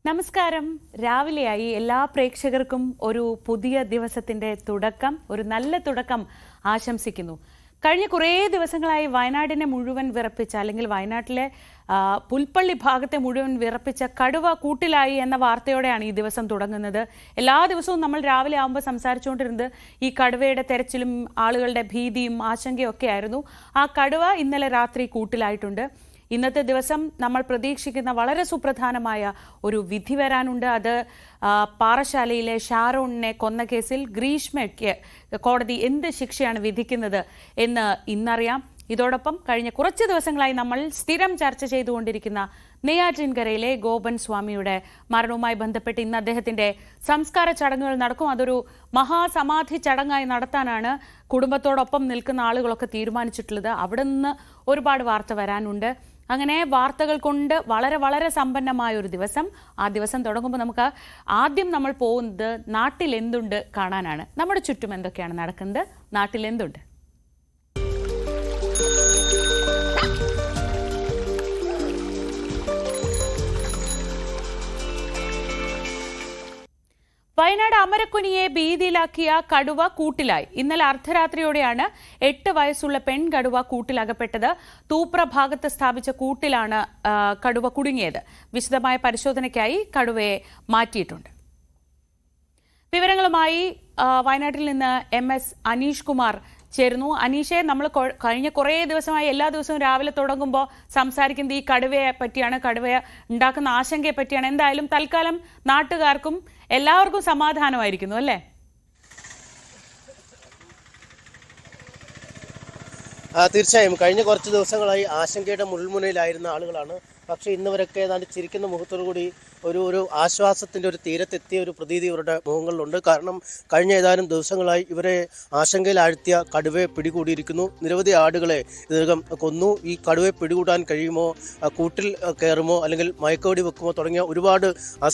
നമസ്കാരം. രാവിലെയായി എല്ലാ പ്രേക്ഷകർക്കും ഒരു പുതിയ ദിവസത്തിന്റെ തുടക്കം, ഒരു നല്ല തുടക്കം ആശംസിക്കുന്നു. കഴിഞ്ഞ കുറേ ദിവസങ്ങളായി വയനാടിനെ മുഴുവൻ വിറപ്പിച്ച, അല്ലെങ്കിൽ വയനാട്ടിലെ പുൽപ്പള്ളി ഭാഗത്തെ മുഴുവൻ വിറപ്പിച്ച കടുവ കൂട്ടിലായി എന്ന വാർത്തയോടെയാണ് ഈ ദിവസം തുടങ്ങുന്നത്. എല്ലാ ദിവസവും നമ്മൾ രാവിലെ ആകുമ്പോൾ സംസാരിച്ചുകൊണ്ടിരുന്നത് ഈ കടുവയുടെ തെരച്ചിലും ആളുകളുടെ ഭീതിയും ആശങ്കയും ഒക്കെ ആയിരുന്നു. ആ കടുവ ഇന്നലെ രാത്രി കൂട്ടിലായിട്ടുണ്ട്. ഇന്നത്തെ ദിവസം നമ്മൾ പ്രതീക്ഷിക്കുന്ന വളരെ സുപ്രധാനമായ ഒരു വിധി വരാനുണ്ട്. അത് പാറശാലയിലെ ഷാരോണിനെ കൊന്ന കേസിൽ ഗ്രീഷ്മയ്ക്ക് കോടതി എന്ത് ശിക്ഷയാണ് വിധിക്കുന്നത് എന്ന് ഇന്നറിയാം. ഇതോടൊപ്പം കഴിഞ്ഞ കുറച്ച് ദിവസങ്ങളായി നമ്മൾ സ്ഥിരം ചർച്ച ചെയ്തുകൊണ്ടിരിക്കുന്ന നെയ്യാറ്റിൻകരയിലെ ഗോപൻ സ്വാമിയുടെ മരണവുമായി ബന്ധപ്പെട്ട് ഇന്ന് അദ്ദേഹത്തിന്റെ സംസ്കാര ചടങ്ങുകൾ നടക്കും. അതൊരു മഹാസമാധി ചടങ്ങായി നടത്താനാണ് കുടുംബത്തോടൊപ്പം നിൽക്കുന്ന ആളുകളൊക്കെ തീരുമാനിച്ചിട്ടുള്ളത്. അവിടെ നിന്ന് ഒരുപാട് വാർത്ത വരാനുണ്ട്. അങ്ങനെ വാർത്തകൾ കൊണ്ട് വളരെ വളരെ സമ്പന്നമായ ഒരു ദിവസം. ആ ദിവസം തുടങ്ങുമ്പോൾ നമുക്ക് ആദ്യം നമ്മൾ പോകുന്നത് നാട്ടിൽ എന്തുണ്ട് കാണാനാണ്. നമ്മുടെ ചുറ്റും എന്തൊക്കെയാണ് നടക്കുന്നത്, നാട്ടിൽ എന്തുണ്ട്. വയനാട് അമരക്കുനിയെ ഭീതിയിലാക്കിയ കടുവ കൂട്ടിലായി. ഇന്നലെ അർദ്ധരാത്രിയോടെയാണ് 8 വയസ്സുള്ള പെൺകടുവ കൂട്ടിലകപ്പെട്ടത്. തൂപ്ര ഭാഗത്ത് സ്ഥാപിച്ച കൂട്ടിലാണ് കടുവ കുടുങ്ങിയത്. വിശദമായ പരിശോധനയ്ക്കായി കടുവയെ മാറ്റിയിട്ടുണ്ട്. വിവരങ്ങളുമായി വയനാട്ടിൽ നിന്ന് MS അനീഷ് കുമാർ ചേരുന്നു. അനീഷെ, നമ്മൾ കഴിഞ്ഞ കുറേ ദിവസമായി എല്ലാ ദിവസവും രാവിലെ തുടങ്ങുമ്പോൾ സംസാരിക്കുന്നത് ഈ കടുവയെ പറ്റിയാണ്, കടുവയെ ഉണ്ടാക്കുന്ന ആശങ്കയെ പറ്റിയാണ്. എന്തായാലും തൽക്കാലം നാട്ടുകാർക്കും എല്ലാവർക്കും സമാധാനമായിരിക്കുന്നു അല്ലേ? തീർച്ചയായും കഴിഞ്ഞ കുറച്ച് ദിവസങ്ങളായി ആശങ്കയുടെ മുൾമുനയിലായിരുന്ന ആളുകളാണ്. പക്ഷേ ഇന്നുവരൊക്കെ ഏതാണ്ട് ചിരിക്കുന്ന മുഖത്തോടു കൂടി ഒരു ആശ്വാസത്തിൻ്റെ ഒരു തീരത്തെത്തിയ ഒരു പ്രതീതി ഇവരുടെ മുഖങ്ങളിലുണ്ട്. കാരണം കഴിഞ്ഞ ഏതാനും ദിവസങ്ങളായി ഇവരെ ആശങ്കയിലാഴ്ത്തിയ കടുവയെ പിടികൂടിയിരിക്കുന്നു. നിരവധി ആടുകളെ ഇതിനകം കൊന്നു. ഈ കടുവയെ പിടികൂടാൻ കഴിയുമോ, കൂട്ടിൽ കയറുമോ, അല്ലെങ്കിൽ മയക്കുവെടി വെക്കുമോ തുടങ്ങിയ ഒരുപാട്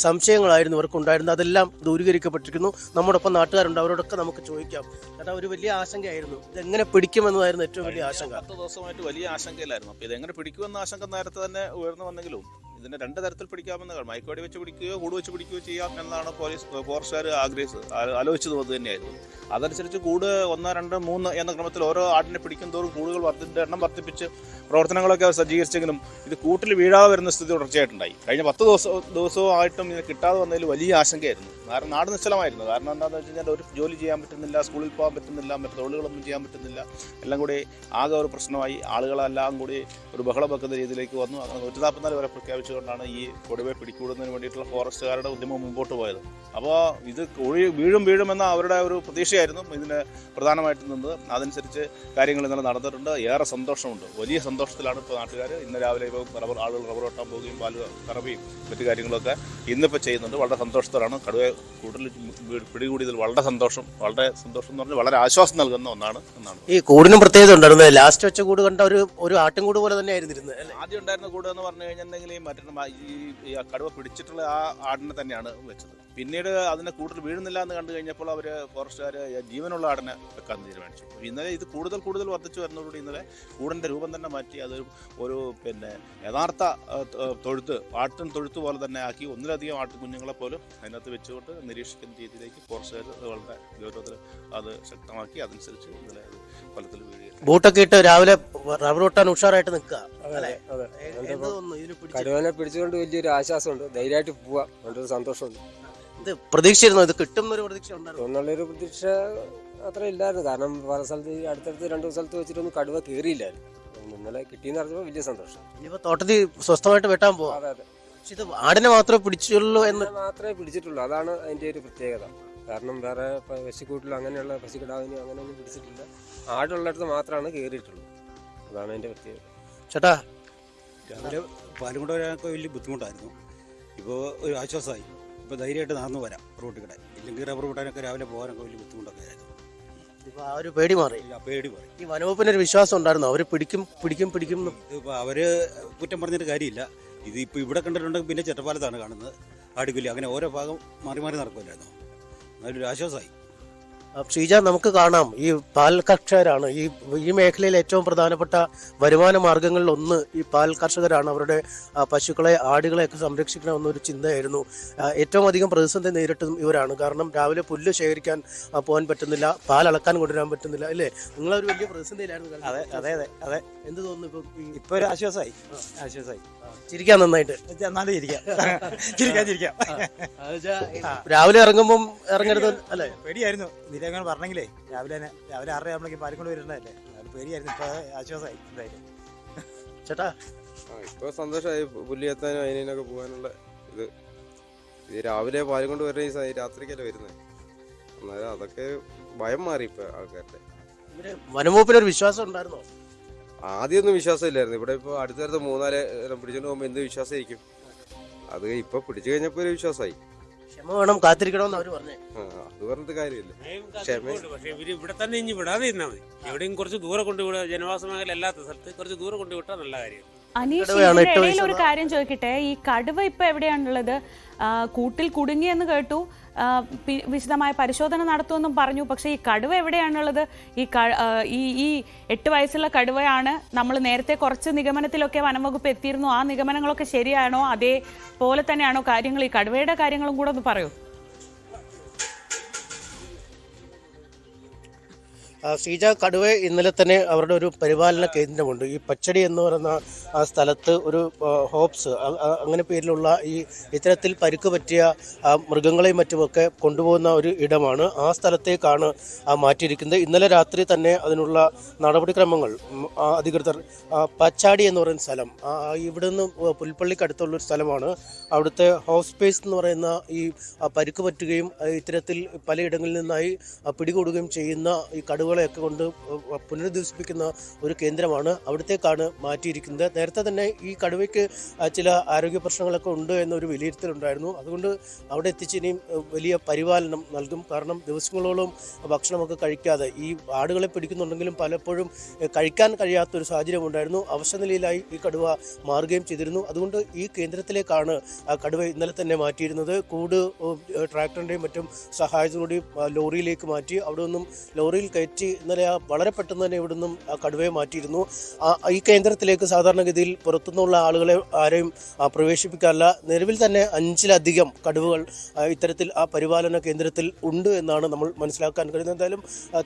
സംശയങ്ങളായിരുന്നു ഇവർക്കുണ്ടായിരുന്നത്. അതെല്ലാം ദൂരീകരിക്കപ്പെട്ടിരിക്കുന്നു. നമ്മോടൊപ്പം നാട്ടുകാരുണ്ട്, അവരോടൊക്കെ നമുക്ക് ചോദിക്കാം. ചേട്ടാ, ഒരു വലിയ ആശങ്കയായിരുന്നു, ഇതെങ്ങനെ പിടിക്കുമെന്നതായിരുന്നു ഏറ്റവും വലിയ ആശങ്ക. 10 ദിവസമായിട്ട് വലിയ ആശങ്കയിലായിരുന്നു. അപ്പോൾ ഇതെങ്ങനെ പിടിക്കുമെന്ന ആശങ്ക നേരത്തെ തന്നെ ഉയർന്നു വന്നെങ്കിലും ഇതിനെ 2 തരത്തിൽ പിടിക്കാമെന്ന്, മയക്കുവെടി വെച്ച് പിടിക്കുകയോ കൂട് വെച്ച് പിടിക്കുകയോ ചെയ്യാം എന്നാണ് ഫോറസ്റ്റുകാർ ആലോചിച്ചതും അത് തന്നെയായിരുന്നു. അതനുസരിച്ച് കൂട് 1, 2, 3 എന്ന ക്രമത്തിൽ ഓരോ ആടിനെ പിടിക്കും തോറും കൂടുകൾ എണ്ണം വർദ്ധിപ്പിച്ച് പ്രവർത്തനങ്ങളൊക്കെ അവർ സജ്ജീകരിച്ചെങ്കിലും ഇത് കൂട്ടിൽ വീഴാതെ വരുന്ന സ്ഥിതി തുടർച്ചയായിട്ടുണ്ടായി. കഴിഞ്ഞ 10 ദിവസമായിട്ടും ഇതിനെ കിട്ടാതെ വന്നതിൽ വലിയ ആശങ്കയായിരുന്നു. കാരണം നാട് നിശ്ചലമായിരുന്നു. കാരണം എന്താണെന്ന് വെച്ച് കഴിഞ്ഞാൽ ഒരു ജോലി ചെയ്യാൻ പറ്റുന്നില്ല, സ്കൂളിൽ പോകാൻ പറ്റുന്നില്ല, മറ്റു തൊഴിലുകളൊന്നും ചെയ്യാൻ പറ്റുന്നില്ല. എല്ലാം കൂടി ആകെ ഒരു പ്രശ്നമായി. ആളുകളെല്ലാം കൂടി ഒരു ബഹളം വെക്കുന്ന രീതിയിലേക്ക് വന്നു. അങ്ങനെ 144 വരെ പ്രഖ്യാപിച്ചുകൊണ്ടാണ് ഈ കടുവയെ പിടികൂടുന്നതിന് വേണ്ടിയിട്ടുള്ള ഫോറസ്റ്റുകാരുടെ ഉദ്യമം മുമ്പോട്ട് പോയത്. അപ്പോൾ ഇത് വീഴുമെന്ന അവരുടെ ഒരു പ്രതീക്ഷയായിരുന്നു ഇതിന് പ്രധാനമായിട്ട് നിന്നത്. അതനുസരിച്ച് കാര്യങ്ങൾ ഇന്നലെ നടന്നിട്ടുണ്ട്. ഏറെ സന്തോഷമുണ്ട്. വലിയ സന്തോഷത്തിലാണ് ഇപ്പോൾ നാട്ടുകാർ. ഇന്ന് രാവിലെ ഇപ്പോൾ ആളുകൾ റബ്ബർ വെട്ടാൻ പോവുകയും പാല് കറവയും മറ്റു കാര്യങ്ങളൊക്കെ ഇന്നിപ്പോൾ ചെയ്യുന്നുണ്ട്. വളരെ സന്തോഷത്തിലാണ്. കടുവയെ കൂടുതൽ പിടികൂടിയതിൽ വളരെ സന്തോഷം എന്ന് പറഞ്ഞാൽ വളരെ ആശ്വാസം നൽകുന്ന ഒന്നാണ്. ഈ കൂടിനും പ്രത്യേകത ഉണ്ടായിരുന്നു. ലാസ്റ്റ് വെച്ച കൂട് കണ്ട ഒരു ആട്ടിൻകൂട് പോലെ തന്നെ ആയിരുന്നിരുന്നത്. ആദ്യം ഉണ്ടായിരുന്ന കൂട് എന്ന് പറഞ്ഞു കഴിഞ്ഞിട്ടുണ്ടെങ്കിൽ ഈ കടുവ പിടിച്ചിട്ടുള്ള ആ ആടിനെ തന്നെയാണ് വെച്ചത്. പിന്നീട് അതിനെ കൂടുതൽ വീഴുന്നില്ല എന്ന് കണ്ടു കഴിഞ്ഞപ്പോൾ അവർ ഫോറസ്റ്റുകാർ ജീവനുള്ള ആടിനെ വെക്കാൻ തീരുമാനിച്ചു. ഇന്നലെ ഇത് കൂടുതൽ വർദ്ധിച്ചു വരുന്നതോടുകൂടി ഇന്നലെ കൂടിൻ്റെ രൂപം തന്നെ മാറ്റി അത് ഒരു യഥാർത്ഥ ആട്ടിൻ തൊഴുത്ത് പോലെ തന്നെ ആക്കി. ഒന്നിലധികം ആട്ടുകുഞ്ഞുങ്ങളെ പോലും അതിനകത്ത് വെച്ചുകൊണ്ട് നിരീക്ഷിക്കുന്ന രീതിയിലേക്ക് ഫോറസ്റ്റുകാർ വളരെ ഗൗരവത്തിൽ അത് ശക്തമാക്കി. അതനുസരിച്ച് ഇന്നലെ അത് ഫലത്തിൽ വീഴുകയാണ്. ബൂട്ടൊക്കെ ഇട്ട് രാവിലെ റബ്ബർ വെട്ടാൻ ഉഷാറായിട്ട് നിൽക്കുക. കടുവനെ പിടിച്ചുകൊണ്ട് വലിയൊരു ആശ്വാസമുണ്ട്. ധൈര്യമായിട്ട് പോവാം, നല്ലൊരു സന്തോഷമുണ്ട്. ഇത് പ്രതീക്ഷയായിരുന്നു, ഇത് കിട്ടുന്നൊരു പ്രതീക്ഷ ഉണ്ടായിരുന്നു. എന്നുള്ളൊരു പ്രതീക്ഷ അത്ര ഇല്ലായിരുന്നു. കാരണം പല സ്ഥലത്ത് അടുത്തടുത്ത് 2 സ്ഥലത്ത് വെച്ചിട്ടൊന്നും കടുവ കയറിയില്ലായിരുന്നു. ഇന്നലെ കിട്ടിയെന്ന് പറഞ്ഞപ്പോൾ വലിയ സന്തോഷം. ഇനിയിപ്പോൾ തോട്ടത്തിൽ സ്വസ്ഥമായിട്ട് വെട്ടാൻ പോവാം. അതെ. പക്ഷെ ഇത് ആടിനെ മാത്രമേ പിടിച്ചുള്ളൂ എന്ന് മാത്രമേ പിടിച്ചിട്ടുള്ളൂ. അതാണ് അതിൻ്റെ ഒരു പ്രത്യേകത. കാരണം വേറെ പശുക്കൂട്ടിലും അങ്ങനെയുള്ള പശുക്കിടാവിനും അങ്ങനെയൊന്നും പിടിച്ചിട്ടില്ല. ആടുള്ളിടത്ത് മാത്രമാണ് കയറിയിട്ടുള്ളൂ. അതാണ് അതിൻ്റെ പ്രത്യേകത. ചേട്ടാ, രാവിലെ പാലും കൊണ്ട് വരാനൊക്കെ വലിയ ബുദ്ധിമുട്ടായിരുന്നു. ഇപ്പോൾ ഒരു ആശ്വാസമായി. ഇപ്പോൾ ധൈര്യമായിട്ട് നടന്നു വരാം റോട്ടിൽ കൂടെ. ഇല്ലെങ്കിൽ റബ്ബർ വിട്ടാനൊക്കെ രാവിലെ പോകാനൊക്കെ വലിയ ബുദ്ധിമുട്ടൊക്കെ ആയിരുന്നു. ഇപ്പോൾ ആ ഒരു പേടി മാറി. പേടി മാറി. ഈ വനവകുപ്പിനൊരു വിശ്വാസം ഉണ്ടായിരുന്നു, അവർ പിടിക്കും. ഇതിപ്പോൾ അവർ കുറ്റം പറഞ്ഞിട്ട് കാര്യമില്ല. ഇതിപ്പോൾ ഇവിടെ കണ്ടിട്ടുണ്ടെങ്കിൽ പിന്നെ ചെറ്റപ്പാലത്താണ് കാണുന്നത്. ആടിക്കുല്ലി അങ്ങനെ ഓരോ ഭാഗം മാറി നടക്കുമല്ലായിരുന്നു. നല്ലൊരു ആശ്വാസമായി. ഷീജ, നമുക്ക് കാണാം ഈ പാൽ കർഷകരാണ് ഈ മേഖലയിൽ ഏറ്റവും പ്രധാനപ്പെട്ട വരുമാന മാർഗങ്ങളിൽ ഒന്ന് ഈ പാൽ കർഷകരാണ്. അവരുടെ പശുക്കളെ ആടുകളെയൊക്കെ സംരക്ഷിക്കണമെന്നൊരു ചിന്തയായിരുന്നു. ഏറ്റവും അധികം പ്രതിസന്ധി നേരിട്ടതും ഇവരാണ്. കാരണം രാവിലെ പുല്ല് ശേഖരിക്കാൻ പോകാൻ പറ്റുന്നില്ല, പാൽ അളക്കാൻ കൊണ്ടുവരാൻ പറ്റുന്നില്ല, അല്ലേ? നിങ്ങളൊരു വലിയ പ്രതിസന്ധിയിലായിരുന്നു. അതെ അതെ അതെ അതെ. എന്ത് തോന്നുന്നു ഇപ്പൊ ഒരു ആശ്വാസമായി. ചിരിക്കാൻ നന്നായിട്ട് എന്നാലും ചിരിക്കാം. രാവിലെ ഇറങ്ങുമ്പം ഇറങ്ങരുത്, അല്ലേ? പേടിയായിരുന്നു നിരങ്ങനെ പറഞ്ഞെങ്കിലേ. രാവിലെ 6:30 പാലും കൊണ്ട് വരുന്നതല്ലേ, അത് പേടിയായിരുന്നു. ഇപ്പൊ ആശ്വാസമായി എന്തായാലും. ചേട്ടാ, ഇപ്പൊ സന്തോഷമായി. പുല്ല് എത്താനും അതിനൊക്കെ പോകാനുള്ള ഇത്. രാവിലെ പാലും കൊണ്ട് വരുന്ന രാത്രിക്കല്ലേ വരുന്നത്. എന്നാലും അതൊക്കെ ഭയം മാറി ഇപ്പൊ ആൾക്കാരുടെ. വനംവകുപ്പിനൊരു വിശ്വാസം ഉണ്ടായിരുന്നോ? ആദ്യമൊന്നും വിശ്വാസമില്ലായിരുന്നു. ഇവിടെ ഇപ്പൊ അടുത്തടുത്ത് 3-4 പിടിച്ചോണ്ട് പോകുമ്പോ എന്ത് വിശ്വാസമായിരിക്കും. അത് ഇപ്പൊ പിടിച്ചു കഴിഞ്ഞപ്പോ ഒരു വിശ്വാസമായി. ക്ഷമ വേണം, കാത്തിരിക്കണമെന്ന് അവര് പറഞ്ഞേ. അത് പറഞ്ഞിട്ട് കാര്യമില്ല. പക്ഷെ ഇവര് ഇവിടെ തന്നെ ഇനി വിടാതെ ഇരുന്നാൽ മതി. എവിടെയും കുറച്ച് ദൂരെ കൊണ്ടുവിടുക, ജനവാസ മേഖല അല്ലാത്ത സ്ഥലത്ത് കുറച്ച് ദൂരെ കൊണ്ടുവിട്ടാൽ നല്ല കാര്യം. അനീഷ്, ഇടയിൽ ഒരു കാര്യം ചോദിക്കട്ടെ. ഈ കടുവ ഇപ്പൊ എവിടെയാണുള്ളത്? കൂട്ടിൽ കുടുങ്ങിയെന്ന് കേട്ടു. വിശദമായ പരിശോധന നടത്തുമെന്നും പറഞ്ഞു. പക്ഷെ ഈ കടുവ എവിടെയാണുള്ളത്? ഈ 8 വയസ്സുള്ള കടുവയാണ്. നമ്മൾ നേരത്തെ കുറച്ച് നിഗമനത്തിലൊക്കെ വനംവകുപ്പ് എത്തിയിരുന്നു. ആ നിഗമനങ്ങളൊക്കെ ശരിയാണോ? അതേപോലെ തന്നെയാണോ കാര്യങ്ങൾ? ഈ കടുവയുടെ കാര്യങ്ങളും കൂടെ ഒന്ന് പറയൂ. ഷീജ, കടുവ ഇന്നലെ തന്നെ അവരുടെ ഒരു പരിപാലന കേന്ദ്രമുണ്ട്. ഈ പച്ചടി എന്ന് പറയുന്ന ആ സ്ഥലത്ത് ഒരു ഹോപ്സ് അങ്ങനെ പേരിലുള്ള ഇത്തരത്തിൽ പരിക്ക് പറ്റിയ മൃഗങ്ങളെയും മറ്റുമൊക്കെ കൊണ്ടുപോകുന്ന ഒരു ഇടമാണ്. ആ സ്ഥലത്തേക്കാണ് മാറ്റിയിരിക്കുന്നത്. ഇന്നലെ രാത്രി തന്നെ അതിനുള്ള നടപടിക്രമങ്ങൾ അധികൃതർ പച്ചാടി എന്ന് പറയുന്ന സ്ഥലം, ഇവിടെ നിന്ന് പുൽപ്പള്ളിക്കടുത്തുള്ളൊരു സ്ഥലമാണ്. അവിടുത്തെ ഹോസ്പേസ് എന്ന് പറയുന്ന ഈ പരിക്ക് പറ്റുകയും ഇത്തരത്തിൽ പലയിടങ്ങളിൽ നിന്നായി പിടികൂടുകയും ചെയ്യുന്ന ഈ കടുവകളെയൊക്കെ കൊണ്ട് പുനരധിവസിപ്പിക്കുന്ന ഒരു കേന്ദ്രമാണ്. അവിടത്തേക്കാണ് മാറ്റിയിരിക്കുന്നത്. നേരത്തെ തന്നെ ഈ കടുവയ്ക്ക് ചില ആരോഗ്യ പ്രശ്നങ്ങളൊക്കെ ഉണ്ട് എന്നൊരു വിലയിരുത്തലുണ്ടായിരുന്നു. അതുകൊണ്ട് അവിടെ എത്തിച്ച് ഇനിയും വലിയ പരിപാലനം നൽകും. കാരണം ദിവസങ്ങളോളം ഭക്ഷണമൊക്കെ കഴിക്കാതെ ഈ ആടുകളെ പിടിക്കുന്നുണ്ടെങ്കിലും പലപ്പോഴും കഴിക്കാൻ കഴിയാത്തൊരു സാഹചര്യം ഉണ്ടായിരുന്നു. അവശനിലയിലായി ഈ കടുവ മാറുകയും ചെയ്തിരുന്നു. അതുകൊണ്ട് ഈ കേന്ദ്രത്തിലേക്കാണ് കടുവ ഇന്നലെ തന്നെ മാറ്റിയിരുന്നത്. കൂട് ട്രാക്ടറിൻ്റെയും മറ്റും സഹായത്തോടുകൂടി ലോറിയിലേക്ക് മാറ്റി. അവിടെ നിന്നും ലോറിയിൽ കയറ്റി ഇന്നലെ വളരെ പെട്ടെന്ന് തന്നെ ഇവിടെ നിന്നും കടുവയെ മാറ്റിയിരുന്നു. ഈ കേന്ദ്രത്തിലേക്ക് സാധാരണഗതിയിൽ പുറത്തുനിന്നുള്ള ആളുകളെ ആരെയും പ്രവേശിപ്പിക്കാറില്ല. നിലവിൽ തന്നെ 5-ലധികം കടുവകൾ ഇത്തരത്തിൽ ആ പരിപാലന കേന്ദ്രത്തിൽ ഉണ്ട് എന്നാണ് നമ്മൾ മനസ്സിലാക്കാൻ കഴിയുന്നത്. എന്തായാലും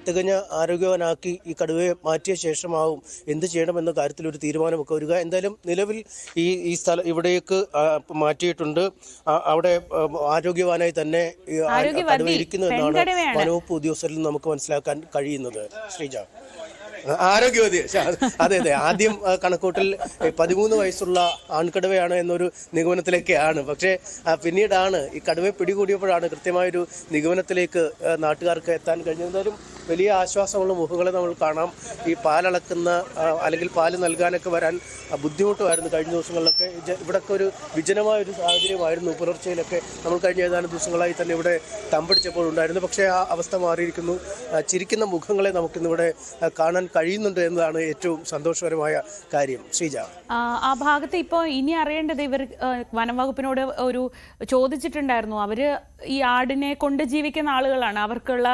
തികഞ്ഞ ആരോഗ്യവാനാക്കി ഈ കടുവയെ മാറ്റിയ ശേഷമാവും എന്ത് ചെയ്യണമെന്ന കാര്യത്തിൽ ഒരു തീരുമാനമൊക്കെ വരിക. എന്തായാലും നിലവിൽ ഈ സ്ഥലം ഇവിടേക്ക് മാറ്റിയിട്ടുണ്ട്. അവിടെ ആരോഗ്യവാനായി തന്നെ കടുവ ഇരിക്കുന്നു എന്നാണ് വനവകുപ്പ് ഉദ്യോഗസ്ഥരിൽ നമുക്ക് മനസ്സിലാക്കാൻ കഴിയുന്നത്. ശ്രീജ, ആരോഗ്യവതി. അതെ അതെ, ആദ്യം കണക്കൂട്ടിൽ 13 വയസ്സുള്ള ആൺകടുവയാണ് എന്നൊരു നിഗമനത്തിലേക്കാണ്. പക്ഷേ പിന്നീടാണ് ഈ കടുവയെ പിടികൂടിയപ്പോഴാണ് കൃത്യമായൊരു നിഗമനത്തിലേക്ക് നാട്ടുകാർക്ക് എത്താൻ കഴിഞ്ഞത്. എന്തായാലും വലിയ ആശ്വാസമുള്ള മുഖങ്ങളെ നമ്മൾ കാണാം. ഈ പാലളക്കുന്ന അല്ലെങ്കിൽ പാല് നൽകാനൊക്കെ വരാൻ ബുദ്ധിമുട്ടുമായിരുന്നു കഴിഞ്ഞ ദിവസങ്ങളിലൊക്കെ. ഇവിടൊക്കെ ഒരു വിജനമായ ഒരു സാഹചര്യമായിരുന്നു പുലർച്ചയിലൊക്കെ. നമ്മൾ കഴിഞ്ഞ ഏതാനും ദിവസങ്ങളായി തന്നെ ഇവിടെ തമ്പടിച്ചപ്പോൾ ഉണ്ടായിരുന്നു. പക്ഷേ ആ അവസ്ഥ മാറിയിരിക്കുന്നു. ചിരിക്കുന്ന മുഖങ്ങളെ നമുക്കിന്നിവിടെ കാണാൻ കഴിയുന്നുണ്ട് എന്നതാണ് ഏറ്റവും സന്തോഷകരമായ കാര്യം. ശ്രീജ, ആ ഭാഗത്ത് ഇപ്പോൾ ഇനി അറിയേണ്ടത്, ഇവർ വനംവകുപ്പിനോട് ഒരു ചോദിച്ചിട്ടുണ്ടായിരുന്നു. അവര് ഈ ആടിനെ കൊണ്ട് ജീവിക്കുന്ന ആളുകളാണ്, അവർക്കുള്ള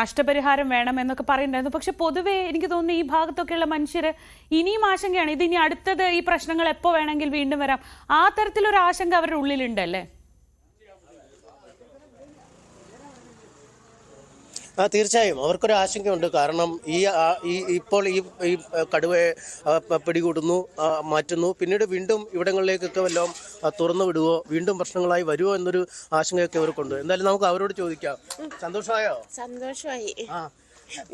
നഷ്ടപരിഹാരം വേണം എന്നൊക്കെ പറയുന്നുണ്ടായിരുന്നു. പക്ഷെ പൊതുവെ എനിക്ക് തോന്നുന്നു ഈ ഭാഗത്തൊക്കെയുള്ള മനുഷ്യർ ഇനിയും ആശങ്കയാണ്. ഇതിനി അടുത്തത് ഈ പ്രശ്നങ്ങൾ എപ്പോൾ വേണമെങ്കിൽ വീണ്ടും വരാം, ആ തരത്തിലൊരു ആശങ്ക അവരുടെ ഉള്ളിലുണ്ടല്ലേ? തീർച്ചയായും അവർക്കൊരു ആശങ്കയുണ്ട്. കാരണം ഇപ്പോൾ ഈ കടുവയെ പിടികൂടുന്നു, മാറ്റുന്നു, പിന്നീട് വീണ്ടും ഇവിടങ്ങളിലേക്കൊക്കെ വല്ലതും തുറന്നു വിടുവോ, വീണ്ടും പ്രശ്നങ്ങളായി വരുമോ എന്നൊരു ആശങ്കയൊക്കെ അവർക്കുണ്ട്. എന്തായാലും നമുക്ക് അവരോട് ചോദിക്കാം. സന്തോഷമായോ? സന്തോഷമായി.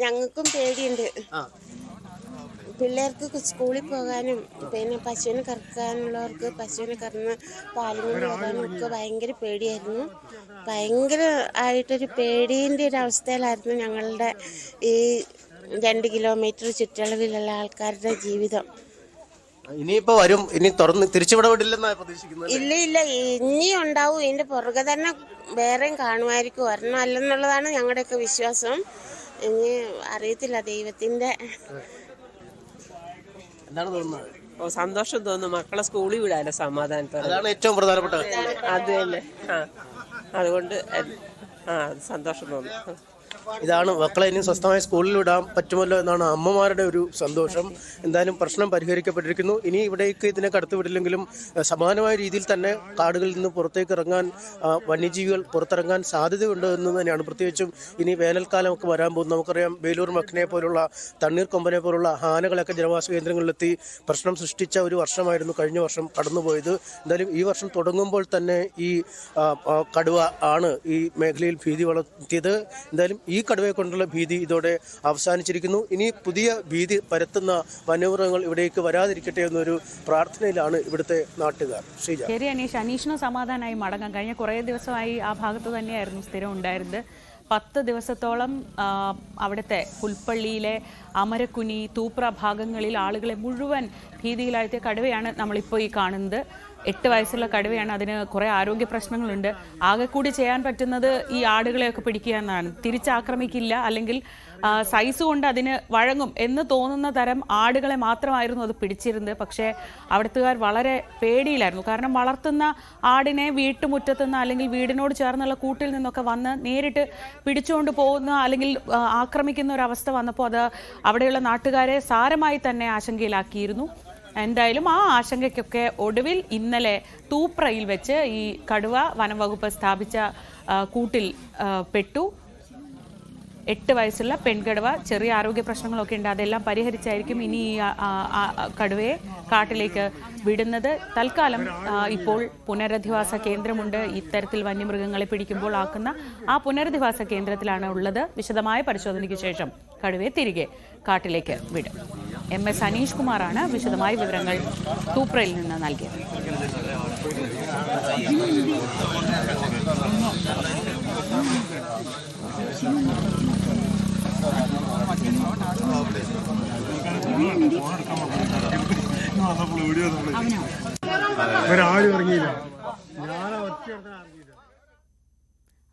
ഞങ്ങൾക്കും പേടിയുണ്ട്. പിള്ളേർക്ക് സ്കൂളിൽ പോകാനും പിന്നെ പശുവിനെ കറക്കാനുള്ളവർക്ക് പശുവിനെ കറന്ന് പാലും കൊണ്ട് പോകാനും ഒക്കെ ഭയങ്കര പേടിയായിരുന്നു. ഭയങ്കര ആയിട്ടൊരു പേടീൻ്റെ ഒരു അവസ്ഥയിലായിരുന്നു ഞങ്ങളുടെ ഈ 2 കിലോമീറ്റർ ചുറ്റളവിലുള്ള ആൾക്കാരുടെ ജീവിതം. ഇനിയിപ്പോ വരും, ഇനി തുറന്ന് തിരിച്ചുവിടവിടില്ലെന്നാണ് പ്രതീക്ഷിക്കുന്നത്. ഇല്ല, ഇനിയും ഉണ്ടാവും. ഇതിന്റെ പുറകെ തന്നെ വേറെയും കാണുമായിരിക്കും. ഒരെണ്ണം അല്ലെന്നുള്ളതാണ് ഞങ്ങളുടെയൊക്കെ വിശ്വാസം. ഇനി അറിയത്തില്ല, ദൈവത്തിന്റെ. എന്താണ് തോന്നുന്നത്? സന്തോഷം തോന്നുന്നു. മക്കളെ സ്കൂളിൽ വിടാലോ സമാധാനത്തോടെ. അതാണ് ഏറ്റവും പ്രധാനപ്പെട്ട. അത് തന്നെ. അതുകൊണ്ട് സന്തോഷം തോന്നുന്നു. ഇതാണ് മക്കളെ ഇനി സ്വസ്ഥമായി സ്കൂളിൽ വിടാൻ പറ്റുമല്ലോ എന്നാണ് അമ്മമാരുടെ ഒരു സന്തോഷം. എന്തായാലും പ്രശ്നം പരിഹരിക്കപ്പെട്ടിരിക്കുന്നു. ഇനി ഇവിടേക്ക് ഇതിനെ കടത്തിവിടില്ലെങ്കിലും സമാനമായ രീതിയിൽ തന്നെ കാടുകളിൽ നിന്ന് പുറത്തേക്ക് ഇറങ്ങാൻ വന്യജീവികൾ പുറത്തിറങ്ങാൻ സാധ്യതയുണ്ട് എന്ന് തന്നെയാണ്. പ്രത്യേകിച്ചും ഇനി വേനൽക്കാലമൊക്കെ വരാൻ പോകുന്നു. നമുക്കറിയാം വേലൂർ മക്കിനെ പോലുള്ള തണ്ണീർക്കൊമ്പനെ പോലുള്ള ആനകളൊക്കെ ജനവാസ കേന്ദ്രങ്ങളിലെത്തി പ്രശ്നം സൃഷ്ടിച്ച ഒരു വർഷമായിരുന്നു കഴിഞ്ഞ വർഷം കടന്നുപോയത്. എന്തായാലും ഈ വർഷം തുടങ്ങുമ്പോൾ തന്നെ ഈ കടുവ ആണ് ഈ മേഖലയിൽ ഭീതി വളർത്തിയത്. എന്തായാലും ഈ കടുവയെ കൊണ്ടുള്ള ഭീതി ഇതോടെ അവസാനിച്ചിരിക്കുന്നു. ഇനി പുതിയ ഭീതി പരത്തുന്ന വന്യമൃഗങ്ങൾ ഇവിടേക്ക് വരാതിരിക്കട്ടെ എന്നൊരു പ്രാർത്ഥനയിലാണ് ഇവിടുത്തെ നാട്ടുകാർ. ശ്രീജ. ശരി അനീഷ്, അനീഷിന് സമാധാനമായി മടങ്ങാം. കഴിഞ്ഞ കുറേ ദിവസമായി ആ ഭാഗത്ത് തന്നെയായിരുന്നു സ്ഥിരം ഉണ്ടായിരുന്നത്. 10 ദിവസത്തോളം അവിടുത്തെ പുൽപ്പള്ളിയിലെ അമരക്കുനി, തൂപ്ര ഭാഗങ്ങളിൽ ആളുകളെ മുഴുവൻ ഭീതിയിലാഴ്ത്തിയ കടുവയാണ് നമ്മളിപ്പോൾ ഈ കാണുന്നത്. 8 വയസ്സുള്ള കടുവയാണ്. അതിന് കുറേ ആരോഗ്യ പ്രശ്നങ്ങളുണ്ട്. ആകെ കൂടി ചെയ്യാൻ പറ്റുന്നത് ഈ ആടുകളെയൊക്കെ പിടിക്കുക എന്നതാണ്. തിരിച്ചാക്രമിക്കില്ല, അല്ലെങ്കിൽ സൈസ് കൊണ്ട് അതിന് വഴങ്ങും എന്ന് തോന്നുന്ന തരം ആടുകളെ മാത്രമായിരുന്നു അത് പിടിച്ചിരുന്നത്. പക്ഷേ അവിടുത്തുകാർ വളരെ പേടിയിലായിരുന്നു. കാരണം വളർത്തുന്ന ആടിനെ വീട്ടുമുറ്റത്തുനിന്ന് അല്ലെങ്കിൽ വീടിനോട് ചേർന്നുള്ള കൂട്ടിൽ നിന്നൊക്കെ വന്ന് നേരിട്ട് പിടിച്ചുകൊണ്ട് പോകുന്ന അല്ലെങ്കിൽ ആക്രമിക്കുന്ന ഒരവസ്ഥ വന്നപ്പോൾ അത് അവിടെയുള്ള നാട്ടുകാരെ സാരമായി തന്നെ ആശങ്കയിലാക്കിയിരുന്നു. എന്തായാലും ആ ആശങ്കയ്ക്കൊക്കെ ഒടുവിൽ ഇന്നലെ തൂപ്രയിൽ വെച്ച് ഈ കടുവ വനംവകുപ്പ് സ്ഥാപിച്ച കൂട്ടിൽ പെട്ടു. 8 വയസ്സുള്ള പെൺകടുവ. ചെറിയ ആരോഗ്യ പ്രശ്നങ്ങളൊക്കെ ഉണ്ട്. അതെല്ലാം പരിഹരിച്ചായിരിക്കും ഇനി ഈ കടുവയെ കാട്ടിലേക്ക് വിടുന്നത്. തൽക്കാലം ഇപ്പോൾ പുനരധിവാസ കേന്ദ്രമുണ്ട്. ഇത്തരത്തിൽ വന്യമൃഗങ്ങളെ പിടിക്കുമ്പോൾ ആക്കുന്ന ആ പുനരധിവാസ കേന്ദ്രത്തിലാണ് ഉള്ളത്. വിശദമായ പരിശോധനയ്ക്ക് ശേഷം കടുവയെ തിരികെ കാട്ടിലേക്ക് വിടും. MS അനീഷ് കുമാറാണ് വിശദമായ വിവരങ്ങൾ തൂപ്രയിൽ നിന്ന് നൽകിയത്.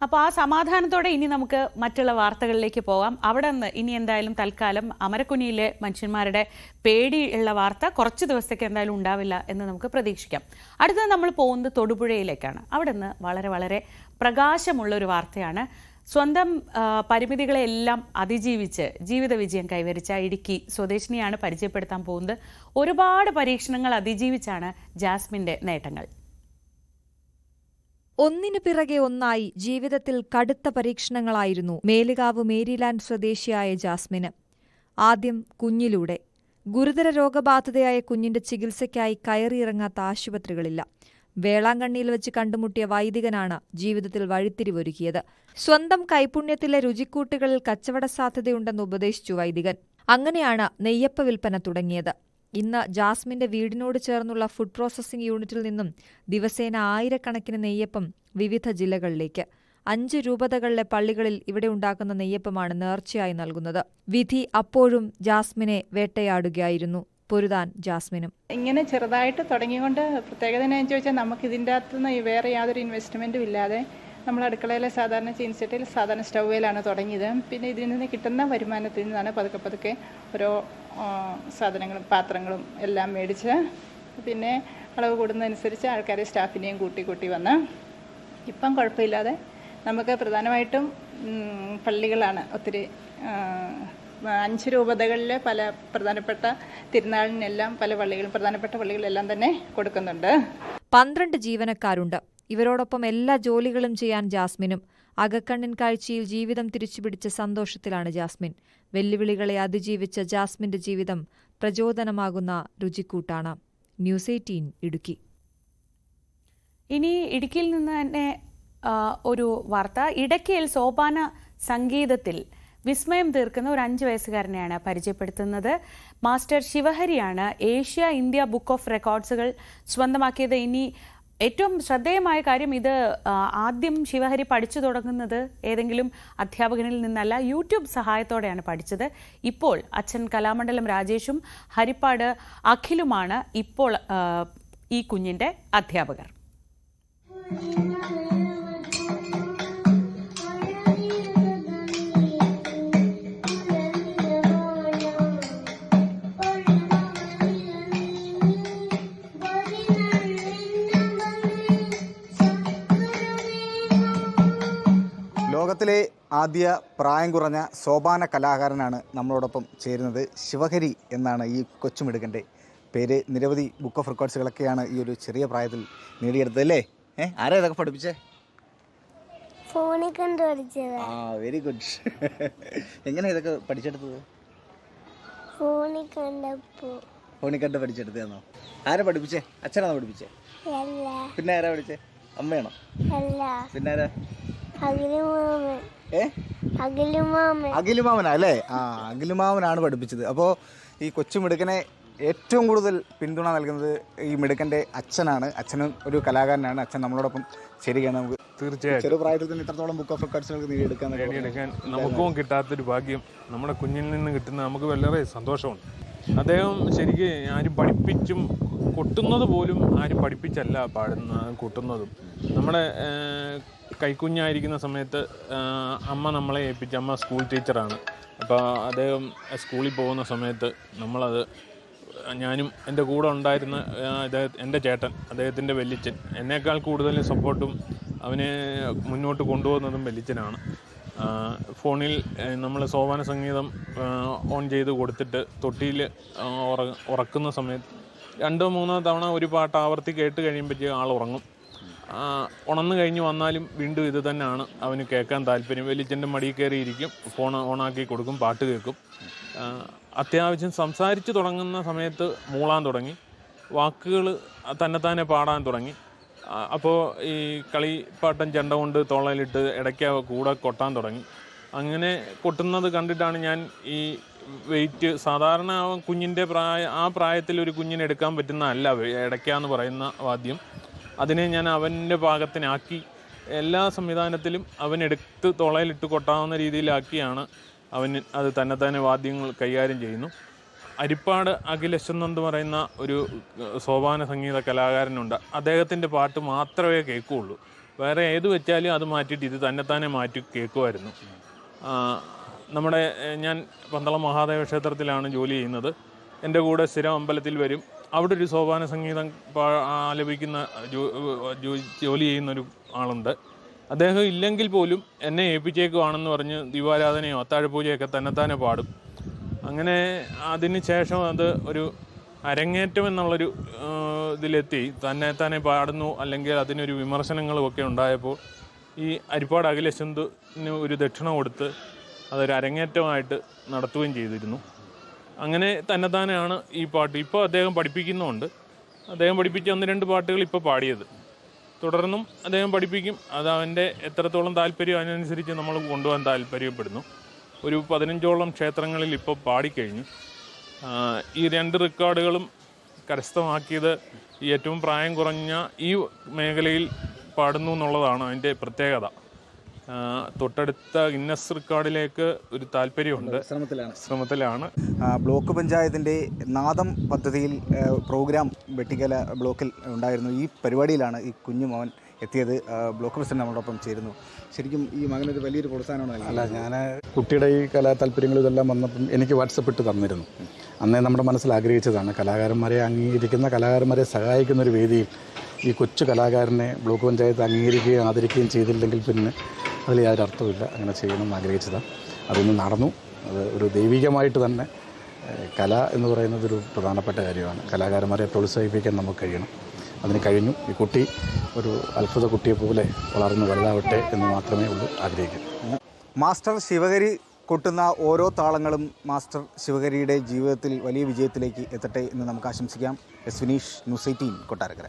അപ്പോൾ ആ സമാധാനത്തോടെ ഇനി നമുക്ക് മറ്റുള്ള വാർത്തകളിലേക്ക് പോകാം. അവിടെ നിന്ന് ഇനി എന്തായാലും തൽക്കാലം അമരക്കുനിയിലെ മനുഷ്യന്മാരുടെ പേടിയുള്ള വാർത്ത കുറച്ച് ദിവസത്തേക്ക് എന്തായാലും ഉണ്ടാവില്ല എന്ന് നമുക്ക് പ്രതീക്ഷിക്കാം. അടുത്തത് നമ്മൾ പോകുന്നത് തൊടുപുഴയിലേക്കാണ്. അവിടെ നിന്ന് വളരെ വളരെ പ്രകാശമുള്ളൊരു വാർത്തയാണ്. സ്വന്തം പരിമിതികളെല്ലാം അതിജീവിച്ച് ജീവിത വിജയം കൈവരിച്ച ഇടുക്കി സ്വദേശിനിയാണ് പരിചയപ്പെടുത്താൻ പോകുന്നത്. ഒരുപാട് പരീക്ഷണങ്ങൾ അതിജീവിച്ചാണ് ജാസ്മിൻ്റെ നേട്ടങ്ങൾ. ഒന്നിനു പിറകെ ഒന്നായി ജീവിതത്തിൽ കടുത്ത പരീക്ഷണങ്ങളായിരുന്നു മേലുകാവ് മേരിലാൻഡ് സ്വദേശിയായ ജാസ്മിന്. ആദ്യം കുഞ്ഞിലൂടെ. ഗുരുതര രോഗബാധിതയായ കുഞ്ഞിന്റെ ചികിത്സയ്ക്കായി കയറിയിറങ്ങാത്ത ആശുപത്രികളില്ല. വേളാങ്കണ്ണിയിൽ വെച്ച് കണ്ടുമുട്ടിയ വൈദികനാണ് ജീവിതത്തിൽ വഴിത്തിരിവൊരുക്കിയത്. സ്വന്തം കൈപുണ്യത്തിലെ രുചിക്കൂട്ടുകളിൽ കച്ചവട സാധ്യതയുണ്ടെന്ന് ഉപദേശിച്ചു വൈദികൻ. അങ്ങനെയാണ് നെയ്യപ്പ വിൽപ്പന തുടങ്ങിയത്. ഇന്ന് ജാസ്മിന്റെ വീടിനോട് ചേർന്നുള്ള ഫുഡ് പ്രോസസ്സിംഗ് യൂണിറ്റിൽ നിന്നും ദിവസേന 1000കണക്കിന് നെയ്യപ്പം വിവിധ ജില്ലകളിലേക്ക്. 5 രൂപതകളിലെ പള്ളികളിൽ ഇവിടെ ഉണ്ടാക്കുന്ന നെയ്യപ്പമാണ് നേർച്ചയായി നൽകുന്നത്. വിധി അപ്പോഴും ജാസ്മിനെ വേട്ടയാടുകയായിരുന്നു. പൊരുതാൻ ജാസ്മിനും. ഇങ്ങനെ ചെറുതായിട്ട് തുടങ്ങിക്കൊണ്ട് പ്രത്യേകത എന്ന് ചോദിച്ചാൽ നമുക്ക് ഇതിൻ്റെ അകത്തുനിന്ന് വേറെ യാതൊരു ഇൻവെസ്റ്റ്മെൻറ്റും ഇല്ലാതെ നമ്മൾ അടുക്കളയിലെ സാധാരണ ചീൻചട്ടിയിൽ സാധാരണ സ്റ്റൗവിലാണ് തുടങ്ങിയത്. പിന്നെ ഇതിൽ നിന്ന് കിട്ടുന്ന വരുമാനത്തിൽ നിന്നാണ് പതുക്കെ പതുക്കെ ഓരോ സാധനങ്ങളും പാത്രങ്ങളും എല്ലാം മേടിച്ച് പിന്നെ അളവ് കൂടുന്നതനുസരിച്ച് ആൾക്കാരെ സ്റ്റാഫിനെയും കൂട്ടി വന്ന് ഇപ്പം കുഴപ്പമില്ലാതെ നമുക്ക് പ്രധാനമായിട്ടും പള്ളികളാണ് ഒത്തിരി 5 രൂപതകളിലെ പല പ്രധാനപ്പെട്ട തിരുനാളിനെല്ലാം പല പള്ളികളും പ്രധാനപ്പെട്ട പള്ളികളെല്ലാം തന്നെ കൊടുക്കുന്നുണ്ട്. 12 ജീവനക്കാരുണ്ട്. ഇവരോടൊപ്പം എല്ലാ ജോലികളും ചെയ്യാൻ ജാസ്മിനും. അകക്കണ്ണിൻ കാഴ്ചയിൽ ജീവിതം തിരിച്ചുപിടിച്ച സന്തോഷത്തിലാണ് ജാസ്മിൻ. വെല്ലുവിളികളെ അതിജീവിച്ച ജാസ്മിന്റെ ജീവിതം പ്രചോദനമാകുന്ന രുചിക്കൂട്ടാണ്. ന്യൂസ് 18 ഇടുക്കി. ഇനി ഇടുക്കിയിൽ നിന്ന് തന്നെ ഒരു വാർത്ത. ഇടയ്ക്കയിൽ സോപാന സംഗീതത്തിൽ വിസ്മയം തീർക്കുന്ന ഒരു 5 വയസ്സുകാരനെയാണ് പരിചയപ്പെടുത്തുന്നത്. മാസ്റ്റർ ശിവഹരിയാണ് ഏഷ്യ ഇന്ത്യ ബുക്ക് ഓഫ് റെക്കോർഡ്സുകൾ സ്വന്തമാക്കിയത്. ഇനി ഏറ്റവും ശ്രദ്ധേയമായ കാര്യം, ഇത് ആദ്യം ശിവഹരി പഠിച്ചു തുടങ്ങുന്നത് ഏതെങ്കിലും അധ്യാപകനിൽ നിന്നല്ല, യൂട്യൂബ് സഹായത്തോടെയാണ് പഠിച്ചത്. ഇപ്പോൾ അച്ഛൻ കലാമണ്ഡലം രാജേഷും ഹരിപ്പാട് അഖിലുമാണ് ഇപ്പോൾ ഈ കുഞ്ഞിൻ്റെ അധ്യാപകർ. ലോകത്തിലെ ആദ്യ പ്രായം കുറഞ്ഞ സോപാന കലാകാരനാണ് നമ്മളോടൊപ്പം ചേരുന്നത്. ശിവഹരി എന്നാണ് ഈ കൊച്ചുമിടുക്കൻ്റെ പേര്. നിരവധി ബുക്ക് ഓഫ് റെക്കോർഡ്സുകളൊക്കെയാണ് ഈ ഒരു ചെറിയ പ്രായത്തിൽ നേടിയെടുത്തത് അല്ലേ? ആരാ ഇതൊക്കെ പഠിപ്പിച്ചേ? ഫോണിൽ കണ്ട് പഠിച്ചത്. Very good. എങ്ങനെ ഇതൊക്കെ പഠിച്ചെടുത്തത്? ഫോണിൽ കണ്ട് പഠിച്ചെടുത്തതാണോ? ആരാ പഠിപ്പിച്ചേ? അച്ഛനാണോ പഠിപ്പിച്ചേ? പിന്നെ ആരാ പഠിച്ചേ? അമ്മയാണോ? പിന്നെ ആരാ? അഖിലുമാമനാ അല്ലേ? അഖിലുമാമനാണ് പഠിപ്പിച്ചത്. അപ്പോൾ ഈ കൊച്ചുമിടുക്കനെ ഏറ്റവും കൂടുതൽ പിന്തുണ നൽകുന്നത് ഈ മിടുക്കൻ്റെ അച്ഛനാണ്. അച്ഛനും ഒരു കലാകാരനാണ്. അച്ഛൻ നമ്മളോടൊപ്പം ചേരുകയാണ്. നമുക്ക് തീർച്ചയായും ചെറുപ്രായത്തിൽ തന്നെ ഇത്രത്തോളം ബുക്ക് ഓഫ് റെക്കോർഡ്സുകൾക്ക് നേടിയെടുക്കാൻ നമുക്കും കിട്ടാത്തൊരു ഭാഗ്യം നമ്മുടെ കുഞ്ഞിൽ നിന്ന് കിട്ടുന്ന നമുക്ക് വളരെ സന്തോഷമുണ്ട്. അദ്ദേഹം ശരിക്കും ആരും പഠിപ്പിച്ചും കൊട്ടുന്നത് പോലും ആരും പഠിപ്പിച്ചല്ല കൊട്ടുന്നതും. നമ്മുടെ കൈക്കുഞ്ഞായിരിക്കുന്ന സമയത്ത് അമ്മ നമ്മളെ ഏൽപ്പിച്ച, അമ്മ സ്കൂൾ ടീച്ചറാണ്. അപ്പോൾ അദ്ദേഹം സ്കൂളിൽ പോകുന്ന സമയത്ത് നമ്മളത്, ഞാനും എൻ്റെ കൂടെ ഉണ്ടായിരുന്ന എൻ്റെ ചേട്ടൻ, അദ്ദേഹത്തിൻ്റെ വല്യച്ഛൻ, എന്നേക്കാൾ കൂടുതൽ സപ്പോർട്ടും അവനെ മുന്നോട്ട് കൊണ്ടുപോകുന്നതും വല്യച്ഛനാണ്. ഫോണിൽ നമ്മൾ സോപാന സംഗീതം ഓൺ ചെയ്ത് കൊടുത്തിട്ട് തൊട്ടിയിൽ ഉറക്കുന്ന സമയത്ത് 2-3 തവണ ഒരു പാട്ട് ആവർത്തി കേട്ട് കഴിയുമ്പോഴേക്കും ആൾ ഉറങ്ങും. ഉണർന്നു കഴിഞ്ഞ് വന്നാലും വീണ്ടും ഇത് തന്നെയാണ് അവന് കേൾക്കാൻ താല്പര്യം. വലിയച്ഛൻ്റെ മടിയിൽ കയറിയിരിക്കും, ഫോൺ ഓണാക്കി കൊടുക്കും, പാട്ട് കേൾക്കും. അത്യാവശ്യം സംസാരിച്ച് തുടങ്ങുന്ന സമയത്ത് മൂളാൻ തുടങ്ങി, വാക്കുകൾ തന്നെത്താനെ പാടാൻ തുടങ്ങി. അപ്പോൾ ഈ കളിപ്പാട്ടം ചെണ്ട കൊണ്ട് തോളയിലിട്ട് ഇടയ്ക്ക് കൂടെ കൊട്ടാൻ തുടങ്ങി. അങ്ങനെ കൊട്ടുന്നത് കണ്ടിട്ടാണ് ഞാൻ ഈ വെയിറ്റ്, സാധാരണ കുഞ്ഞിൻ്റെ ആ പ്രായത്തിൽ ഒരു കുഞ്ഞിന് എടുക്കാൻ പറ്റുന്ന അല്ല ഇടയ്ക്കാന്ന് പറയുന്ന വാദ്യം. അതിനെ ഞാൻ അവൻ്റെ പാകത്തിനാക്കി എല്ലാ സംവിധാനത്തിലും അവനെടുത്ത് തോളയിലിട്ട് കൊട്ടാവുന്ന രീതിയിലാക്കിയാണ് അവന് അത് തന്നെത്താനെ വാദ്യങ്ങൾ കൈകാര്യം ചെയ്യുന്നു. അരിപ്പാട് അഖിലശൻ എന്ന് പറയുന്ന ഒരു സോപാന സംഗീത കലാകാരനുണ്ട്. അദ്ദേഹത്തിൻ്റെ പാട്ട് മാത്രമേ കേൾക്കുകയുള്ളൂ. വേറെ ഏത് വെച്ചാലും അത് മാറ്റിയിട്ട് ഇത് തന്നെത്താനെ മാറ്റി കേൾക്കുമായിരുന്നു. നമ്മുടെ ഞാൻ പന്തളം മഹാദേവ ക്ഷേത്രത്തിലാണ് ജോലി ചെയ്യുന്നത്. എൻ്റെ കൂടെ സ്ഥിരം അമ്പലത്തിൽ വരും. അവിടെ ഒരു സോപാന സംഗീതം ആലപിക്കുന്ന ജോലി ചെയ്യുന്നൊരു ആളുണ്ട്. അദ്ദേഹം ഇല്ലെങ്കിൽ പോലും എന്നെ ഏൽപ്പിച്ചേക്കുവാണെന്ന് പറഞ്ഞ് ദീപാരാധനയോ അത്താഴപൂജയൊക്കെ തന്നെത്താനെ പാടും. അങ്ങനെ അതിന് ശേഷം അത് ഒരു അരങ്ങേറ്റം എന്നുള്ളൊരു ഇതിലെത്തി തന്നെത്താനെ പാടുന്നു, അല്ലെങ്കിൽ അതിനൊരു വിമർശനങ്ങളുമൊക്കെ ഉണ്ടായപ്പോൾ ഈ അരിപ്പാട് അഖിലശന്തിന് ഒരു ദക്ഷിണ കൊടുത്ത് അതൊരു അരങ്ങേറ്റമായിട്ട് നടത്തുകയും ചെയ്തിരുന്നു. അങ്ങനെ തന്നെത്താനെയാണ് ഈ പാട്ട് ഇപ്പോൾ അദ്ദേഹം പഠിപ്പിക്കുന്നുമുണ്ട്. അദ്ദേഹം പഠിപ്പിച്ച 1-2 പാട്ടുകൾ ഇപ്പോൾ പാടിയത്. തുടർന്നും അദ്ദേഹം പഠിപ്പിക്കും. അത് അവൻ്റെ എത്രത്തോളം താല്പര്യം അതിനനുസരിച്ച് നമ്മൾ കൊണ്ടുപോകാൻ താല്പര്യപ്പെടുന്നു. ഒരു 15ഓളം ക്ഷേത്രങ്ങളിൽ ഇപ്പോൾ പാടിക്കഴിഞ്ഞു. ഈ 2 റെക്കോർഡുകളും കരസ്ഥമാക്കിയത് ഈ ഏറ്റവും പ്രായം കുറഞ്ഞ ഈ മേഖലയിൽ പാടുന്നു എന്നുള്ളതാണ് അതിൻ്റെ പ്രത്യേകത. തൊട്ടടുത്ത ഗിന്നസ് റെക്കോർഡിലേക്ക് ഒരു താല്പര്യമുണ്ട്, ശ്രമത്തിലാണ്. ബ്ലോക്ക് പഞ്ചായത്തിൻ്റെ നാദം പദ്ധതിയിൽ പ്രോഗ്രാം വെട്ടിക്കല ബ്ലോക്കിൽ ഉണ്ടായിരുന്നു. ഈ പരിപാടിയിലാണ് ഈ കുഞ്ഞു മോൻ എത്തിയത്. ബ്ലോക്ക് പ്രസിഡന്റ് നമ്മളോടൊപ്പം ചേരുന്നു. ശരിക്കും ഈ മകനൊരു വലിയൊരു പ്രോത്സാഹനമാണ്. അല്ല, ഞാൻ കുട്ടിയുടെ ഈ കലാ താല്പര്യങ്ങൾ ഇതെല്ലാം വന്നപ്പം എനിക്ക് വാട്സപ്പ് ഇട്ട് തന്നിരുന്നു. അന്നേ നമ്മുടെ മനസ്സിൽ ആഗ്രഹിച്ചതാണ് കലാകാരന്മാരെ അംഗീകരിക്കുന്ന, കലാകാരന്മാരെ സഹായിക്കുന്ന ഒരു വേദിയിൽ ഈ കൊച്ചു കലാകാരനെ ബ്ലോക്ക് പഞ്ചായത്ത് അംഗീകരിക്കുകയും ആദരിക്കുകയും ചെയ്തില്ലെങ്കിൽ പിന്നെ അതിൽ യാതൊരു അർത്ഥമില്ല. അങ്ങനെ ചെയ്യണമെന്ന് ആഗ്രഹിച്ചതാണ്. അതൊന്ന് നടന്നു. അത് ഒരു ദൈവികമായിട്ട് തന്നെ കല എന്ന് പറയുന്നത് ഒരു പ്രധാനപ്പെട്ട കാര്യമാണ്. കലാകാരന്മാരെ പ്രോത്സാഹിപ്പിക്കാൻ നമുക്ക് കഴിയണം. അതിന് കഴിഞ്ഞു. ഈ കുട്ടി ഒരു അത്ഭുത കുട്ടിയെ പോലെ വളർന്ന് വലുതാവട്ടെ എന്ന് മാത്രമേ ഉള്ളൂ ആഗ്രഹിക്കുന്നു. മാസ്റ്റർ ശിവഹരി കൊട്ടുന്ന ഓരോ താളങ്ങളും മാസ്റ്റർ ശിവഹരിയുടെ ജീവിതത്തിൽ വലിയ വിജയത്തിലേക്ക് എത്തട്ടെ എന്ന് നമുക്ക് ആശംസിക്കാം. S Vineesh, news 18, Kottarakkara.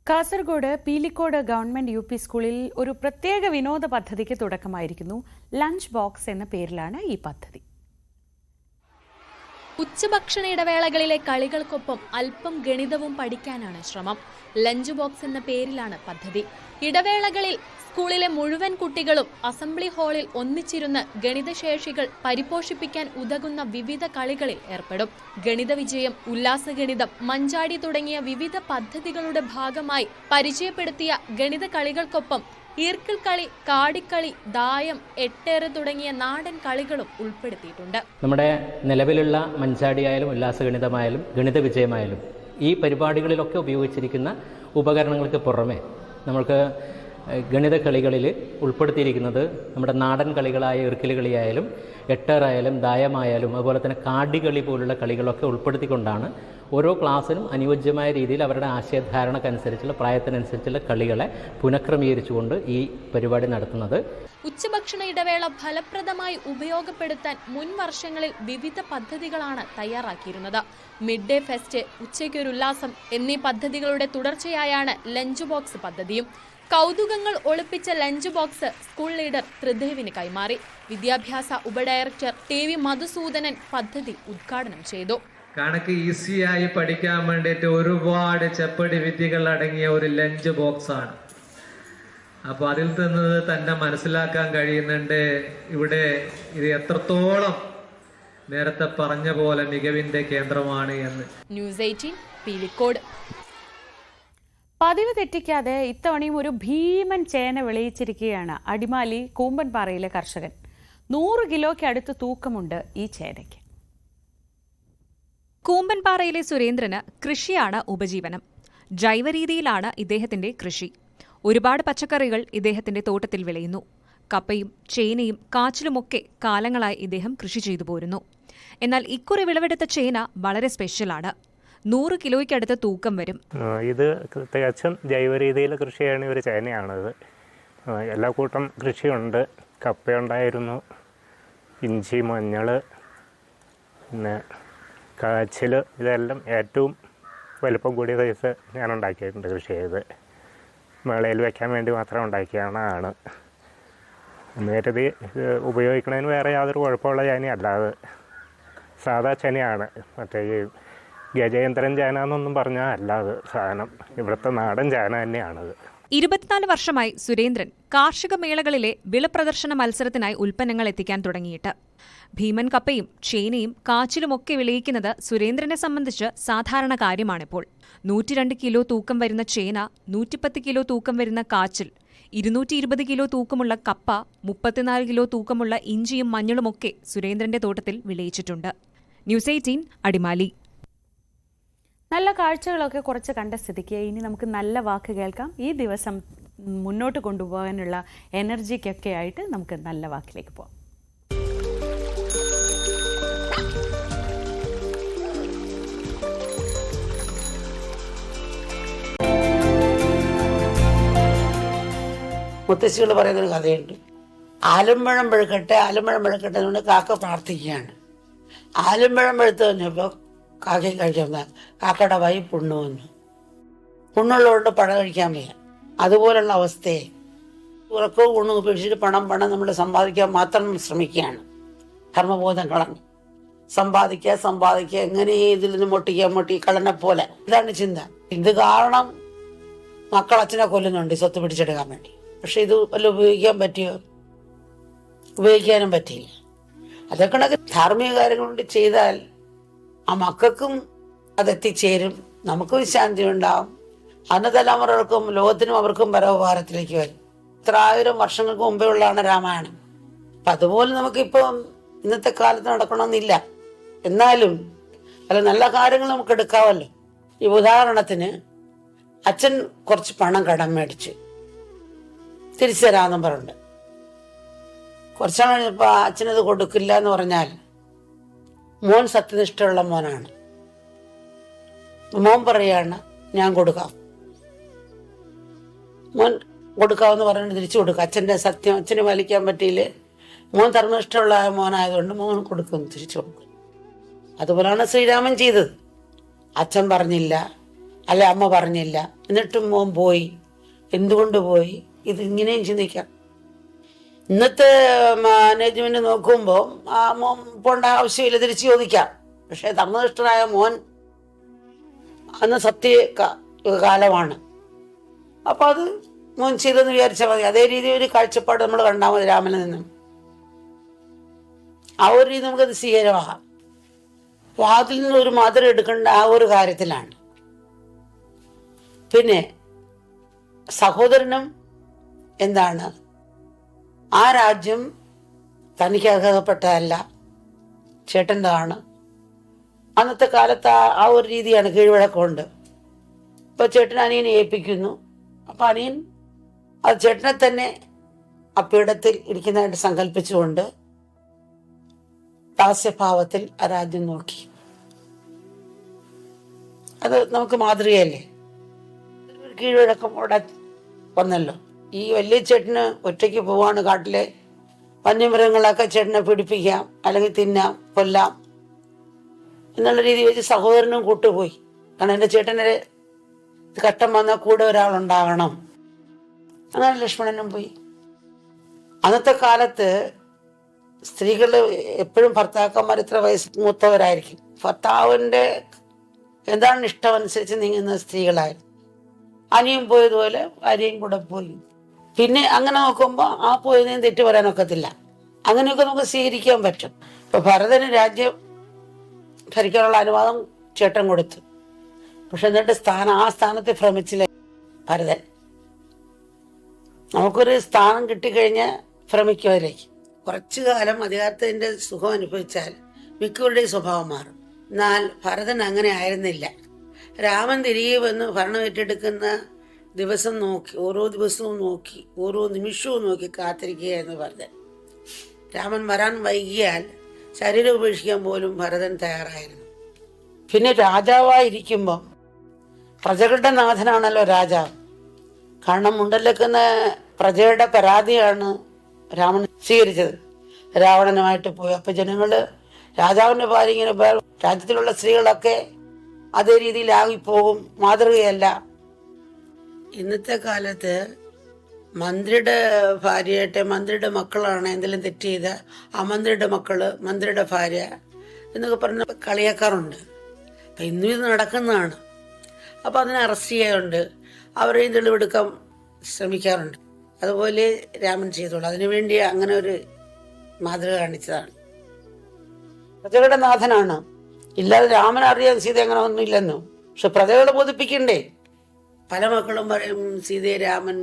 Kasaragod Pilicode government UP സ്കൂളിൽ ഒരു പ്രത്യേക വിനോദ പദ്ധതിക്ക് തുടക്കമായിരിക്കുന്നു. ലഞ്ച് ബോക്സ് എന്ന പേരിലാണ് ഈ പദ്ധതി. ഉച്ചഭക്ഷണ ഇടവേളകളിലെ കളികൾക്കൊപ്പം അല്പം ഗണിതവും പഠിക്കാനാണ് ശ്രമം. ലഞ്ച് ബോക്സ് എന്ന പേരിലാണ് പദ്ധതി. ഇടവേളകളിൽ സ്കൂളിലെ മുഴുവൻ കുട്ടികളും അസംബ്ലി ഹാളിൽ ഒന്നിച്ചിരുന്ന് ഗണിതശേഷികൾ പരിപോഷിപ്പിക്കാൻ ഉതകുന്ന വിവിധ കളികളിൽ ഏർപ്പെടും. ഗണിത വിജയം, ഉല്ലാസഗണിതം, മഞ്ചാടി തുടങ്ങിയ വിവിധ പദ്ധതികളുടെ ഭാഗമായി പരിചയപ്പെടുത്തിയ ഗണിത കളികൾക്കൊപ്പം ഈർക്കിൽ കളി, കാടിക്കളി, ദായം, എട്ടേറ് തുടങ്ങിയ നാടൻ കളികളും ഉൾപ്പെടുത്തിയിട്ടുണ്ട്. നമ്മുടെ നിലവിലുള്ള മഞ്ചാടിയായാലും ഉല്ലാസഗണിതമായാലും ഗണിത വിജയമായാലും ഈ പരിപാടികളിലൊക്കെ ഉപയോഗിച്ചിരിക്കുന്ന ഉപകരണങ്ങൾക്ക് പുറമെ നമ്മൾക്ക് ഗണിത കളികളിൽ ഉൾപ്പെടുത്തിയിരിക്കുന്നത് നമ്മുടെ നാടൻ കളികളായ ഇറുക്കിലി കളിയായാലും എട്ടറായാലും ദായമായാലും അതുപോലെ തന്നെ കാടികളി പോലുള്ള കളികളൊക്കെ ഉൾപ്പെടുത്തിക്കൊണ്ടാണ് ഓരോ ക്ലാസ്സിനും അനുയോജ്യമായ രീതിയിൽ അവരുടെ ആശയധാരണക്കനുസരിച്ചുള്ള പ്രായത്തിനനുസരിച്ചുള്ള കളികളെ പുനഃക്രമീകരിച്ചുകൊണ്ട് ഈ പരിപാടി നടത്തുന്നത്. ഉച്ചഭക്ഷണ ഇടവേള ഫലപ്രദമായി ഉപയോഗപ്പെടുത്താൻ മുൻ വർഷങ്ങളിൽ വിവിധ പദ്ധതികളാണ് തയ്യാറാക്കിയിരുന്നത്. മിഡ് ഡേ ഫെസ്റ്റ്, ഉച്ചയ്ക്കൊരു ഉല്ലാസം എന്നീ പദ്ധതികളുടെ തുടർച്ചയായാണ് ലഞ്ച് ബോക്സ് പദ്ധതിയും. കൗതുകങ്ങൾ ഒളിപ്പിച്ച ലഞ്ച് ബോക്സ് സ്കൂൾ ലീഡർ ത്രിദേവിന് കൈമാറി. വിദ്യാഭ്യാസ ഉപഡയറക്ടർ TV മധുസൂദനൻ പദ്ധതി ഉദ്ഘാടനം ചെയ്തു. കണക്ക് ഈസിയായി പഠിക്കാൻ വേണ്ടിയിട്ട് ഒരുപാട് ചെപ്പടി വിദ്യകൾ അടങ്ങിയ ഒരു ലഞ്ച് ബോക്സ് ആണ്. അപ്പോൾ അതിൽ നിന്ന് തന്നെ മനസ്സിലാക്കാൻ കഴിയുന്നുണ്ട് ഇവിടെ ഇത് എത്രത്തോളം നേരത്തെ പറഞ്ഞ പോലെ മികവിന്റെ കേന്ദ്രമാണ് എന്ന്. ന്യൂസ് 18 പീലിക്കോട്. പതിവ് തെറ്റിക്കാതെ ഇത്തവണയും ഒരു ഭീമൻ ചേന വിളയിച്ചിരിക്കുകയാണ് അടിമാലി കൂമ്പൻപാറയിലെ കർഷകൻ. 100 കിലോയ്ക്ക് അടുത്ത് തൂക്കമുണ്ട് ഈ ചേനയ്ക്ക്. കൂമ്പൻപാറയിലെ സുരേന്ദ്രന് കൃഷിയാണ് ഉപജീവനം. ജൈവരീതിയിലാണ് ഇദ്ദേഹത്തിന്റെ കൃഷി. ഒരുപാട് പച്ചക്കറികൾ ഇദ്ദേഹത്തിന്റെ തോട്ടത്തിൽ വിളയുന്നു. കപ്പയും ചേനയും കാച്ചിലുമൊക്കെ കാലങ്ങളായി ഇദ്ദേഹം കൃഷി ചെയ്തു പോരുന്നു. എന്നാൽ ഇക്കുറി വിളവെടുത്ത ചേന വളരെ സ്പെഷ്യലാണ്. 100 കിലോയ്ക്കടുത്ത് തൂക്കം വരും. ഇത് തികച്ചും ജൈവരീതിയിൽ കൃഷി ചെയ്യുന്ന ഒരു ചേനയാണിത്. എല്ലാ കൂട്ടം കൃഷിയുണ്ട്. കപ്പയുണ്ടായിരുന്നു, ഇഞ്ചി, മഞ്ഞൾ, പിന്നെ കാച്ചിൽ, ഇതെല്ലാം ഏറ്റവും വലിപ്പം കൂടിയ സൈസ് ഞാൻ ഉണ്ടാക്കിയിട്ടുണ്ട്. കൃഷി ചെയ്ത് മേളയിൽ വയ്ക്കാൻ വേണ്ടി മാത്രം ഉണ്ടാക്കിയാണ്. നേരത്തെ ഉപയോഗിക്കുന്നതിന് വേറെ യാതൊരു കുഴപ്പമുള്ള ചേനയല്ല. അത് സാധാ ചേനയാണ്. മറ്റേ ഈ ഗജേന്ദ്രൻ ചേന എന്നൊന്നും പറഞ്ഞാൽ അല്ലാതെ സാധനം ഇവിടുത്തെ നാടൻ ചേന തന്നെയാണത്. 24 വർഷമായി സുരേന്ദ്രൻ കാർഷിക മേളകളിലെ വിളപ്രദർശന മത്സരത്തിനായി ഉൽപ്പന്നങ്ങൾ എത്തിക്കാൻ തുടങ്ങിയിട്ട്. ഭീമൻ കപ്പയും ചേനയും കാച്ചിലുമൊക്കെ വിളയിക്കുന്നത് സുരേന്ദ്രനെ സംബന്ധിച്ച് സാധാരണ കാര്യമാണിപ്പോൾ. 102 കിലോ തൂക്കം വരുന്ന ചേന, 110 കിലോ തൂക്കം വരുന്ന കാച്ചിൽ, 220 കിലോ തൂക്കമുള്ള കപ്പ, 34 കിലോ തൂക്കമുള്ള ഇഞ്ചിയും മഞ്ഞളുമൊക്കെ സുരേന്ദ്രന്റെ തോട്ടത്തിൽ വിളയിച്ചിട്ടുണ്ട്. ന്യൂസ് 18 അടിമാലി. നല്ല കാഴ്ചകളൊക്കെ കുറച്ച് കണ്ട സ്ഥിതിക്ക് ഇനി നമുക്ക് നല്ല വാക്ക് കേൾക്കാം. ഈ ദിവസം മുന്നോട്ട് കൊണ്ടുപോകാനുള്ള എനർജിക്കൊക്കെ ആയിട്ട് നമുക്ക് നല്ല വാക്കിലേക്ക് പോകാം. മുത്തശ്ശികൾ പറയുന്നൊരു കഥയുണ്ട്. ആലുംപഴം പഴുക്കട്ടെ, ആലുംപഴം പഴുക്കട്ടെ എന്നുകൊണ്ട് കാക്ക പ്രാർത്ഥിക്കുകയാണ്. ആലുംപഴം പഴുത്ത് കഴിഞ്ഞപ്പോൾ കാക്കയും കഴിക്കാൻ കാക്കയുടെ വൈ പുണ്ണു വന്നു. പുണ്ണുള്ളതുകൊണ്ട് പഴം കഴിക്കാൻ വയ്യ. അതുപോലുള്ള അവസ്ഥയെ ഉറക്കവും ഊണും ഉപേക്ഷിച്ചിട്ട് പണം നമ്മൾ സമ്പാദിക്കാൻ മാത്രം ശ്രമിക്കുകയാണ്. ധർമ്മബോധം കളഞ്ഞു സമ്പാദിക്കുക എങ്ങനെ ഇതിൽ നിന്ന് മൊട്ടി കളനെ പോലെ. ഇതാണ് ചിന്ത. ഇത് കാരണം മക്കൾ അച്ഛനെ കൊല്ലുന്നുണ്ട് സ്വത്ത് പിടിച്ചെടുക്കാൻ വേണ്ടി. പക്ഷെ ഇത് വല്ല ഉപയോഗിക്കാൻ പറ്റിയോ? ഉപയോഗിക്കാനും പറ്റിയില്ല. അതൊക്കെ ധാർമ്മിക കാര്യങ്ങൾ കൊണ്ട് ചെയ്താൽ ആ മക്കൾക്കും അതെത്തിച്ചേരും, നമുക്കും ശാന്തി ഉണ്ടാവും. അന്ന തലമുറകൾക്കും ലോകത്തിനും അവർക്കും പരോപകാരത്തിലേക്ക് വരും. 1000 വർഷങ്ങൾക്ക് മുമ്പേ ഉള്ളതാണ് രാമായണം. അപ്പം അതുപോലെ നമുക്കിപ്പം ഇന്നത്തെ കാലത്ത് നടക്കണമെന്നില്ല. എന്നാലും അല്ല, നല്ല കാര്യങ്ങൾ നമുക്ക് എടുക്കാമല്ലോ. ഈ ഉദാഹരണത്തിന് അച്ഛൻ കുറച്ച് പണം കടം മേടിച്ച് തിരിച്ചു തരാമെന്നും പറഞ്ഞിട്ടുണ്ട്. കുറച്ചാൾ കഴിഞ്ഞപ്പോൾ അച്ഛനത് കൊടുക്കില്ല എന്ന് പറഞ്ഞാൽ മോൻ സത്യനിഷ്ഠയുള്ള മോനാണ്. മോൻ പറയാണ് ഞാൻ കൊടുക്കാം. മോൻ കൊടുക്കാമെന്ന് പറഞ്ഞിട്ട് തിരിച്ചു കൊടുക്കുക. അച്ഛൻ്റെ സത്യം അച്ഛന് പാലിക്കാൻ പറ്റിയില്ലേ, മോൻ ധർമ്മനിഷ്ഠമുള്ള മോനായതുകൊണ്ട് മോൻ കൊടുക്കും, തിരിച്ചു കൊടുക്കും. അതുപോലെയാണ് ശ്രീരാമൻ ചെയ്തത്. അച്ഛൻ പറഞ്ഞില്ല, അല്ലെ അമ്മ പറഞ്ഞില്ല, എന്നിട്ടും മോൻ പോയി. എന്തുകൊണ്ട് പോയി? ഇത് ഇങ്ങനെയും ചിന്തിക്കാം. ഇന്നത്തെ മാനേജ്മെന്റ് നോക്കുമ്പോൾ ആ മോൻ പോകേണ്ട ആവശ്യമില്ല, തിരിച്ചു ചോദിക്കാം. പക്ഷെ ധർമ്മനിഷ്ഠനായ മോൻ അന്ന് സത്യ കാലമാണ്. അപ്പം അത് മോൻ ചെയ്തെന്ന് വിചാരിച്ചാൽ മതി. അതേ രീതി ഒരു കാഴ്ചപ്പാട് നമ്മൾ കണ്ടാൽ മതി രാമനിൽ നിന്നും. ആ ഒരു രീതി നമുക്കത് സ്വീകാര്യമാകാം. അപ്പോൾ അതിൽ നിന്ന് ഒരു മധുരം എടുക്കേണ്ട ആ ഒരു കാര്യത്തിലാണ്. പിന്നെ സഹോദരനും എന്താണ്, ആ രാജ്യം തനിക്ക് അർഹതപ്പെട്ടതല്ല, ചേട്ടൻ്റെതാണ്. അന്നത്തെ കാലത്ത് ആ ഒരു രീതിയാണ്, കീഴ്വഴക്കമുണ്ട്. ഇപ്പോൾ ചേട്ടൻ അനിയനെ ഏൽപ്പിക്കുന്നു. അപ്പം അനിയൻ അത് ചേട്ടനെ തന്നെ ആ പീഠത്തിൽ ഇരിക്കുന്നതായിട്ട് സങ്കല്പിച്ചുകൊണ്ട് ദാസ്യഭാവത്തിൽ ആ രാജ്യം നോക്കി. അത് നമുക്ക് മാതൃകയല്ലേ. കീഴ്വഴക്കം അവിടെ വന്നല്ലോ. ഈ വലിയ ചേട്ടന് ഒറ്റയ്ക്ക് പോവാണ്, കാട്ടിലെ വന്യമൃഗങ്ങളൊക്കെ ചേട്ടനെ പിടിപ്പിക്കാം, അല്ലെങ്കിൽ തിന്നാം, കൊല്ലാം എന്നുള്ള രീതി വെച്ച് സഹോദരനും കൂട്ടുപോയി. കാരണം എൻ്റെ ചേട്ടനെ ഘട്ടം വന്നാൽ കൂടെ ഒരാളുണ്ടാകണം. അങ്ങനെ ലക്ഷ്മണനും പോയി. അന്നത്തെ കാലത്ത് സ്ത്രീകൾ എപ്പോഴും ഭർത്താക്കന്മാർ ഇത്ര വയസ്സ് മൂത്തവരായിരിക്കും. ഭർത്താവിൻ്റെ എന്താണ് ഇഷ്ടമനുസരിച്ച് നീങ്ങുന്ന സ്ത്രീകളായിരുന്നു. അനിയും പോയതുപോലെ ഭാര്യയും കൂടെ പോയി. പിന്നെ അങ്ങനെ നോക്കുമ്പോൾ ആ പോയതിനും തെറ്റ് പറയാനൊക്കത്തില്ല. അങ്ങനെയൊക്കെ നമുക്ക് സ്വീകരിക്കാൻ പറ്റും. ഇപ്പൊ ഭരതന് രാജ്യം ഭരിക്കാനുള്ള അനുവാദം ചേട്ടൻ കൊടുത്തു. പക്ഷെ എന്നിട്ട് ആ സ്ഥാനത്ത് ഭ്രമിച്ചില്ല ഭരതൻ. നമുക്കൊരു സ്ഥാനം കിട്ടിക്കഴിഞ്ഞാൽ ഭ്രമിക്കും അതിലേക്ക്. കുറച്ചു കാലം അധികാരത്തിന്റെ സുഖം അനുഭവിച്ചാൽ മിക്കവരുടെയും സ്വഭാവം മാറും. എന്നാൽ ഭരതൻ അങ്ങനെ ആയിരുന്നില്ല. രാമൻ തിരികെ വന്ന് ഭരണം ഏറ്റെടുക്കുന്ന ദിവസം നോക്കി, ഓരോ ദിവസവും നോക്കി, ഓരോ നിമിഷവും നോക്കി കാത്തിരിക്കുകയായിരുന്നു ഭരതൻ. രാമൻ വരാൻ വൈകിയാൽ ശരീരം ഉപേക്ഷിക്കാൻ പോലും ഭരതൻ തയ്യാറായിരുന്നു. പിന്നെ രാജാവായിരിക്കുമ്പം പ്രജകളുടെ നാഥനാണല്ലോ രാജാവ്. കാരണം മുണ്ടലെക്കുന്ന പ്രജയുടെ പരാതിയാണ് രാമൻ സ്വീകരിച്ചത്. രാവണനുമായിട്ട് പോയി. അപ്പൊ ജനങ്ങള് രാജാവിന്റെ ഭാര്യ ഇങ്ങനെ രാജ്യത്തിലുള്ള സ്ത്രീകളൊക്കെ അതേ രീതിയിലാകിപ്പോകും, മാതൃകയല്ല. ഇന്നത്തെ കാലത്ത് മന്ത്രിയുടെ ഭാര്യയായിട്ട് മന്ത്രിയുടെ മക്കളാണ് എന്തെങ്കിലും തെറ്റ് ചെയ്ത ആ മന്ത്രിയുടെ മക്കള്, മന്ത്രിയുടെ ഭാര്യ എന്നൊക്കെ പറഞ്ഞ് കളിയാക്കാറുണ്ട്. അപ്പം ഇന്നും ഇത് നടക്കുന്നതാണ്. അപ്പം അതിനെ അറസ്റ്റ് ചെയ്യാറുണ്ട്, അവരെയും തെളിവെടുക്കാൻ ശ്രമിക്കാറുണ്ട്. അതുപോലെ രാമൻ ചെയ്തോളൂ. അതിനുവേണ്ടി അങ്ങനെ ഒരു മാതൃക കാണിച്ചതാണ്. പ്രജകളുടെ നാഥനാണ്. ഇല്ലാതെ രാമൻ അറിയാൻ സീത അങ്ങനെ ഒന്നുമില്ലെന്നോ. പക്ഷെ പ്രജകളെ ബോധിപ്പിക്കണ്ടേ. പല മക്കളും പറയും സീതയെ രാമൻ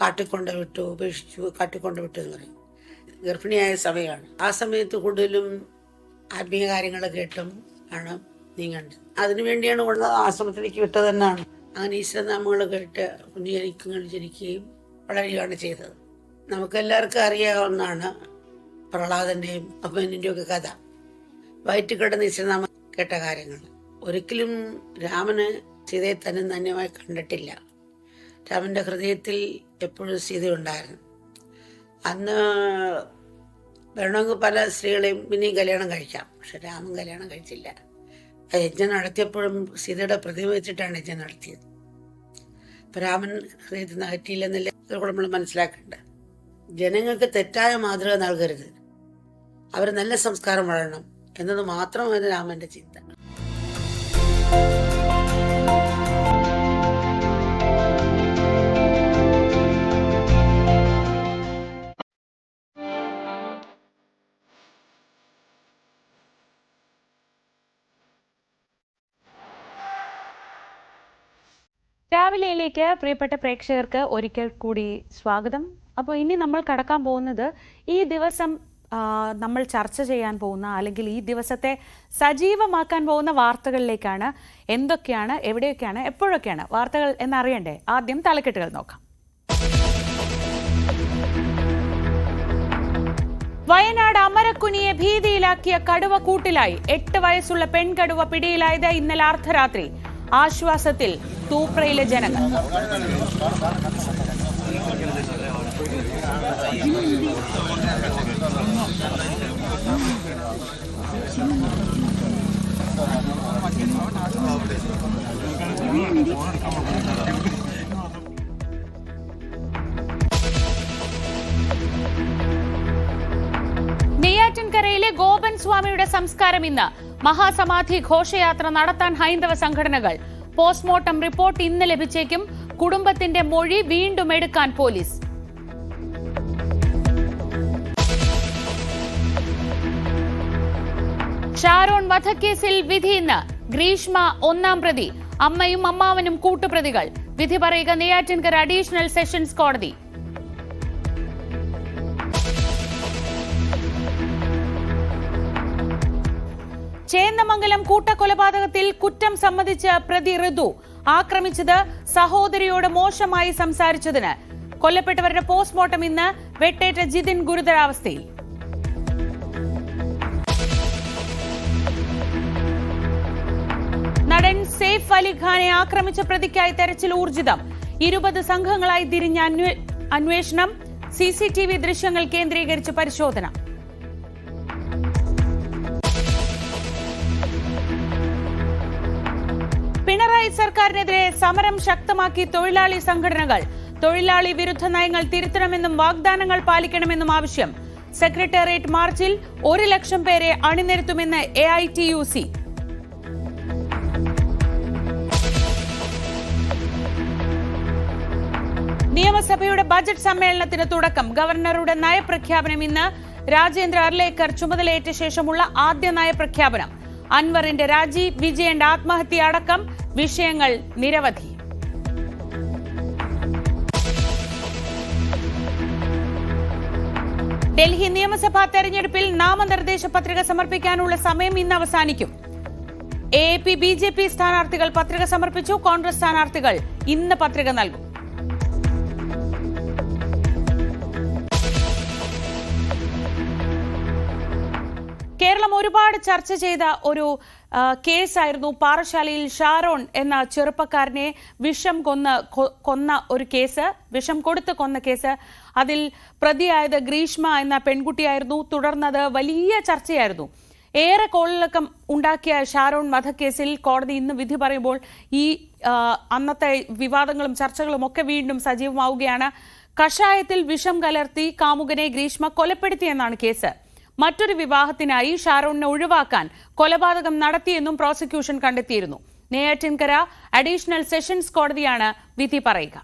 കാട്ടിക്കൊണ്ട് വിട്ടു, ഉപേക്ഷിച്ചു, കാട്ടിക്കൊണ്ട് വിട്ടു എന്ന് പറയും. ഗർഭിണിയായ സമയമാണ്. ആ സമയത്ത് കൂടുതലും ആത്മീയ കാര്യങ്ങൾ കേട്ടും ആണ് നീങ്ങേണ്ടത്. അതിനുവേണ്ടിയാണ് ഉള്ള ആശ്രമത്തിലേക്ക് വിട്ടത് തന്നെയാണ്. അങ്ങനെ ഈശ്വരനാമങ്ങൾ കേട്ട് കുഞ്ഞു ജനിക്കുകയും വളരുകയാണ് ചെയ്തത്. നമുക്കെല്ലാവർക്കും അറിയാവുന്നതാണ് പ്രഹ്ലാദൻ്റെയും അഭിമന്യുൻ്റെയും ഒക്കെ കഥ. വയറ്റിൽ കിടന്ന് ഈശ്വരനാമം കേട്ട കാര്യങ്ങൾ. ഒരിക്കലും രാമന് സീതയെ തന്നെ ധന്യമായി കണ്ടിട്ടില്ല. രാമന്റെ ഹൃദയത്തിൽ എപ്പോഴും സീത ഉണ്ടായിരുന്നു. അന്ന് വേണമെങ്കിൽ പല സ്ത്രീകളെയും പിന്നെയും കല്യാണം കഴിക്കാം. പക്ഷെ രാമൻ കല്യാണം കഴിച്ചില്ല. യജ്ഞം നടത്തിയപ്പോഴും സീതയുടെ പ്രതിമ വെച്ചിട്ടാണ് യജ്ഞം നടത്തിയത്. അപ്പൊ രാമൻ ഹൃദയത്തിൽ നിന്ന് അകറ്റിയില്ലെന്നില്ല. ഇതൊക്കെ നമ്മൾ മനസ്സിലാക്കേണ്ട. ജനങ്ങൾക്ക് തെറ്റായ മാതൃക നൽകരുത്. അവർ നല്ല സംസ്കാരം വളരണം എന്നത് മാത്രമാണ് രാമന്റെ ചിന്ത. രാവിലെയിലേക്ക് പ്രിയപ്പെട്ട പ്രേക്ഷകർക്ക് ഒരിക്കൽ കൂടി സ്വാഗതം. അപ്പോൾ ഇനി നമ്മൾ കടക്കാൻ പോകുന്നത് ഈ ദിവസം നമ്മൾ ചർച്ച ചെയ്യാൻ പോകുന്ന അല്ലെങ്കിൽ ഈ ദിവസത്തെ സജീവമാക്കാൻ പോകുന്ന വാർത്തകളിലേക്കാണ്. എന്തൊക്കെയാണ്, എവിടെയൊക്കെയാണ്, എപ്പോഴൊക്കെയാണ് വാർത്തകൾ എന്നറിയണ്ടേ? ആദ്യം തലക്കെട്ടുകൾ നോക്കാം. വയനാട് അമരക്കുനിയെ ഭീതിയിലാക്കിയ കടുവ കൂട്ടിലായി. 8 വയസ്സുള്ള പെൺകടുവ പിടിയിലായത് ഇന്നലെ അർദ്ധരാത്രി. ആശ്വാസത്തിൽ തൂപ്രയിലെ ജനങ്ങൾ. നെയ്യാറ്റിൻകരയിലെ ഗോപൻ സ്വാമിയുടെ സംസ്കാരം ഇന്ന്. മഹാസമാധി ഘോഷയാത്ര നടത്താൻ ഹൈന്ദവ സംഘടനകൾ. പോസ്റ്റ്മോർട്ടം റിപ്പോർട്ട് ഇന്ന് ലഭിച്ചേക്കും. കുടുംബത്തിന്റെ മൊഴി വീണ്ടും എടുക്കാൻ പോലീസ്. ഷാരോൺ വധക്കേസിൽ വിധി ഇന്ന്. ഗ്രീഷ്മ 1-ാം പ്രതി, അമ്മയും അമ്മാവനും കൂട്ടുപ്രതികൾ. വിധി പറയുക നെയ്യാറ്റിൻകര അഡീഷണൽ സെഷൻസ് കോടതി. ചേന്ദമംഗലം കൂട്ടക്കൊലപാതകത്തിൽ കുറ്റം സമ്മതിച്ച് പ്രതി ഋതു. ആക്രമിച്ചത് സഹോദരിയോട് മോശമായി സംസാരിച്ചതിന്. കൊല്ലപ്പെട്ടവരുടെ പോസ്റ്റ്മോർട്ടം ഇന്ന്. വെട്ടേറ്റ ജിതിൻ ഗുരുതരാവസ്ഥയിൽ. നടൻ സെയ്ഫ് അലി ഖാനെ ആക്രമിച്ച പ്രതിക്കായി തെരച്ചിൽ ഊർജിതം. 20 സംഘങ്ങളായി തിരിഞ്ഞ അന്വേഷണം. CCTV ദൃശ്യങ്ങൾ കേന്ദ്രീകരിച്ച് പരിശോധന. പിണറായി സർക്കാരിനെതിരെ സമരം ശക്തമാക്കി തൊഴിലാളി സംഘടനകൾ. തൊഴിലാളി വിരുദ്ധ നയങ്ങൾ തിരുത്തണമെന്നും വാഗ്ദാനങ്ങൾ പാലിക്കണമെന്നും ആവശ്യം. സെക്രട്ടേറിയറ്റ് മാർച്ചിൽ 1 ലക്ഷം പേരെ അണിനിരത്തുമെന്ന് AITUC. നിയമസഭയുടെ ബജറ്റ് സമ്മേളനത്തിന് തുടക്കം. ഗവർണറുടെ നയപ്രഖ്യാപനം ഇന്ന്. രാജേന്ദ്ര അർലേക്കർ ചുമതലയേറ്റ ശേഷമുള്ള ആദ്യ നയപ്രഖ്യാപനം. അൻവറിന്റെ രാജി, വിജയന്റെ ആത്മഹത്യ അടക്കം വിഷയങ്ങൾ നിരവധി. ഡൽഹി നിയമസഭാ തെരഞ്ഞെടുപ്പിൽ നാമനിർദ്ദേശ പത്രിക സമർപ്പിക്കാനുള്ള സമയം ഇന്ന് അവസാനിക്കും. AAP BJP സ്ഥാനാർത്ഥികൾ പത്രിക സമർപ്പിച്ചു. കോൺഗ്രസ് സ്ഥാനാർത്ഥികൾ ഇന്ന് പത്രിക നൽകും. കേരളം ഒരുപാട് ചർച്ച ചെയ്ത ഒരു കേസായിരുന്നു പാറശാലയിൽ ഷാരോൺ എന്ന ചെറുപ്പക്കാരനെ വിഷം കൊന്ന ഒരു കേസ്, വിഷം കൊടുത്ത് കൊന്ന കേസ്. അതിൽ പ്രതിയായത് ഗ്രീഷ്മ എന്ന പെൺകുട്ടിയായിരുന്നു. തുടർന്നത് വലിയ ചർച്ചയായിരുന്നു. ഏറെ കോളിളക്കം ഉണ്ടാക്കിയ ഷാരോൺ വധക്കേസിൽ കോടതി ഇന്ന് വിധി പറയുമ്പോൾ ഈ അന്നത്തെ വിവാദങ്ങളും ചർച്ചകളും ഒക്കെ വീണ്ടും സജീവമാവുകയാണ്. കഷായത്തിൽ വിഷം കലർത്തി കാമുകനെ ഗ്രീഷ്മ കൊലപ്പെടുത്തിയെന്നാണ് കേസ്. മറ്റൊരു വിവാഹത്തിനായി ഷാരോണിനെ ഒഴിവാക്കാൻ കൊലപാതകം നടത്തിയെന്നും പ്രോസിക്യൂഷൻ കണ്ടെത്തിയിരുന്നു. നെയ്യാറ്റിൻകര അഡീഷണൽ സെഷൻസ് കോടതിയാണ് വിധി പറയുക.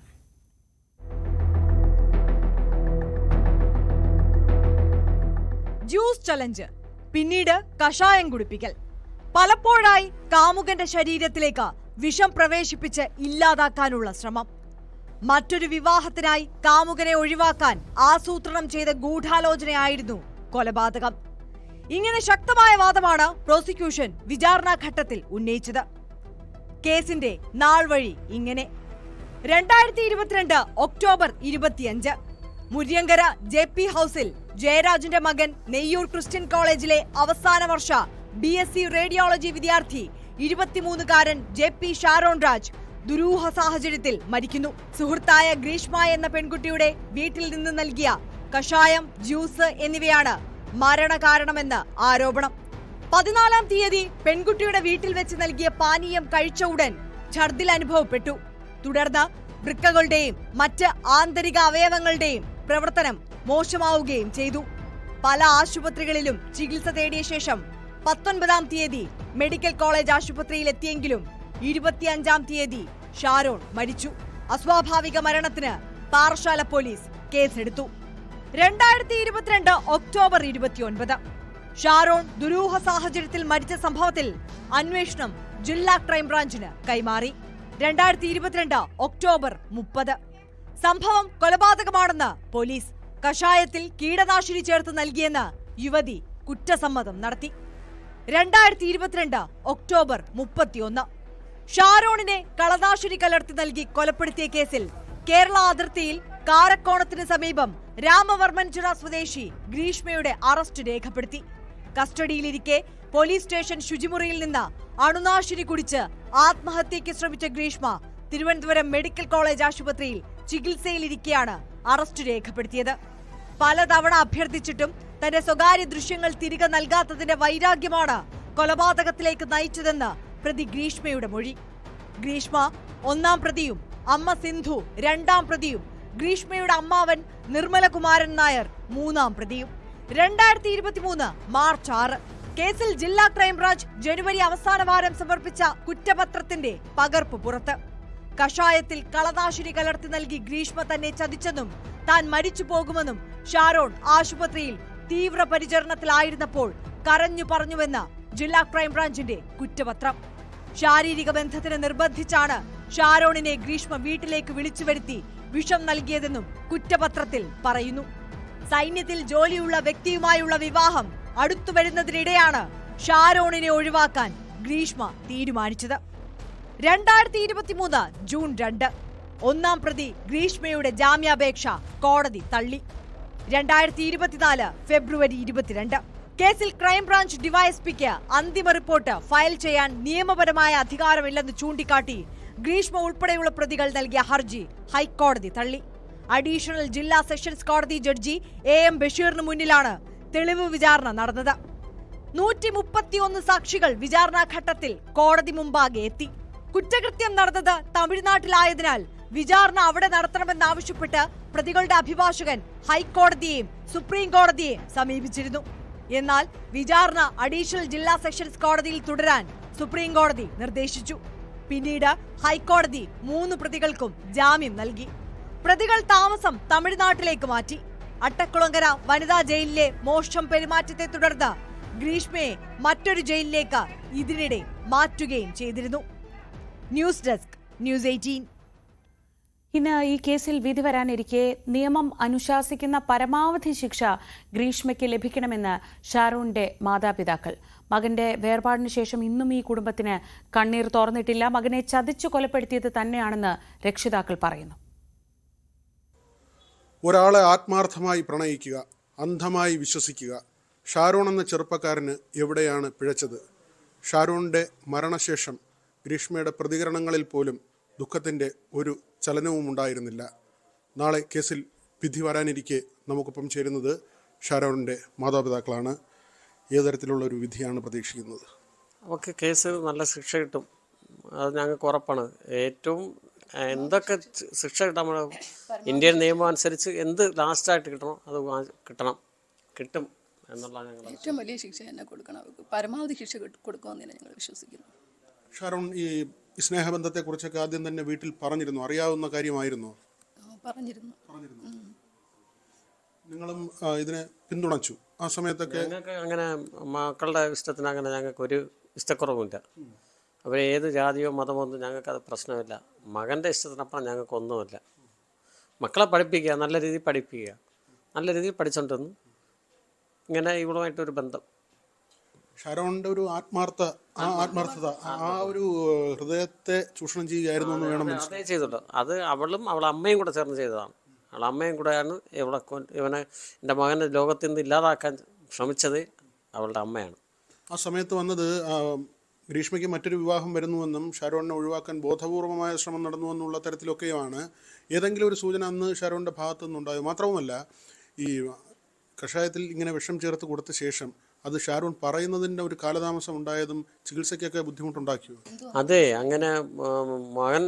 ജ്യൂസ് ചലഞ്ച്, പിന്നീട് കഷായം കുടിപ്പിക്കൽ. പലപ്പോഴായി കാമുകന്റെ ശരീരത്തിലേക്ക് വിഷം പ്രവേശിപ്പിച്ച് ഇല്ലാതാക്കാനുള്ള ശ്രമം. മറ്റൊരു വിവാഹത്തിനായി കാമുകനെ ഒഴിവാക്കാൻ ആസൂത്രണം ചെയ്ത ഗൂഢാലോചനയായിരുന്നു കൊലപാതകം. ഇങ്ങനെ ശക്തമായ വാദമാണ് പ്രോസിക്യൂഷൻ വിചാരണ ഘട്ടത്തിൽ ഉന്നയിച്ചത്. കേസിന്റെ നാൾ വഴി ഇങ്ങനെ: 2022 ഒക്ടോബർ 25 മുരിയങ്കര JP ഹൌസിൽ ജയരാജിന്റെ മകൻ നെയ്യൂർ ക്രിസ്ത്യൻ കോളേജിലെ അവസാന വർഷ BSc റേഡിയോളജി വിദ്യാർത്ഥി 23-കാരൻ JP ഷാരോൺ രാജ് ദുരൂഹ സാഹചര്യത്തിൽ മരിക്കുന്നു. സുഹൃത്തായ ഗ്രീഷ്മ എന്ന പെൺകുട്ടിയുടെ വീട്ടിൽ നിന്ന് നൽകിയ കഷായം, ജ്യൂസ് എന്നിവയാണ് മരണകാരണമെന്ന് ആരോപണം. 14-ാം തീയതി പെൺകുട്ടിയുടെ വീട്ടിൽ വെച്ച് നൽകിയ പാനീയം കഴിച്ച ഉടൻ ഛർദിൽ അനുഭവപ്പെട്ടു. തുടർന്ന് വൃക്കകളുടെയും മറ്റ് ആന്തരിക അവയവങ്ങളുടെയും പ്രവർത്തനം മോശമാവുകയും ചെയ്തു. പല ആശുപത്രികളിലും ചികിത്സ തേടിയ ശേഷം 19-ാം തീയതി മെഡിക്കൽ കോളേജ് ആശുപത്രിയിൽ എത്തിയെങ്കിലും 25-ാം തീയതി ഷാരോൺ മരിച്ചു. അസ്വാഭാവിക മരണത്തിന് പാറശാല പോലീസ് കേസെടുത്തു. 2022 ഒക്ടോബർ 29 ഷാരോൺ ദുരൂഹ സാഹചര്യത്തിൽ മരിച്ച സംഭവത്തിൽ അന്വേഷണം ജില്ലാ ക്രൈംബ്രാഞ്ചിന് കൈമാറി. 2022 ഒക്ടോബർ 30 സംഭവം കൊലപാതകമാണെന്ന് പോലീസ്. കഷായത്തിൽ കീടനാശിനി ചേർത്ത് നൽകിയെന്ന് യുവതി കുറ്റസമ്മതം നടത്തി. 2022 ഒക്ടോബർ 31 ഷാരോണിനെ കളനാശിനി കലർത്തി നൽകി കൊലപ്പെടുത്തിയ കേസിൽ കേരള അതിർത്തിയിൽ കാരക്കോണത്തിന് സമീപം രാമവർമ്മൻചിറ സ്വദേശി ഗ്രീഷ്മയുടെ അറസ്റ്റ് രേഖപ്പെടുത്തി. കസ്റ്റഡിയിലിരിക്കെ പോലീസ് സ്റ്റേഷൻ ശുചിമുറിയിൽ നിന്ന് അണുനാശിനി കുടിച്ച് ആത്മഹത്യയ്ക്ക് ശ്രമിച്ച ഗ്രീഷ്മ തിരുവനന്തപുരം മെഡിക്കൽ കോളേജ് ആശുപത്രിയിൽ ചികിത്സയിലിരിക്കെയാണ് അറസ്റ്റ് രേഖപ്പെടുത്തിയത്. പലതവണ അഭ്യർത്ഥിച്ചിട്ടും തന്റെ സ്വകാര്യ ദൃശ്യങ്ങൾ തിരികെ നൽകാത്തതിന്റെ വൈരാഗ്യമാണ് കൊലപാതകത്തിലേക്ക് നയിച്ചതെന്ന് പ്രതി ഗ്രീഷ്മയുടെ മൊഴി. ഗ്രീഷ്മ 1-ാം പ്രതിയും അമ്മ സിന്ധു 2-ാം പ്രതിയും ഗ്രീഷ്മയുടെ അമ്മാവൻ നിർമ്മലകുമാരൻ നായർ 3-ാം പ്രതിയും. 2023 മാർച്ച് 6 കേസിൽ ജില്ലാ ക്രൈംബ്രാഞ്ച് ജനുവരി അവസാന വാരം സമർപ്പിച്ച കുറ്റപത്രത്തിന്റെ പകർപ്പ് പുറത്ത്. കഷായത്തിൽ കളനാശിനി കലർത്തി നൽകി ഗ്രീഷ്മ തന്നെ ചതിച്ചെന്നും താൻ മരിച്ചു പോകുമെന്നും ഷാരോൺ ആശുപത്രിയിൽ തീവ്രപരിചരണത്തിലായിരുന്നപ്പോൾ കരഞ്ഞു പറഞ്ഞുവെന്ന് ജില്ലാ ക്രൈംബ്രാഞ്ചിന്റെ കുറ്റപത്രം. ശാരീരിക ബന്ധത്തിന് നിർബന്ധിച്ചാണ് ഷാരോണിനെ ഗ്രീഷ്മ വീട്ടിലേക്ക് വിളിച്ചു വരുത്തി വിഷം നൽകിയതെന്നും കുറ്റപത്രത്തിൽ പറയുന്നു. സൈന്യത്തിൽ ജോലിയുള്ള വ്യക്തിയുമായുള്ള വിവാഹം അടുത്തു വരുന്നതിനിടെയാണ് ഷാരോണിനെ ഒഴിവാക്കാൻ ഗ്രീഷ്മ തീരുമാനിച്ചത്. 2023 ജൂൺ 2 ഒന്നാം പ്രതി ഗ്രീഷ്മയുടെ ജാമ്യാപേക്ഷ കോടതി തള്ളി. 2024 ഫെബ്രുവരി 22 കേസിൽ ക്രൈംബ്രാഞ്ച് ഡിവൈഎസ്പിക്ക് അന്തിമ റിപ്പോർട്ട് ഫയൽ ചെയ്യാൻ നിയമപരമായ അധികാരമില്ലെന്ന് ചൂണ്ടിക്കാട്ടി ഗ്രീഷ്മ ഉൾപ്പെടെയുള്ള പ്രതികൾ നൽകിയ ഹർജി ഹൈക്കോടതി തള്ളി. അഡീഷണൽ ജില്ലാ സെഷൻസ് കോടതി ജഡ്ജി AM ബഷീറിന് മുന്നിലാണ് തെളിവ് വിചാരണ നടന്നത്. 131 സാക്ഷികൾ വിചാരണാ ഘട്ടത്തിൽ കോടതി മുമ്പാകെ എത്തി. കുറ്റകൃത്യം നടന്നത് തമിഴ്നാട്ടിലായതിനാൽ വിചാരണ അവിടെ നടത്തണമെന്നാവശ്യപ്പെട്ട് പ്രതികളുടെ അഭിഭാഷകൻ ഹൈക്കോടതിയെയും സുപ്രീം കോടതിയെയും സമീപിച്ചിരുന്നു. എന്നാൽ വിചാരണ അഡീഷണൽ ജില്ലാ സെഷൻസ് കോടതിയിൽ തുടരാൻ സുപ്രീം കോടതി നിർദ്ദേശിച്ചു. പിന്നീട് ഹൈക്കോടതി 3 പ്രതികൾക്കും ജാമ്യം നൽകി. പ്രതികൾ താമസം തമിഴ്നാട്ടിലേക്ക് മാറ്റി. അട്ടക്കുളങ്ങര വനിതാ ജയിലിലെ മോശം പെരുമാറ്റത്തെ തുടർന്ന് ഗ്രീഷ്മയെ മറ്റൊരു ജയിലിലേക്ക് ഇതിനിടെ മാറ്റുകയും ചെയ്തിരുന്നു. News desk news 18. ഇന്ന് ഈ കേസിൽ വിധി വരാനിരിക്കെ നിയമം അനുശാസിക്കുന്ന പരമാവധി ശിക്ഷ ഗ്രീഷ്മയ്ക്ക് ലഭിക്കണമെന്ന് ഷാരൂണിന്റെ മാതാപിതാക്കൾ. മകന്റെ വേർപാടിന് ശേഷം ഇന്നും ഈ കുടുംബത്തിന് കണ്ണീർ തോർന്നിട്ടില്ല. മകനെ ചതിച്ചു കൊലപ്പെടുത്തിയത് തന്നെയാണെന്ന് രക്ഷിതാക്കൾ പറയുന്നു. ഒരാളെ ആത്മാർത്ഥമായി പ്രണയിക്കുക, അന്ധമായി വിശ്വസിക്കുക. ഷാരോൺ എന്ന ചെറുപ്പക്കാരന് എവിടെയാണ് പിഴച്ചത്? ഷാരോണിന്റെ മരണശേഷം ഗ്രീഷ്മയുടെ പ്രതികരണങ്ങളിൽ പോലും ദുഃഖത്തിൻ്റെ ഒരു ചലനവും ഉണ്ടായിരുന്നില്ല. നാളെ കേസിൽ വിധി വരാനിരിക്കെ നമുക്കൊപ്പം ചേരുന്നത് ഷാരോണിൻ്റെ മാതാപിതാക്കളാണ്. ഏത് തരത്തിലുള്ള ഒരു വിധിയാണ് പ്രതീക്ഷിക്കുന്നത്? നമുക്ക് കേസ് നല്ല ശിക്ഷ കിട്ടും, അത് ഞങ്ങൾക്ക് ഉറപ്പാണ്. ഏറ്റവും എന്തൊക്കെ ശിക്ഷ കിട്ടാൻ ഇന്ത്യൻ നിയമം അനുസരിച്ച് എന്ത് ലാസ്റ്റായിട്ട് കിട്ടണോ അത് കിട്ടും എന്നുള്ള ഞങ്ങൾ ഏറ്റവും വലിയ ശിക്ഷ തന്നെ കൊടുക്കണം. അവർക്ക് പരമാവധി ശിക്ഷ കൊടുക്കുമെന്ന് തന്നെ ഞങ്ങൾ വിശ്വസിക്കുന്നു. ഷാരോൺ, ഈ സ്നേഹബന്ധത്തെക്കുറിച്ചൊക്കെ ആദ്യം തന്നെ വീട്ടിൽ പറഞ്ഞിരുന്നു, അറിയാവുന്ന കാര്യമായിരുന്നോ? പറഞ്ഞിരുന്നു. നിങ്ങളും ഇതിനെ പിന്തുണച്ചു ആ സമയത്തൊക്കെ? ഞങ്ങൾക്ക് അങ്ങനെ മക്കളുടെ ഇഷ്ടത്തിന് അങ്ങനെ ഞങ്ങൾക്ക് ഒരു ഇഷ്ടക്കുറവുമില്ല. അവർ ഏത് ജാതിയോ മതമോ ഒന്നും ഞങ്ങൾക്കത് പ്രശ്നമില്ല. മകൻ്റെ ഇഷ്ടത്തിനപ്പുറം ഞങ്ങൾക്കൊന്നുമില്ല. മക്കളെ പഠിപ്പിക്കുക, നല്ല രീതിയിൽ പഠിപ്പിക്കുക, നല്ല രീതിയിൽ പഠിച്ചുകൊണ്ടിരുന്നു. ഇങ്ങനെ ഇവളുമായിട്ടൊരു ബന്ധം. ഷാരോണിൻ്റെ ഒരു ആത്മാർത്ഥത ആ ഒരു ഹൃദയത്തെ ചൂഷണം ചെയ്യുകയായിരുന്നു എന്ന് വേണം. അതേ ചെയ്തിട്ടുണ്ട്. അത് അവളും അവളെ അമ്മയും കൂടെ ചേർന്ന് ചെയ്തതാണ്. അവളെ അമ്മയും കൂടെയാണ് ഇവനെ എൻ്റെ മകനെ ലോകത്തിൽ നിന്ന് ഇല്ലാതാക്കാൻ ശ്രമിച്ചത് അവളുടെ അമ്മയാണ്. ആ സമയത്ത് വന്നത് ഗ്രീഷ്മയ്ക്ക് മറ്റൊരു വിവാഹം വരുന്നുവെന്നും ഷാരോണിനെ ഒഴിവാക്കാൻ ബോധപൂർവമായ ശ്രമം നടന്നുവെന്നുള്ള തരത്തിലൊക്കെയാണ്. ഏതെങ്കിലും ഒരു സൂചന അന്ന് ഷാരോണിൻ്റെ ഭാഗത്തു നിന്നുണ്ടായത്? മാത്രവുമല്ല, ഈ കഷായത്തിൽ ഇങ്ങനെ വിഷം ചേർത്ത് കൊടുത്ത ശേഷം അത് ഷാരോൺ പറയുന്നതിൻ്റെ ഒരു കാലതാമസം ഉണ്ടായതും ചികിത്സയ്ക്കൊക്കെ ബുദ്ധിമുട്ടുണ്ടാക്കിയോ? അതെ, അങ്ങനെ മകൻ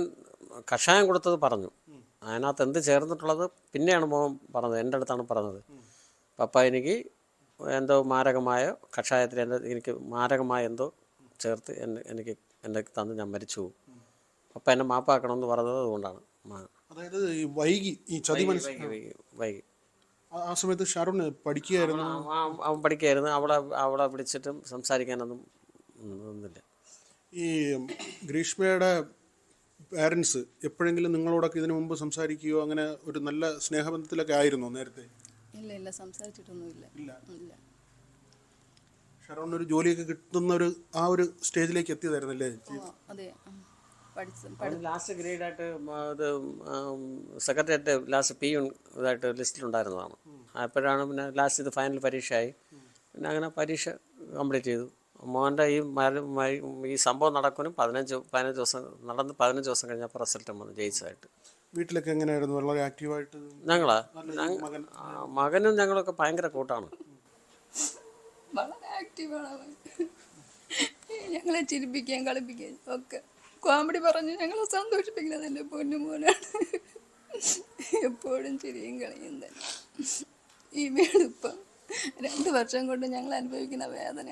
കഷായം കൊടുത്തത് പറഞ്ഞു. അതിനകത്ത് എന്ത് ചേർന്നിട്ടുള്ളത് പിന്നെയാണ് മോൻ പറഞ്ഞത്, എൻ്റെ അടുത്താണ് പറഞ്ഞത്. പപ്പ എനിക്ക് എന്തോ മാരകമായ കഷായത്തിൽ എനിക്ക് മാരകമായ എന്തോ ചേർത്ത് എനിക്ക് എൻ്റെ തന്ന് ഞാൻ മരിച്ചു പോകും. പപ്പ എന്നെ മാപ്പാക്കണമെന്ന് പറഞ്ഞത് അതുകൊണ്ടാണ്. അതായത് വൈകി ഈ ചതി വൈകി. ആ സമയത്ത് ഷാരോൺ പഠിക്കുകയായിരുന്നു. അവൻ പഠിക്കുകയായിരുന്നു. അവളെ വിളിച്ചിട്ടും സംസാരിക്കാനൊന്നും ഒന്നുമില്ല. ഈ ഗ്രീഷ്മയുടെ പാരൻസ് എപ്പോഴെങ്കിലും നിങ്ങളോടൊക്കെ ഇതിനു മുമ്പ് സംസാരിക്കുകയോ അങ്ങനെ ഒരു നല്ല സ്നേഹബന്ധത്തിലൊക്കെ ആയിരുന്നോ നേരത്തെ? ഇല്ല, സംസാരിച്ചിട്ടൊന്നുമില്ല. ഇല്ല. ഷാരോൺ ഒരു ജോലിയൊക്കെ കിട്ടുന്ന ആ ഒരു സ്റ്റേജിലേക്ക് എത്തിയതായിരുന്നല്ലേ? അതെ, ലാസ്റ്റ് ഗ്രേഡായിട്ട് ഇത് സെക്രട്ടേറിയറ്റ് ലാസ്റ്റ് പിയൂൺ ഇതായിട്ട് ലിസ്റ്റിലുണ്ടായിരുന്നതാണ്. അപ്പോഴാണ് പിന്നെ ലാസ്റ്റ് ഇത് ഫൈനൽ പരീക്ഷയായി. പിന്നെ അങ്ങനെ പരീക്ഷ കംപ്ലീറ്റ് ചെയ്തു. മോൻ്റെ ഈ സംഭവം നടക്കാനും 15 ദിവസം നടന്ന് 15 ദിവസം കഴിഞ്ഞപ്പോൾ റിസൾട്ട് വന്നു ജയിച്ചതായിട്ട്. വീട്ടിലൊക്കെ എങ്ങനെയായിരുന്നു? വളരെ ആക്റ്റീവായിട്ട് മകനും ഞങ്ങളൊക്കെ ഭയങ്കര കൂട്ടാണ്. വളരെ ആക്റ്റീവാണ്. ഞങ്ങളെ ചിരിപ്പിക്കുകയും കളിപ്പിക്കുകയും ഒക്കെ കോമഡി പറഞ്ഞ് ഞങ്ങളെ സന്തോഷിപ്പിക്കുന്നത് എൻ്റെ പൊന്നുമോനാണ്. എപ്പോഴും ചിരിയും കളിയും തന്നെ. ഈ വീടിപ്പം 2 വർഷം കൊണ്ട് ഞങ്ങൾ അനുഭവിക്കുന്ന വേദന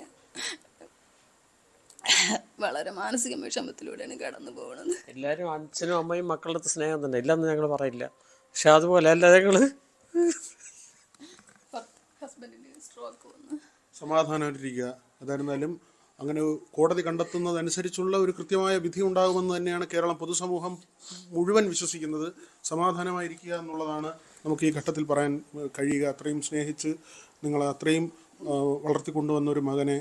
വളരെ മാനസിക വിഷമത്തിലൂടെയാണ് കടന്നു പോകുന്നത്. എല്ലാവരും അച്ഛനും അമ്മയും മക്കളുടെ സ്നേഹം തന്നെ ഇല്ലെന്ന് ഞങ്ങൾ പറയില്ല. പക്ഷെ അതുപോലെ അല്ല, ഞങ്ങള് ഹസ്ബൻഡിന് സ്ട്രോക്ക് വന്നു. സമാധാനമായിട്ടിരിക്കുക. അതായിരുന്നാലും അങ്ങനെ കോടതി കണ്ടെത്തുന്നതനുസരിച്ചുള്ള ഒരു കൃത്യമായ വിധി ഉണ്ടാകുമെന്ന് തന്നെയാണ് കേരളം പൊതുസമൂഹം മുഴുവൻ വിശ്വസിക്കുന്നത്. സമാധാനമായിരിക്കുക എന്നുള്ളതാണ് നമുക്ക് ഈ ഘട്ടത്തിൽ പറയാൻ കഴിയുക. അത്രയും സ്നേഹിച്ച് നിങ്ങൾ അത്രയും വളർത്തിക്കൊണ്ടുവന്ന ഒരു മകനെ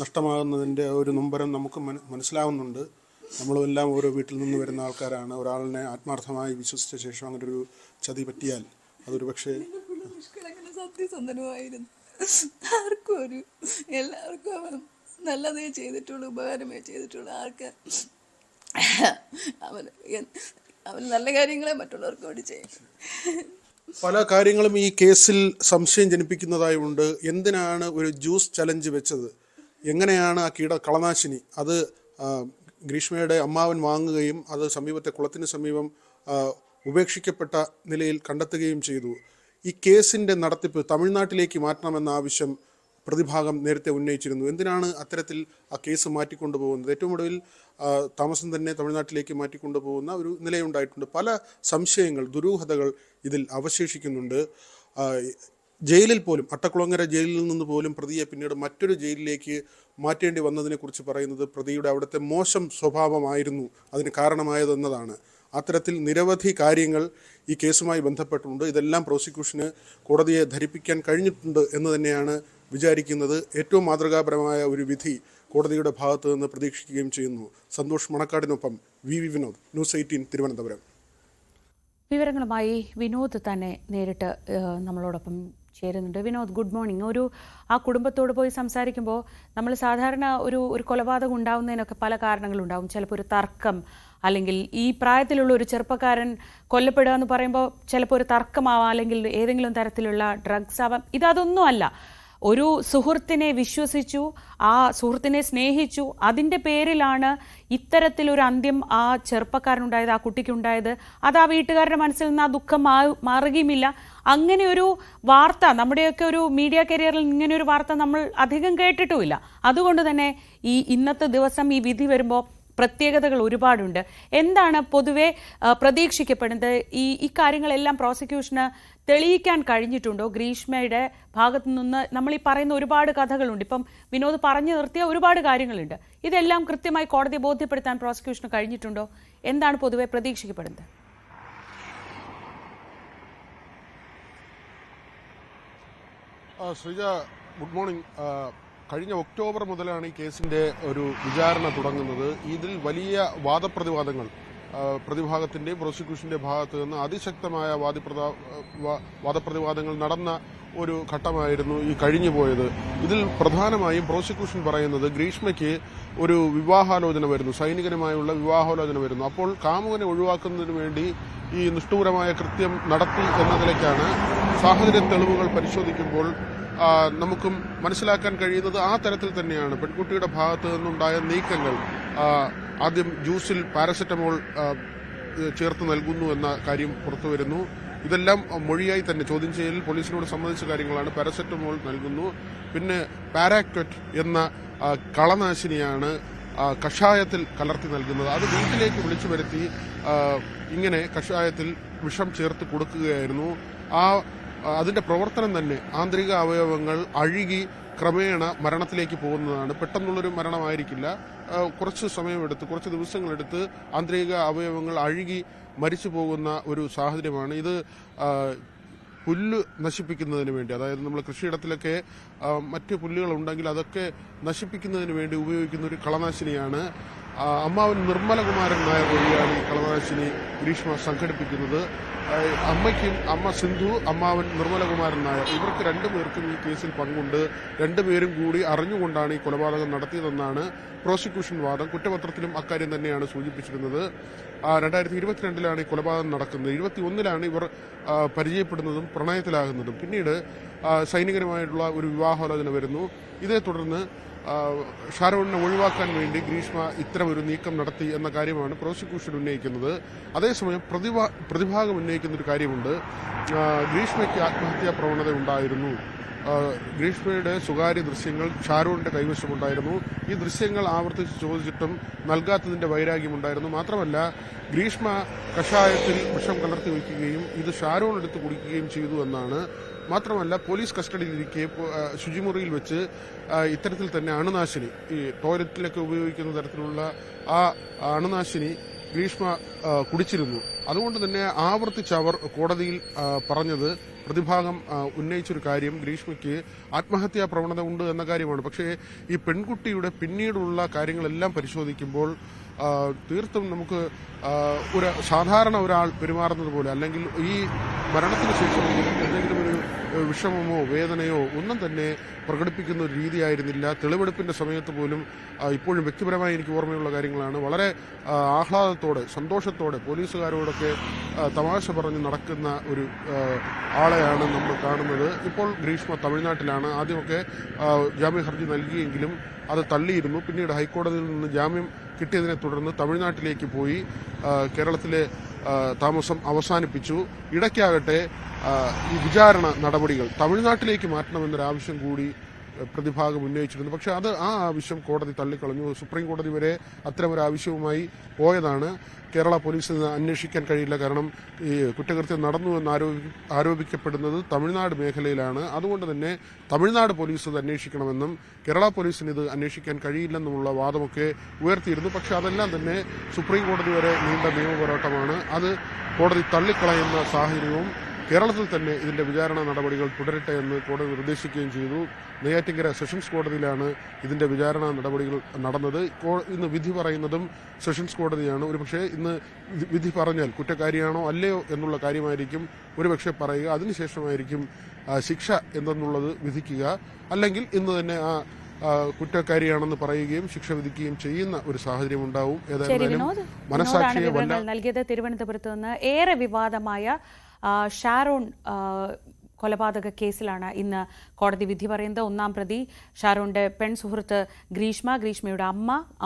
നഷ്ടമാകുന്നതിൻ്റെ ഒരു നൊമ്പരം നമുക്ക് മനസ്സിലാവുന്നുണ്ട്. നമ്മളെല്ലാം ഓരോ വീട്ടിൽ നിന്ന് വരുന്ന ആൾക്കാരാണ്. ഒരാളിനെ ആത്മാർത്ഥമായി വിശ്വസിച്ച ശേഷം അങ്ങനെ ഒരു ചതി പറ്റിയാൽ അതൊരു പക്ഷേ സത്യസന്ധനുമായിരുന്നു. എല്ലാവർക്കും അവൻ നല്ലതേ ചെയ്തിട്ടുള്ളൂ, ഉപകാരമേ ചെയ്തിട്ടുള്ളൂ. ആൾക്കാർ അവൻ നല്ല കാര്യങ്ങളെ മറ്റുള്ളവർക്ക് വേണ്ടി ചെയ്യും. പല കാര്യങ്ങളും ഈ കേസിൽ സംശയം ജനിപ്പിക്കുന്നതായുണ്ട്. എന്തിനാണ് ഒരു ജ്യൂസ് ചലഞ്ച് വെച്ചത്? എങ്ങനെയാണ് ആ കളനാശിനി അത് ഗ്രീഷ്മയുടെ അമ്മാവൻ വാങ്ങുകയും അത് സമീപത്തെ കുളത്തിന് സമീപം ഉപേക്ഷിക്കപ്പെട്ട നിലയിൽ കണ്ടെത്തുകയും ചെയ്തു? ഈ കേസിൻ്റെ നടത്തിപ്പ് തമിഴ്നാട്ടിലേക്ക് മാറ്റണമെന്ന ആവശ്യം പ്രതിഭാഗം നേരത്തെ ഉന്നയിച്ചിരുന്നു. എന്തിനാണ് അത്തരത്തിൽ ആ കേസ് മാറ്റിക്കൊണ്ടുപോകുന്നത്? ഏറ്റവും ഒടുവിൽ താമസം തന്നെ തമിഴ്നാട്ടിലേക്ക് മാറ്റിക്കൊണ്ടുപോകുന്ന ഒരു നിലയുണ്ടായിട്ടുണ്ട്. പല സംശയങ്ങൾ, ദുരൂഹതകൾ ഇതിൽ അവശേഷിക്കുന്നുണ്ട്. ജയിലിൽ പോലും, അട്ടക്കുളങ്ങര ജയിലിൽ നിന്ന് പോലും പ്രതിയെ പിന്നീട് മറ്റൊരു ജയിലിലേക്ക് മാറ്റേണ്ടി വന്നതിനെക്കുറിച്ച് പറയുന്നത് പ്രതിയുടെ അവിടുത്തെ മോശം സ്വഭാവമായിരുന്നു അതിന് കാരണമായതെന്നതാണ്. അത്തരത്തിൽ നിരവധി കാര്യങ്ങൾ ഈ കേസുമായി ബന്ധപ്പെട്ടുണ്ട്. ഇതെല്ലാം പ്രോസിക്യൂഷന് കോടതിയെ ധരിപ്പിക്കാൻ കഴിഞ്ഞിട്ടുണ്ട് എന്ന് തന്നെയാണ് വിചാരിക്കുന്നത്. ഏറ്റവും മാതൃകാപരമായ ഒരു വിധി കോടതിയുടെ ഭാഗത്തു നിന്ന് പ്രതീക്ഷിക്കുകയും ചെയ്യുന്നു. സന്തോഷ് മണക്കാടിനൊപ്പം വി വിനോദ്, ന്യൂസ് 18 തിരുവനന്തപുരം. വിവരങ്ങളുമായി വിനോദ് തന്നെ നേരിട്ട് നമ്മളോടൊപ്പം ചേരുന്നുണ്ട്. Vinod, good morning. ആ കുടുംബത്തോട് പോയി സംസാരിക്കുമ്പോൾ നമ്മൾ സാധാരണ ഒരു കൊലപാതകം ഉണ്ടാവുന്നതിനൊക്കെ പല കാരണങ്ങളുണ്ടാവും. ചിലപ്പോൾ ഒരു തർക്കം, അല്ലെങ്കിൽ ഈ പ്രായത്തിലുള്ള ഒരു ചെറുപ്പക്കാരൻ കൊല്ലപ്പെടുക എന്ന് പറയുമ്പോൾ ചിലപ്പോൾ ഒരു തർക്കമാവാം, അല്ലെങ്കിൽ ഏതെങ്കിലും തരത്തിലുള്ള ഡ്രഗ്സ് ആവാം. ഇതൊന്നും അല്ല. ഒരു സുഹൃത്തിനെ വിശ്വസിച്ചു, ആ സുഹൃത്തിനെ സ്നേഹിച്ചു, അതിൻ്റെ പേരിലാണ് ഇത്തരത്തിലൊരു അന്ത്യം ആ ചെറുപ്പക്കാരനുണ്ടായത്, ആ കുട്ടിക്കുണ്ടായത്. അത് ആ വീട്ടുകാരുടെ മനസ്സിൽ നിന്ന് ആ ദുഃഖം മാറുകയുമില്ല. അങ്ങനെ ഒരു വാർത്ത നമ്മുടെയൊക്കെ ഒരു മീഡിയ കരിയറിൽ ഇങ്ങനെ ഒരു വാർത്ത നമ്മൾ അധികം കേട്ടിട്ടുമില്ല. അതുകൊണ്ട് തന്നെ ഇന്നത്തെ ദിവസം ഈ വിധി വരുമ്പോൾ പ്രത്യേകതകൾ ഒരുപാടുണ്ട്. എന്താണ് പൊതുവെ പ്രതീക്ഷിക്കപ്പെടുന്നത്? ഈ കാര്യങ്ങളെല്ലാം പ്രോസിക്യൂഷന് തെളിയിക്കാൻ കഴിഞ്ഞിട്ടുണ്ടോ? ഗ്രീഷ്മയുടെ ഭാഗത്തു നിന്ന് നമ്മൾ ഈ പറയുന്ന ഒരുപാട് കഥകളുണ്ട്. ഇപ്പം വിനോദ് പറഞ്ഞു നിർത്തിയ ഒരുപാട് കാര്യങ്ങളുണ്ട്. ഇതെല്ലാം കൃത്യമായി കോടതിയെ ബോധ്യപ്പെടുത്താൻ പ്രോസിക്യൂഷന് കഴിഞ്ഞിട്ടുണ്ടോ? എന്താണ് പൊതുവെ പ്രതീക്ഷിക്കപ്പെടുന്നത്? Sreeja, good morning. കഴിഞ്ഞ ഒക്ടോബർ മുതലാണ് ഈ കേസിൻ്റെ ഒരു വിചാരണ തുടങ്ങുന്നത്. ഇതിൽ വലിയ വാദപ്രതിവാദങ്ങൾ പ്രതിഭാഗത്തിൻ്റെയും പ്രോസിക്യൂഷൻ്റെ ഭാഗത്തു നിന്ന് അതിശക്തമായ വാദപ്രതിവാദങ്ങൾ നടന്ന ഒരു ഘട്ടമായിരുന്നു ഈ കഴിഞ്ഞു പോയത്. ഇതിൽ പ്രധാനമായും പ്രോസിക്യൂഷൻ പറയുന്നത് ഗ്രീഷ്മയ്ക്ക് ഒരു വിവാഹാലോചന വരുന്നു, സൈനികനുമായുള്ള വിവാഹാലോചന വരുന്നു. അപ്പോൾ കാമുകനെ ഒഴിവാക്കുന്നതിന് വേണ്ടി ഈ നിഷ്ഠൂരമായ കൃത്യം നടത്തി എന്ന നിലയ്ക്കാണ് സാഹചര്യ തെളിവുകൾ പരിശോധിക്കുമ്പോൾ നമുക്കും മനസ്സിലാക്കാൻ കഴിയുന്നത് ആ തരത്തിൽ തന്നെയാണ്. പെൺകുട്ടിയുടെ ഭാഗത്തു നിന്നുണ്ടായ നീക്കങ്ങൾ, ആദ്യം ജ്യൂസിൽ പാരസെറ്റമോൾ ചേർത്ത് നൽകുന്നു എന്ന കാര്യം പുറത്തു വരുന്നു. ഇതെല്ലാം മൊഴിയായി തന്നെ ചോദ്യം ചെയ്യലിൽ പോലീസിനോട് സമ്മതിച്ച കാര്യങ്ങളാണ്. പാരസെറ്റമോൾ നൽകുന്നു, പിന്നെ പാരാക്വറ്റ് എന്ന കളനാശിനിയാണ് കഷായത്തിൽ കലർത്തി നൽകുന്നത്. അത് വീട്ടിലേക്ക് വിളിച്ചു വരുത്തി ഇങ്ങനെ കഷായത്തിൽ വിഷം ചേർത്ത് കൊടുക്കുകയായിരുന്നു. അതിന്റെ പ്രവർത്തനം തന്നെ ആന്തരിക അവയവങ്ങൾ അഴുകി ക്രമേണ മരണത്തിലേക്ക് പോകുന്നതാണ്. പെട്ടെന്നുള്ളൊരു മരണമായിരിക്കില്ല. കുറച്ച് സമയമെടുത്ത്, കുറച്ച് ദിവസങ്ങളെടുത്ത് ആന്തരിക അവയവങ്ങൾ അഴുകി മരിച്ചു പോകുന്ന ഒരു സാഹചര്യമാണ് ഇത്. പുല്ല് നശിപ്പിക്കുന്നതിന് വേണ്ടി, അതായത് നമ്മൾ കൃഷിയിടത്തിലൊക്കെ മറ്റ് പുല്ലുകളുണ്ടെങ്കിൽ അതൊക്കെ നശിപ്പിക്കുന്നതിന് വേണ്ടി ഉപയോഗിക്കുന്ന ഒരു കളനാശിനിയാണ്. അമ്മാവൻ നിർമ്മലകുമാരൻ നായർ വഴിയാണ് ഈ കളനാശിനി ഗ്രീഷ്മ സംഘടിപ്പിക്കുന്നത്. അമ്മ സിന്ധു, അമ്മാവൻ നിർമ്മലകുമാരൻ നായർ, ഇവർക്ക് രണ്ടുപേർക്കും ഈ കേസിൽ പങ്കുണ്ട്. രണ്ടുപേരും കൂടി അറിഞ്ഞുകൊണ്ടാണ് ഈ കൊലപാതകം നടത്തിയതെന്നാണ് പ്രോസിക്യൂഷൻ വാദം. കുറ്റപത്രത്തിലും അക്കാര്യം തന്നെയാണ് സൂചിപ്പിച്ചിരുന്നത്. 2022 ഈ കൊലപാതകം നടക്കുന്നത്. 2021 ഇവർ പരിചയപ്പെടുന്നതും പ്രണയത്തിലാകുന്നതും. പിന്നീട് സൈനികരുമായിട്ടുള്ള ഒരു വിവാഹാലോചന വരുന്നു. ഇതേ തുടർന്ന് ഷാരോണിനെ ഒഴിവാക്കാൻ വേണ്ടി ഗ്രീഷ്മ ഇത്തരം ഒരു നീക്കം നടത്തി എന്ന കാര്യമാണ് പ്രോസിക്യൂഷൻ ഉന്നയിക്കുന്നത്. അതേസമയം പ്രതിഭാഗം ഉന്നയിക്കുന്ന ഒരു കാര്യമുണ്ട്. ഗ്രീഷ്മയ്ക്ക് ആത്മഹത്യാ പ്രവണത ഉണ്ടായിരുന്നു. ഗ്രീഷ്മയുടെ സ്വകാര്യ ദൃശ്യങ്ങൾ ഷാരോണിന്റെ കൈവശമുണ്ടായിരുന്നു. ഈ ദൃശ്യങ്ങൾ ആവർത്തിച്ച് ചോദിച്ചിട്ടും നൽകാത്തതിന്റെ വൈരാഗ്യമുണ്ടായിരുന്നു. മാത്രമല്ല, ഗ്രീഷ്മ കഷായത്തിൽ വിഷം കലർത്തി വയ്ക്കുകയും ഇത് ഷാരോൺ എടുത്ത് കുടിക്കുകയും ചെയ്തു എന്നാണ്. മാത്രമല്ല, പോലീസ് കസ്റ്റഡിയിലിരിക്കെ ശുചിമുറിയിൽ വെച്ച് ഇത്തരത്തിൽ തന്നെ അണുനാശിനി, ഈ ടോയ്ലറ്റിലൊക്കെ ഉപയോഗിക്കുന്ന തരത്തിലുള്ള ആ അണുനാശിനി ഗ്രീഷ്മ കുടിച്ചിരുന്നു. അതുകൊണ്ട് തന്നെ ആവർത്തിച്ച് അവർ കോടതിയിൽ പറഞ്ഞത് പ്രതിഭാഗം ഉന്നയിച്ചൊരു കാര്യം ഗ്രീഷ്മയ്ക്ക് ആത്മഹത്യാ പ്രവണത ഉണ്ട് എന്ന കാര്യമാണ്. പക്ഷേ ഈ പെൺകുട്ടിയുടെ പിന്നീടുള്ള കാര്യങ്ങളെല്ലാം പരിശോധിക്കുമ്പോൾ തീർത്തും നമുക്ക് ഒരു സാധാരണ ഒരാൾ പെരുമാറുന്നത് പോലെ, അല്ലെങ്കിൽ ഈ മരണത്തിന് ശേഷം എന്തെങ്കിലും ഒരു വിഷമമോ വേദനയോ ഒന്നും തന്നെ പ്രകടിപ്പിക്കുന്ന ഒരു രീതിയായിരുന്നില്ല. തെളിവെടുപ്പിൻ്റെ സമയത്ത് പോലും ഇപ്പോഴും വ്യക്തിപരമായി എനിക്ക് ഓർമ്മയുള്ള കാര്യങ്ങളാണ്. വളരെ ആഹ്ലാദത്തോടെ സന്തോഷത്തോടെ പോലീസുകാരോടൊക്കെ തമാശ പറഞ്ഞ് നടക്കുന്ന ഒരു ആളെയാണ് നമ്മൾ കാണുന്നത്. ഇപ്പോൾ ഗ്രീഷ്മ തമിഴ്നാട്ടിലാണ്. ആദ്യമൊക്കെ ജാമ്യ ഹർജി നൽകിയെങ്കിലും അത് തള്ളിയിരുന്നു. പിന്നീട് ഹൈക്കോടതിയിൽ നിന്ന് ജാമ്യം കിട്ടിയതിനെ തുടർന്ന് തമിഴ്നാട്ടിലേക്ക് പോയി കേരളത്തിലെ താമസം അവസാനിപ്പിച്ചു. ഇടയ്ക്കാകട്ടെ ഈ വിചാരണ നടപടികൾ തമിഴ്നാട്ടിലേക്ക് മാറ്റണമെന്നൊരാവശ്യം കൂടി പ്രതിഭാഗം ഉന്നയിച്ചിരുന്നു. പക്ഷെ ആ ആവശ്യം കോടതി തള്ളിക്കളഞ്ഞു. സുപ്രീം കോടതി വരെ അത്തരമൊരാവശ്യവുമായി പോയതാണ്. കേരള പോലീസിന് അന്വേഷിക്കാൻ കഴിയില്ല. കാരണം ഈ കുറ്റകൃത്യം നടന്നു എന്ന് ആരോപിക്കപ്പെടുന്നത് തമിഴ്നാട് മേഖലയിലാണ്. അതുകൊണ്ട് തന്നെ തമിഴ്നാട് പോലീസ് ഇത് അന്വേഷിക്കണമെന്നും കേരള പോലീസിന് ഇത് അന്വേഷിക്കാൻ കഴിയില്ലെന്നുമുള്ള വാദമൊക്കെ ഉയർത്തിയിരുന്നു. പക്ഷെ അതെല്ലാം തന്നെ സുപ്രീം കോടതി വരെ നീണ്ട നിയമപോരാട്ടമാണ്. അത് കോടതി തള്ളിക്കളയുന്ന സാഹചര്യവും കേരളത്തിൽ തന്നെ ഇതിന്റെ വിചാരണ നടപടികൾ തുടരട്ടെ എന്ന് കോടതി നിർദ്ദേശിക്കുകയും ചെയ്തു. നെയ്യാറ്റിൻകര സെഷൻസ് കോടതിയിലാണ് ഇതിന്റെ വിചാരണ നടപടികൾ നടന്നത്. ഇന്ന് വിധി പറയുന്നതും സെഷൻസ് കോടതിയാണ്. ഒരുപക്ഷെ ഇന്ന് വിധി പറഞ്ഞാൽ കുറ്റക്കാരിയാണോ അല്ലയോ എന്നുള്ള കാര്യമായിരിക്കും ഒരുപക്ഷെ പറയുക. അതിനുശേഷമായിരിക്കും ശിക്ഷ എന്തെന്നുള്ളത് വിധിക്കുക. അല്ലെങ്കിൽ ഇന്ന് തന്നെ കുറ്റക്കാരിയാണെന്ന് പറയുകയും ശിക്ഷ വിധിക്കുകയും ചെയ്യുന്ന ഒരു സാഹചര്യം ഉണ്ടാവും. ഏതായാലും മനസാക്ഷിയെ നൽകിയത് തിരുവനന്തപുരത്ത് നിന്ന് ഏറെ വിവാദമായ ഷാരോൺ കൊലപാതക കേസിലാണ് ഇന്ന് കോടതി വിധി പറയുന്നത്. ഒന്നാം പ്രതി ഷാരോണിന്റെ പെൺ സുഹൃത്ത് ഗ്രീഷ്മയുടെ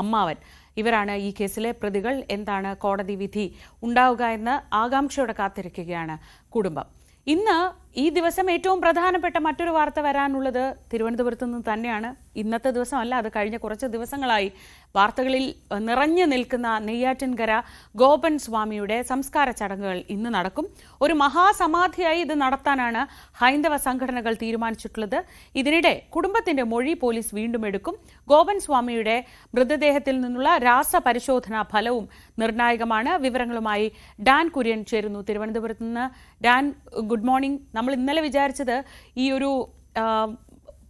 അമ്മാവൻ ഇവരാണ് ഈ കേസിലെ പ്രതികൾ. എന്താണ് കോടതി വിധി ഉണ്ടാവുക എന്ന് ആകാംക്ഷയോടെ കാത്തിരിക്കുകയാണ് കുടുംബം. ഇന്ന് ഈ ദിവസം ഏറ്റവും പ്രധാനപ്പെട്ട മറ്റൊരു വാർത്ത വരാനുള്ളത് തിരുവനന്തപുരത്ത് നിന്ന് തന്നെയാണ്. ഇന്നത്തെ ദിവസമല്ല, അത് കഴിഞ്ഞ കുറച്ച് ദിവസങ്ങളായി വാർത്തകളിൽ നിറഞ്ഞു നിൽക്കുന്ന നെയ്യാറ്റിൻകര ഗോപൻ സ്വാമിയുടെ സംസ്കാര ചടങ്ങുകൾ ഇന്ന് നടക്കും. ഒരു മഹാസമാധിയായി ഇത് നടത്താനാണ് ഹൈന്ദവ സംഘടനകൾ തീരുമാനിച്ചിട്ടുള്ളത്. ഇതിനിടെ കുടുംബത്തിന്റെ മൊഴി പോലീസ് വീണ്ടും എടുക്കും. ഗോപൻ സ്വാമിയുടെ മൃതദേഹത്തിൽ നിന്നുള്ള രാസപരിശോധനാ ഫലവും നിർണായകമാണ്. വിവരങ്ങളുമായി ഡാൻ കുര്യൻ ചേരുന്നു തിരുവനന്തപുരത്ത് നിന്ന്. Dan, good morning. നമ്മൾ ഇന്നലെ വിചാരിച്ചത് ഈ ഒരു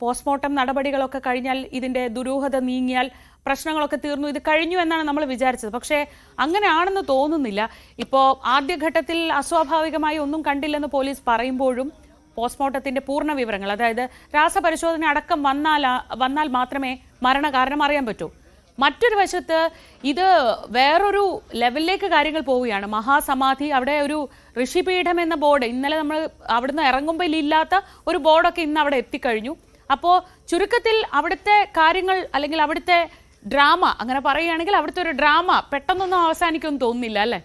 പോസ്റ്റ്മോർട്ടം നടപടികളൊക്കെ കഴിഞ്ഞാൽ ഇതിന്റെ ദുരൂഹത നീങ്ങിയാൽ പ്രശ്നങ്ങളൊക്കെ തീർന്നു, ഇത് കഴിഞ്ഞു എന്നാണ് നമ്മൾ വിചാരിച്ചത്. പക്ഷേ അങ്ങനെയാണെന്ന് തോന്നുന്നില്ല. ഇപ്പോൾ ആദ്യഘട്ടത്തിൽ അസ്വാഭാവികമായി ഒന്നും കണ്ടില്ലെന്ന് പോലീസ് പറയുമ്പോഴും പോസ്റ്റ്മോർട്ടത്തിന്റെ പൂർണ്ണ വിവരങ്ങൾ, അതായത് രാസപരിശോധന അടക്കം വന്നാൽ മാത്രമേ മരണകാരണം അറിയാൻ പറ്റൂ. മറ്റൊരു വശത്ത് ഇത് വേറൊരു ലെവലിലേക്ക് കാര്യങ്ങൾ പോവുകയാണ്. മഹാസമാധി, അവിടെ ഒരു ഋഷിപീഠം എന്ന ബോർഡ് ഇന്നലെ നമ്മൾ അവിടുന്ന് ഇറങ്ങുമ്പോൾ ഇല്ലാത്ത ഒരു ബോർഡൊക്കെ ഇന്ന് അവിടെ എത്തിക്കഴിഞ്ഞു. അപ്പോൾ ചുരുക്കത്തിൽ അവിടുത്തെ കാര്യങ്ങൾ, അല്ലെങ്കിൽ അവിടുത്തെ ഡ്രാമ, അങ്ങനെ പറയുകയാണെങ്കിൽ അവിടുത്തെ ഒരു ഡ്രാമ പെട്ടെന്നൊന്നും അവസാനിക്കുമെന്ന് തോന്നുന്നില്ല അല്ലേ?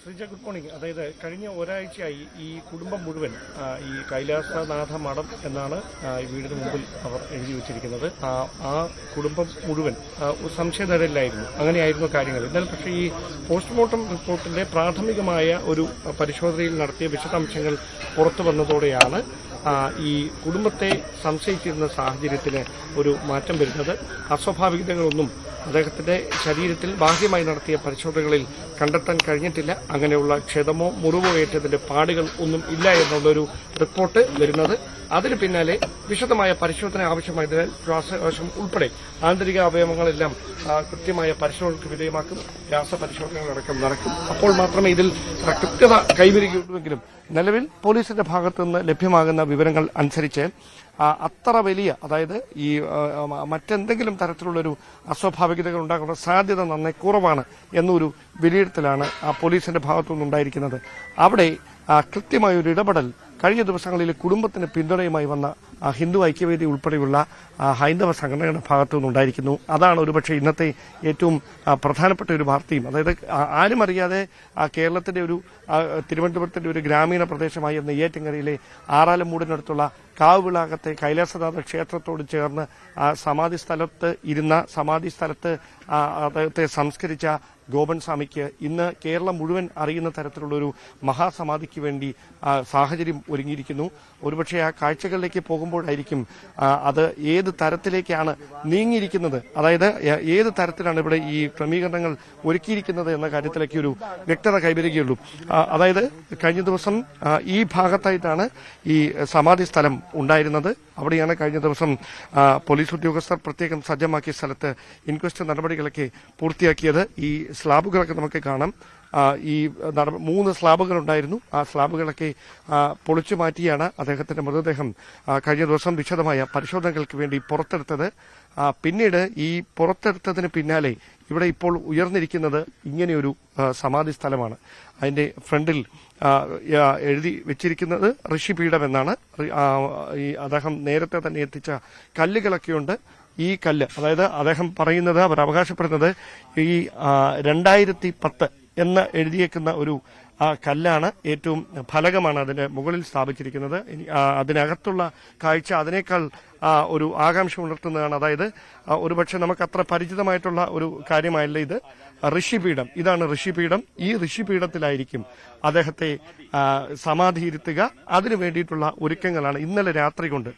Sreeja, good morning. അതായത് കഴിഞ്ഞ ഒരാഴ്ചയായി ഈ കുടുംബം മുഴുവൻ ഈ കൈലാസനാഥ മഠം എന്നാണ് ഈ വീടിന് മുമ്പിൽ അവർ എഴുതി വെച്ചിരിക്കുന്നത്. ആ കുടുംബം മുഴുവൻ സംശയനിഴലിലായിരുന്നു. അങ്ങനെയായിരുന്നു കാര്യങ്ങൾ. എന്നാൽ പക്ഷേ ഈ പോസ്റ്റ്മോർട്ടം റിപ്പോർട്ടിന്റെ പ്രാഥമികമായ ഒരു പരിശോധനയിൽ നടത്തിയ വിശദാംശങ്ങൾ പുറത്തു വന്നതോടെയാണ് ഈ കുടുംബത്തെ സംശയിച്ചിരുന്ന സാഹചര്യത്തിന് ഒരു മാറ്റം വരുന്നത്. അസ്വാഭാവികതകളൊന്നും അദ്ദേഹത്തിന്റെ ശരീരത്തിൽ ബാഹ്യമായി നടത്തിയ പരിശോധനകളിൽ കണ്ടെത്താൻ കഴിഞ്ഞിട്ടില്ല. അങ്ങനെയുള്ള ക്ഷതമോ മുറിവോ ഏറ്റതിന്റെ പാടുകൾ ഒന്നും ഇല്ല എന്നുള്ളൊരു റിപ്പോർട്ട് വരുന്നത്. അതിന് പിന്നാലെ വിശദമായ പരിശോധന ആവശ്യമായതിനാൽ ശ്വാസകോശം ഉൾപ്പെടെ ആന്തരിക അവയവങ്ങളെല്ലാം കൃത്യമായ പരിശോധനയ്ക്ക് വിധേയമാക്കും. രാസപരിശോധനകളടക്കം നടക്കും. അപ്പോൾ മാത്രമേ ഇതിൽ കൃത്യത കൈവരികയുള്ളൂവെങ്കിലും നിലവിൽ പോലീസിന്റെ ഭാഗത്തു നിന്ന് ലഭ്യമാകുന്ന വിവരങ്ങൾ അനുസരിച്ച് അത്ര വലിയ, അതായത് ഈ മറ്റെന്തെങ്കിലും തരത്തിലുള്ളൊരു അസ്വാഭാവികതകൾ ഉണ്ടാകാനുള്ള സാധ്യത നന്നേ കുറവാണ് എന്നൊരു വിലയിരുത്തലാണ് പോലീസിന്റെ ഭാഗത്തു നിന്നുണ്ടായിരിക്കുന്നത്. അവിടെ കൃത്യമായൊരു ഇടപെടൽ കഴിഞ്ഞ ദിവസങ്ങളിൽ കുടുംബത്തിന് പിന്തുണയുമായി വന്ന ഹിന്ദു ഐക്യവേദി ഉൾപ്പെടെയുള്ള ഹൈന്ദവ സംഘടനകളുടെ ഭാഗത്തു നിന്നുണ്ടായിരിക്കുന്നു. അതാണ് ഒരുപക്ഷെ ഇന്നത്തെ ഏറ്റവും പ്രധാനപ്പെട്ട ഒരു വാർത്തയും. അതായത് ആരും അറിയാതെ കേരളത്തിന്റെ തിരുവനന്തപുരത്തിന്റെ ഒരു ഗ്രാമീണ പ്രദേശമായ നെയ്യാറ്റിൻകരയിലെ ആറാലമൂടിനടുത്തുള്ള കാവുവിളാകത്തെ കൈലാസനാഥ ക്ഷേത്രത്തോട് ചേർന്ന് സമാധി സ്ഥലത്ത് അദ്ദേഹത്തെ സംസ്കരിച്ച ഗോപൻ സ്വാമിക്ക് ഇന്ന് കേരളം മുഴുവൻ അറിയുന്ന തരത്തിലുള്ളൊരു മഹാസമാധിക്ക് വേണ്ടി സാഹചര്യം ഒരുങ്ങിയിരിക്കുന്നു. ഒരുപക്ഷെ ആ കാഴ്ചകളിലേക്ക് പോകുമ്പോഴായിരിക്കും അത് ഏത് തരത്തിലേക്കാണ് നീങ്ങിയിരിക്കുന്നത്, അതായത് ഏത് തരത്തിലാണ് ഇവിടെ ഈ ക്രമീകരണങ്ങൾ ഒരുക്കിയിരിക്കുന്നത് എന്ന കാര്യത്തിലേക്ക് ഒരു വ്യക്തത കൈവരികയുള്ളൂ. അതായത് കഴിഞ്ഞ ദിവസം ഈ ഭാഗത്തായിട്ടാണ് ഈ സമാധി സ്ഥലം ഉണ്ടായിരുന്നത്. അവിടെയാണ് കഴിഞ്ഞ ദിവസം പോലീസ് ഉദ്യോഗസ്ഥർ പ്രത്യേകം സജ്ജമാക്കിയ സ്ഥലത്ത് ഇൻക്വസ്റ്റ് നടപടികളൊക്കെ പൂർത്തിയാക്കിയത്. ഈ സ്ലാബുകളൊക്കെ നമുക്ക് കാണാം. ഈ 3 സ്ലാബുകൾ ഉണ്ടായിരുന്നു. ആ സ്ലാബുകളൊക്കെ പൊളിച്ചു മാറ്റിയാണ് അദ്ദേഹത്തിന്റെ മൃതദേഹം കഴിഞ്ഞ ദിവസം വിശദമായ പരിശോധനകൾക്ക് വേണ്ടി പുറത്തെടുത്തത്. പിന്നീട് ഈ പുറത്തെടുത്തതിന് പിന്നാലെ ഇവിടെ ഇപ്പോൾ ഉയർന്നിരിക്കുന്നത് ഇങ്ങനെയൊരു സമാധി സ്ഥലമാണ്. അതിന്റെ ഫ്രണ്ടിൽ എഴുതി വെച്ചിരിക്കുന്നത് ഋഷിപീഠം എന്നാണ്. ഈ അദ്ദേഹം നേരത്തെ തന്നെ എത്തിച്ച കല്ലുകളൊക്കെയുണ്ട്. ഈ കല്ല്, അതായത് അദ്ദേഹം പറയുന്നത്, അവർ അവകാശപ്പെടുന്നത് ഈ 2010 എന്ന് എഴുതിയേക്കുന്ന ഒരു കല്ലാണ് ഏറ്റവും ഫലകമാണ് അതിന്റെ മുകളിൽ സ്ഥാപിച്ചിരിക്കുന്നത്. അതിനകത്തുള്ള കാഴ്ച അതിനേക്കാൾ ഒരു ആകാംക്ഷ ഉണർത്തുന്നതാണ്. അതായത് ഒരുപക്ഷെ നമുക്ക് അത്ര പരിചിതമായിട്ടുള്ള ഒരു കാര്യമായില്ല ഇത്. ഋഷിപീഠം, ഇതാണ് ഋഷിപീഠം. ഈ ഋഷിപീഠത്തിലായിരിക്കും അദ്ദേഹത്തെ സമാധിയിരുത്തുക. അതിനു വേണ്ടിയിട്ടുള്ള ഒരുക്കങ്ങളാണ് ഇന്നലെ രാത്രി കൊണ്ട്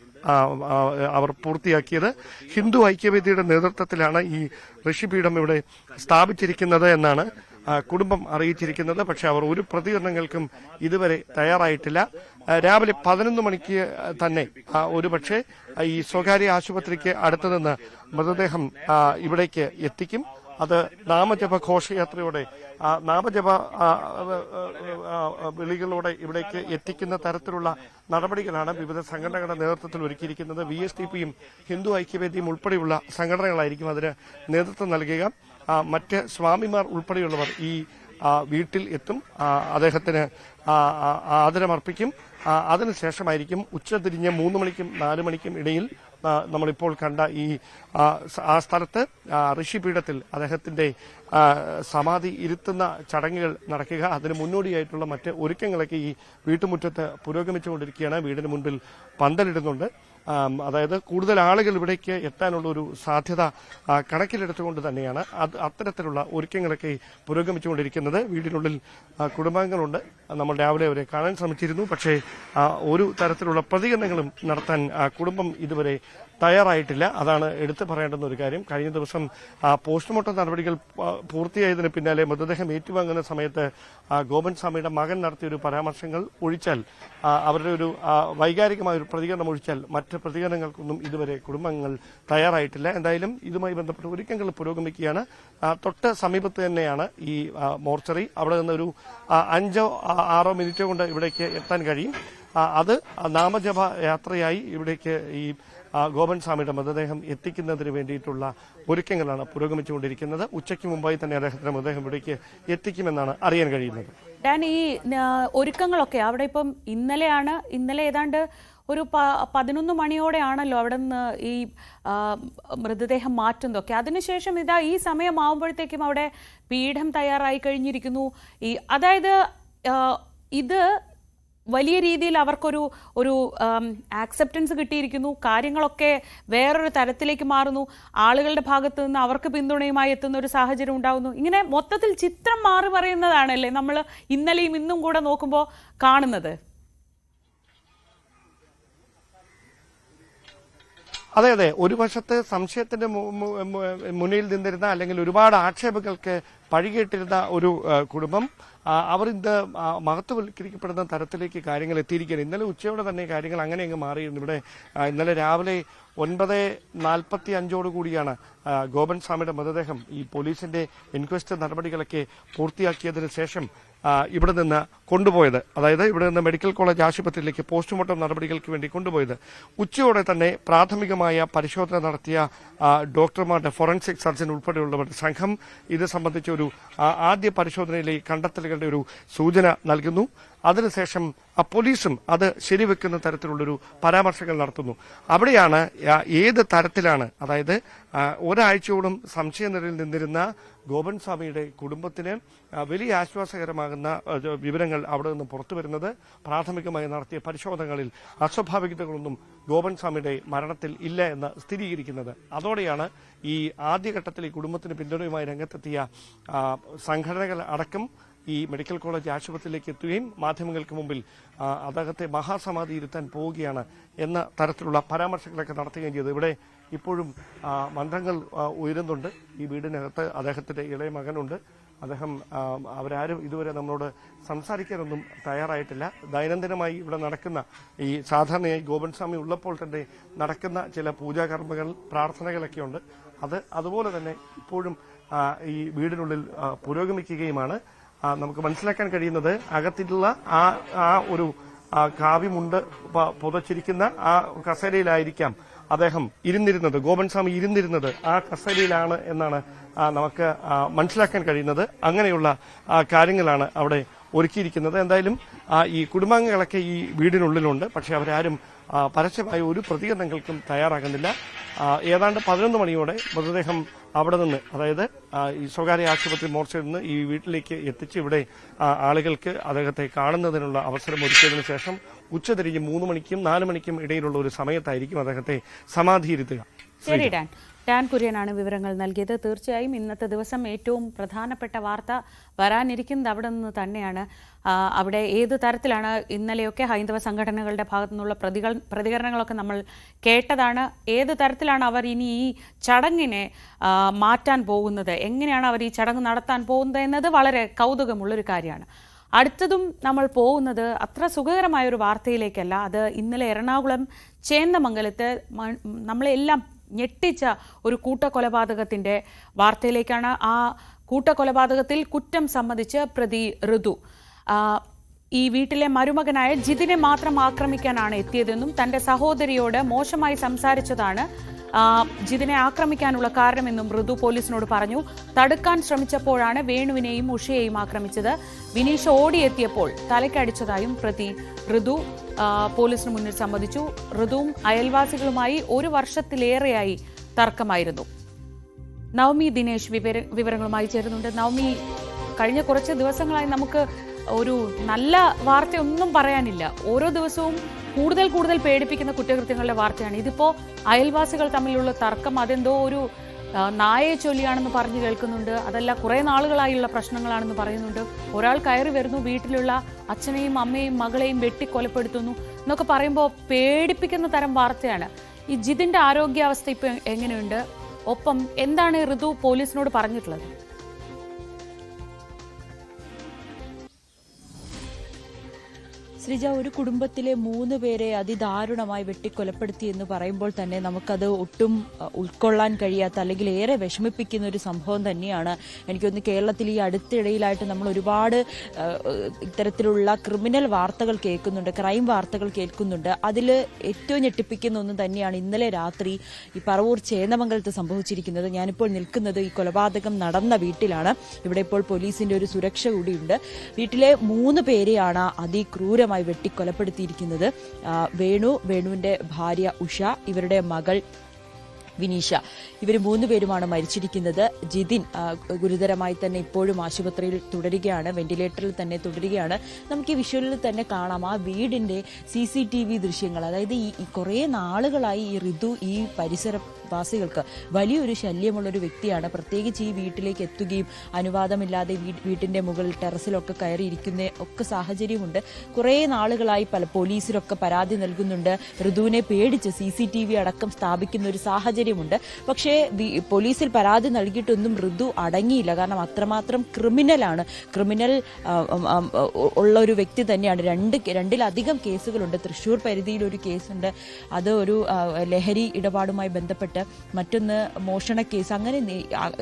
അവർ പൂർത്തിയാക്കിയത്. ഹിന്ദു ഐക്യവേദിയുടെ നേതൃത്വത്തിലാണ് ഈ ഋഷിപീഠം ഇവിടെ സ്ഥാപിച്ചിരിക്കുന്നത് എന്നാണ് കുടുംബം അറിയിച്ചിരിക്കുന്നത്. പക്ഷെ അവർ ഒരു പ്രതികരണങ്ങൾക്കും ഇതുവരെ തയ്യാറായിട്ടില്ല. രാവിലെ 11 മണിക്ക് തന്നെ ഒരുപക്ഷെ ഈ സ്വകാര്യ ആശുപത്രിക്ക് അടുത്തു നിന്ന് മൃതദേഹം ഇവിടേക്ക് എത്തിക്കും. അത് നാമജപ ഘോഷയാത്രയോടെ നാമജപ വിളികളോടെ ഇവിടേക്ക് എത്തിക്കുന്ന തരത്തിലുള്ള നടപടികളാണ് വിവിധ സംഘടനകളുടെ നേതൃത്വത്തിൽ ഒരുക്കിയിരിക്കുന്നത്. VSDPയും ഹിന്ദു ഐക്യവേദിയും ഉൾപ്പെടെയുള്ള സംഘടനകളായിരിക്കും അതിന് നേതൃത്വം നൽകുക. മറ്റ് സ്വാമിമാർ ഉൾപ്പെടെയുള്ളവർ ഈ വീട്ടിൽ എത്തും, അദ്ദേഹത്തിന് ആദരമർപ്പിക്കും. അതിനുശേഷമായിരിക്കും ഉച്ചതിരിഞ്ഞ് 3 മണിക്കും 4 മണിക്കും ഇടയിൽ നമ്മളിപ്പോൾ കണ്ട ആ സ്ഥലത്ത് ഋഷിപീഠത്തിൽ അദ്ദേഹത്തിന്റെ സമാധി ഇരുത്തുന്ന ചടങ്ങുകൾ നടക്കുക. അതിന് മുന്നോടിയായിട്ടുള്ള മറ്റ് ഒരുക്കങ്ങളൊക്കെ ഈ വീട്ടുമുറ്റത്ത് പുരോഗമിച്ചുകൊണ്ടിരിക്കുകയാണ്. വീടിന് മുൻപിൽ പന്തലിടുന്നുണ്ട്. അതായത് കൂടുതൽ ആളുകൾ ഇവിടേക്ക് എത്താനുള്ള ഒരു സാധ്യത കണക്കിലെടുത്തുകൊണ്ട് തന്നെയാണ് അത്തരത്തിലുള്ള ഒരുക്കങ്ങളൊക്കെ പുരോഗമിച്ചുകൊണ്ടിരിക്കുന്നത്. വീടിനുള്ളിൽ കുടുംബാംഗങ്ങളുണ്ട്. നമ്മൾ രാവിലെ അവരെ കാണാൻ ശ്രമിച്ചിരുന്നു. പക്ഷേ ഒരു തരത്തിലുള്ള പ്രതികരണങ്ങളും നടത്താൻ കുടുംബം ഇതുവരെ തയ്യാറായിട്ടില്ല. അതാണ് എടുത്തു പറയേണ്ടുന്ന ഒരു കാര്യം. കഴിഞ്ഞ ദിവസം പോസ്റ്റ്മോർട്ടം നടപടികൾ പൂർത്തിയായതിന് പിന്നാലെ മൃതദേഹം ഏറ്റുവാങ്ങുന്ന സമയത്ത് ഗോപൻ സ്വാമിയുടെ മകൻ നടത്തിയ ഒരു പരാമർശങ്ങൾ ഒഴിച്ചാൽ, അവരുടെ ഒരു വൈകാരികമായ ഒരു പ്രതികരണം ഒഴിച്ചാൽ മറ്റ് പ്രതികരണങ്ങൾക്കൊന്നും ഇതുവരെ കുടുംബാംഗങ്ങൾ തയ്യാറായിട്ടില്ല. എന്തായാലും ഇതുമായി ബന്ധപ്പെട്ട ഒരുക്കങ്ങൾ പുരോഗമിക്കുകയാണ്. തൊട്ട് സമീപത്ത് തന്നെയാണ് ഈ മോർച്ചറി. അവിടെ നിന്നൊരു 5-6 മിനിറ്റ് കൊണ്ട് ഇവിടേക്ക് എത്താൻ കഴിയും. അത് നാമജപ യാത്രയായി ഇവിടേക്ക് ഈ ഗോപൻ സ്വാമിയുടെ മൃതദേഹം എത്തിക്കുന്നതിന് വേണ്ടിയിട്ടുള്ള ഒരുക്കങ്ങളാണ് പുരോഗമിച്ചുകൊണ്ടിരിക്കുന്നത്. ഉച്ചയ്ക്ക് മുമ്പായി തന്നെ അദ്ദേഹത്തിന്റെ മൃതദേഹം ഇവിടേക്ക് എത്തിക്കുമെന്നാണ് അറിയാൻ കഴിയുന്നത്. ഡാൻ, ഈ ഒരുക്കങ്ങളൊക്കെ അവിടെ ഇപ്പം ഇന്നലെ ഏതാണ്ട് ഒരു 11 മണിയോടെയാണല്ലോ അവിടെ നിന്ന് ഈ മൃതദേഹം മാറ്റുന്നതൊക്കെ. അതിനുശേഷം ഇതാ ഈ സമയമാകുമ്പോഴത്തേക്കും അവിടെ പീഠം തയ്യാറായി കഴിഞ്ഞിരിക്കുന്നു. അതായത് ഇത് വലിയ രീതിയിൽ അവർക്കൊരു ആക്സെപ്റ്റൻസ് കിട്ടിയിരിക്കുന്നു. കാര്യങ്ങളൊക്കെ വേറൊരു തരത്തിലേക്ക് മാറുന്നു. ആളുകളുടെ ഭാഗത്ത് നിന്ന് അവർക്ക് പിന്തുണയുമായി എത്തുന്ന ഒരു സാഹചര്യം ഉണ്ടാകുന്നു. ഇങ്ങനെ മൊത്തത്തിൽ ചിത്രം മാറി പറയുന്നതാണല്ലേ നമ്മൾ ഇന്നലെയും ഇന്നും കൂടെ നോക്കുമ്പോൾ കാണുന്നത്. അതെ, ഒരു വശത്ത് സംശയത്തിന്റെ മുന്നിൽ നിന്നിരുന്ന, അല്ലെങ്കിൽ ഒരുപാട് ആക്ഷേപങ്ങൾക്ക് പഴികേട്ടിരുന്ന ഒരു കുടുംബം, അവർ ഇന്ന് മഹത്വവൽക്കരിക്കപ്പെടുന്ന തരത്തിലേക്ക് കാര്യങ്ങൾ എത്തിയിരിക്കുകയാണ്. ഇന്നലെ ഉച്ചയോടെ തന്നെ കാര്യങ്ങൾ അങ്ങനെ അങ്ങ് മാറിയിരുന്നു. ഇവിടെ ഇന്നലെ രാവിലെ 9:45 കൂടിയാണ് ഗോപൻ സ്വാമിയുടെ മൃതദേഹം ഈ പോലീസിന്റെ ഇൻക്വസ്റ്റ് നടപടികളൊക്കെ പൂർത്തിയാക്കിയതിനു ശേഷം ഇവിടെ നിന്ന് കൊണ്ടുപോയത്. അതായത് ഇവിടെ നിന്ന് മെഡിക്കൽ കോളേജ് ആശുപത്രിയിലേക്ക് പോസ്റ്റ്മോർട്ടം നടപടികൾക്ക് വേണ്ടി കൊണ്ടുപോയത്. ഉച്ചയോടെ തന്നെ പ്രാഥമികമായ പരിശോധന നടത്തിയ ഡോക്ടർമാരുടെ ഫോറൻസിക് സർജൻ ഉൾപ്പെടെയുള്ളവരുടെ സംഘം ഇത് സംബന്ധിച്ച ഒരു ആദ്യ പരിശോധനയിലെ കണ്ടെത്തലുകളുടെ ഒരു സൂചന നൽകുന്നു. അതിനുശേഷം പോലീസും അത് ശരിവെക്കുന്ന തരത്തിലുള്ളൊരു പരാമർശങ്ങൾ നടത്തുന്നു. അവിടെയാണ് ഏത് തരത്തിലാണ്, അതായത് ഒരാഴ്ചയോളം സംശയനിലയിൽ നിന്നിരുന്ന ഗോപൻ സ്വാമിയുടെ കുടുംബത്തിന് വലിയ ആശ്വാസകരമാകുന്ന വിവരങ്ങൾ അവിടെ നിന്ന് പുറത്തു വരുന്നത് പ്രാഥമികമായി നടത്തിയ പരിശോധനകളിൽ അസ്വാഭാവികതകളൊന്നും ഗോപൻ സ്വാമിയുടെ മരണത്തിൽ ഇല്ല എന്ന് സ്ഥിരീകരിക്കുന്നത്. അതോടെയാണ് ഈ ആദ്യഘട്ടത്തിൽ ഈ കുടുംബത്തിന് പിന്തുണയുമായി രംഗത്തെത്തിയ സംഘടനകൾ അടക്കം ഈ മെഡിക്കൽ കോളേജ് ആശുപത്രിയിലേക്ക് എത്തുകയും മാധ്യമങ്ങൾക്ക് മുമ്പിൽ അദ്ദേഹത്തെ മഹാസമാധി ഇരുത്താൻ പോവുകയാണ് എന്ന തരത്തിലുള്ള പരാമർശങ്ങളൊക്കെ നടത്തുകയും ചെയ്തു. ഇവിടെ ഇപ്പോഴും മന്ത്രങ്ങൾ ഉയരുന്നുണ്ട്. ഈ വീടിനകത്ത് അദ്ദേഹത്തിന്റെ ഇളയ മകനുണ്ട്. അദ്ദേഹം അവരാരും ഇതുവരെ നമ്മളോട് സംസാരിക്കാനൊന്നും തയ്യാറായിട്ടില്ല. ദൈനംദിനമായി ഇവിടെ നടക്കുന്ന ഈ സാധാരണയായി ഗോപൻ സ്വാമി ഉള്ളപ്പോൾ തന്നെ നടക്കുന്ന ചില പൂജാകർമ്മങ്ങൾ പ്രാർത്ഥനകളൊക്കെയുണ്ട്. അതുപോലെ തന്നെ ഇപ്പോഴും ഈ വീടിനുള്ളിൽ പുരോഗമിക്കുകയുമാണ്. നമുക്ക് മനസ്സിലാക്കാൻ കഴിയുന്നത് അകത്തുള്ള ആ ഒരു കാവ്യമുണ്ട് പുതച്ചിരിക്കുന്ന ആ കസേരയിലായിരിക്കാം അദ്ദേഹം ഇരുന്നിരുന്നത്. ഗോപൻ സ്വാമി ഇരുന്നിരുന്നത് ആ കസേരയിലാണ് എന്നാണ് നമുക്ക് മനസ്സിലാക്കാൻ കഴിയുന്നത്. അങ്ങനെയുള്ള കാര്യങ്ങളാണ് അവിടെ ഒരുക്കിയിരിക്കുന്നത്. എന്തായാലും ഈ കുടുംബാംഗങ്ങളൊക്കെ ഈ വീടിനുള്ളിലുണ്ട്. പക്ഷെ അവരാരും പരസ്യമായ ഒരു പ്രതികരണങ്ങൾക്കും തയ്യാറാകുന്നില്ല. ഏതാണ്ട് 11 മണിയോടെ മൃതദേഹം അവിടെ നിന്ന്, അതായത് ഈ സ്വകാര്യ ആശുപത്രി മോർച്ചയിൽ നിന്ന് ഈ വീട്ടിലേക്ക് എത്തിച്ച് ഇവിടെ ആളുകൾക്ക് അദ്ദേഹത്തെ കാണുന്നതിനുള്ള അവസരം ഒരുക്കിയതിനു ശേഷം ഉച്ചതിരിഞ്ഞ് 3 മണിക്കും 4 മണിക്കും ഇടയിലുള്ള ഒരു സമയത്തായിരിക്കും അദ്ദേഹത്തെ സമാധിയിരുത്തുക. ശരി ഡാൻ കുര്യനാണ് വിവരങ്ങൾ നൽകിയത്. തീർച്ചയായും ഇന്നത്തെ ദിവസം ഏറ്റവും പ്രധാനപ്പെട്ട വാർത്ത വരാനിരിക്കുന്നത് അവിടെ നിന്ന് തന്നെയാണ്. അവിടെ ഏത് തരത്തിലാണ് ഇന്നലെയൊക്കെ ഹൈന്ദവ സംഘടനകളുടെ ഭാഗത്തു നിന്നുള്ള പ്രതികരണങ്ങളൊക്കെ നമ്മൾ കേട്ടതാണ്. ഏത് തരത്തിലാണ് അവർ ഇനി ഈ ചടങ്ങിനെ മാറ്റാൻ പോകുന്നത്, എങ്ങനെയാണ് അവർ ഈ ചടങ്ങ് നടത്താൻ പോകുന്നത് എന്നത് വളരെ കൗതുകമുള്ളൊരു കാര്യമാണ്. അടുത്തതും നമ്മൾ പോകുന്നത് അത്ര സുഖകരമായൊരു വാർത്തയിലേക്കല്ല. അത് ഇന്നലെ എറണാകുളം ചേന്ദമംഗലത്ത് നമ്മളെല്ലാം ഞെട്ടിച്ച ഒരു കൂട്ടക്കൊലപാതകത്തിൻ്റെ വാർത്തയിലേക്കാണ്. ആ കൂട്ടക്കൊലപാതകത്തിൽ കുറ്റം സമ്മതിച്ച് പ്രതി ഋതു ഈ വീട്ടിലെ മരുമകനായ ജിതിനെ മാത്രം ആക്രമിക്കാനാണ് എത്തിയതെന്നും തൻ്റെ സഹോദരിയോട് മോശമായി സംസാരിച്ചതാണ് ജിതിനെ ആക്രമിക്കാനുള്ള കാരണമെന്നും ഋതു പോലീസിനോട് പറഞ്ഞു. തടുക്കാൻ ശ്രമിച്ചപ്പോഴാണ് വേണുവിനെയും ഉഷയെയും ആക്രമിച്ചത്. വിനീഷ് ഓടിയെത്തിയപ്പോൾ തലക്കടിച്ചതായും പ്രതി ഋതു പോലീസിന് മുന്നിൽ സമ്മതിച്ചു. ഋതുവും അയൽവാസികളുമായി 1 വർഷത്തിലേറെയായി തർക്കമായിരുന്നു. നവമി ദിനേശ് വിവരങ്ങളുമായി ചേരുന്നുണ്ട്. നവമി, കഴിഞ്ഞ കുറച്ച് ദിവസങ്ങളായി നമുക്ക് ഒരു നല്ല വാർത്തയൊന്നും പറയാനില്ല. ഓരോ ദിവസവും കൂടുതൽ പേടിപ്പിക്കുന്ന കുറ്റകൃത്യങ്ങളുടെ വാർത്തയാണ്. ഇതിപ്പോ അയൽവാസികൾ തമ്മിലുള്ള തർക്കം, അതെന്തോ ഒരു നായയെ ചൊല്ലിയാണെന്ന് പറഞ്ഞു കേൾക്കുന്നുണ്ട്. അതല്ല, കുറെ നാളുകളായുള്ള പ്രശ്നങ്ങളാണെന്ന് പറയുന്നുണ്ട്. ഒരാൾ കയറി വരുന്നു, വീട്ടിലുള്ള അച്ഛനെയും അമ്മയെയും മകളെയും വെട്ടിക്കൊലപ്പെടുത്തുന്നു എന്നൊക്കെ പറയുമ്പോൾ പേടിപ്പിക്കുന്ന തരം വാർത്തയാണ്. ഈ ജിതിന്റെ ആരോഗ്യാവസ്ഥ ഇപ്പൊ എങ്ങനെയുണ്ട്? ഒപ്പം എന്താണ് ഋതു പോലീസിനോട് പറഞ്ഞിട്ടുള്ളത്? ശ്രീജ, ഒരു കുടുംബത്തിലെ 3 പേരെ അതിദാരുണമായി വെട്ടിക്കൊലപ്പെടുത്തി എന്ന് പറയുമ്പോൾ തന്നെ നമുക്കത് ഒട്ടും ഉൾക്കൊള്ളാൻ കഴിയാത്ത, അല്ലെങ്കിൽ ഏറെ വിഷമിപ്പിക്കുന്ന ഒരു സംഭവം തന്നെയാണ്. എനിക്കൊന്ന് കേരളത്തിൽ ഈ അടുത്തിടയിലായിട്ട് നമ്മൾ ഒരുപാട് ഇത്തരത്തിലുള്ള ക്രിമിനൽ വാർത്തകൾ കേൾക്കുന്നുണ്ട്, ക്രൈം വാർത്തകൾ കേൾക്കുന്നുണ്ട്. അതിൽ ഏറ്റവും ഞെട്ടിപ്പിക്കുന്ന ഒന്ന് തന്നെയാണ് ഇന്നലെ രാത്രി ഈ പറവൂർ ചേന്ദമംഗലത്ത് സംഭവിച്ചിരിക്കുന്നത്. ഞാനിപ്പോൾ നിൽക്കുന്നത് ഈ കൊലപാതകം നടന്ന വീട്ടിലാണ്. ഇവിടെ ഇപ്പോൾ പോലീസിന്റെ ഒരു സുരക്ഷ കൂടിയുണ്ട്. വീട്ടിലെ 3 പേരെയാണ് അതിക്രൂരമായി വെട്ടിക്കൊലപ്പെടുത്തിയിരിക്കുന്നത്. വേണുവിന്റെ ഭാര്യ ഉഷ, ഇവരുടെ മകൾ വിനീഷ, ഇവർ 3 പേരുമാണ് മരിച്ചിരിക്കുന്നത്. ജിതിൻ ഗുരുതരമായി തന്നെ ഇപ്പോഴും ആശുപത്രിയിൽ തുടരുകയാണ്, വെന്റിലേറ്ററിൽ തന്നെ തുടരുകയാണ്. നമുക്ക് ഈ വിഷ്വലിൽ തന്നെ കാണാം ആ വീടിന്റെ CCTV ദൃശ്യങ്ങൾ. അതായത് ഈ കുറേ നാളുകളായി ഈ ഋതു ഈ പരിസരവാസികൾക്ക് വലിയൊരു ശല്യമുള്ളൊരു വ്യക്തിയാണ്. പ്രത്യേകിച്ച് ഈ വീട്ടിലേക്ക് എത്തുകയും അനുവാദമില്ലാതെ വീട്ടിന്റെ മുകളിൽ ടെറസിലൊക്കെ കയറിയിരിക്കുന്ന ഒക്കെ സാഹചര്യമുണ്ട്. കുറേ നാളുകളായി പല പോലീസിലൊക്കെ പരാതി നൽകുന്നുണ്ട്. ഋതുവിനെ പേടിച്ച് CCTV അടക്കം സ്ഥാപിക്കുന്ന ഒരു സാഹചര്യമുണ്ട്. പക്ഷേ പോലീസിൽ പരാതി നൽകിയിട്ടൊന്നും ഋതു അടങ്ങിയില്ല. കാരണം അത്രമാത്രം ക്രിമിനൽ ഉള്ള ഒരു വ്യക്തി തന്നെയാണ്. 2 കേസുകളുണ്ട്. തൃശ്ശൂർ പരിധിയിൽ ഒരു കേസുണ്ട്, അത് ഒരു ലഹരി ഇടപാടുമായി ബന്ധപ്പെട്ട്. മറ്റൊന്ന് മോഷണ കേസ്, അങ്ങനെ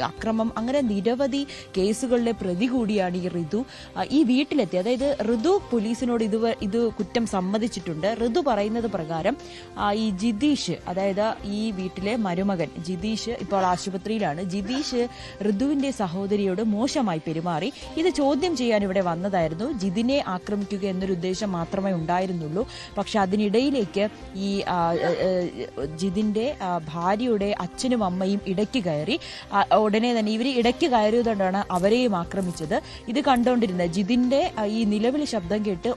അക്രമം, അങ്ങനെ നിരവധി കേസുകളിലെ പ്രതി കൂടിയാണ് ഈ ഋതു. ഈ വീട്ടിലെത്തി, അതായത് ഋതു പോലീസിനോട് ഇത് കുറ്റം സമ്മതിച്ചിട്ടുണ്ട്. ഋതു പറയുന്നത് പ്രകാരം ഈ ജിതീഷ്, അതായത് ഈ വീട്ടിലെ മരുമകൻ ജിതീഷ് ഇപ്പോൾ ആശുപത്രിയിലാണ്. ജിതീഷ് ഋതുവിന്റെ സഹോദരിയോട് മോശമായി പെരുമാറി. ഇത് ചോദ്യം ചെയ്യാൻ ഇവിടെ വന്നതായിരുന്നു. ജിതിനെ ആക്രമിക്കുക എന്നൊരു ഉദ്ദേശം മാത്രമേ ഉണ്ടായിരുന്നുള്ളൂ. പക്ഷെ അതിനിടയിലേക്ക് ഈ ജിതിന്റെ ഭാര്യയുടെ അച്ഛനും അമ്മയും ഇടയ്ക്ക് കയറി. ഉടനെ തന്നെ ഇവർ ഇടയ്ക്ക് കയറിയതുകൊണ്ടാണ് അവരെയും ആക്രമിച്ചത്. ഇത് കണ്ടുകൊണ്ടിരുന്ന ജിതിന്റെ ഈ നിലവിളി ശബ്ദം കേട്ട്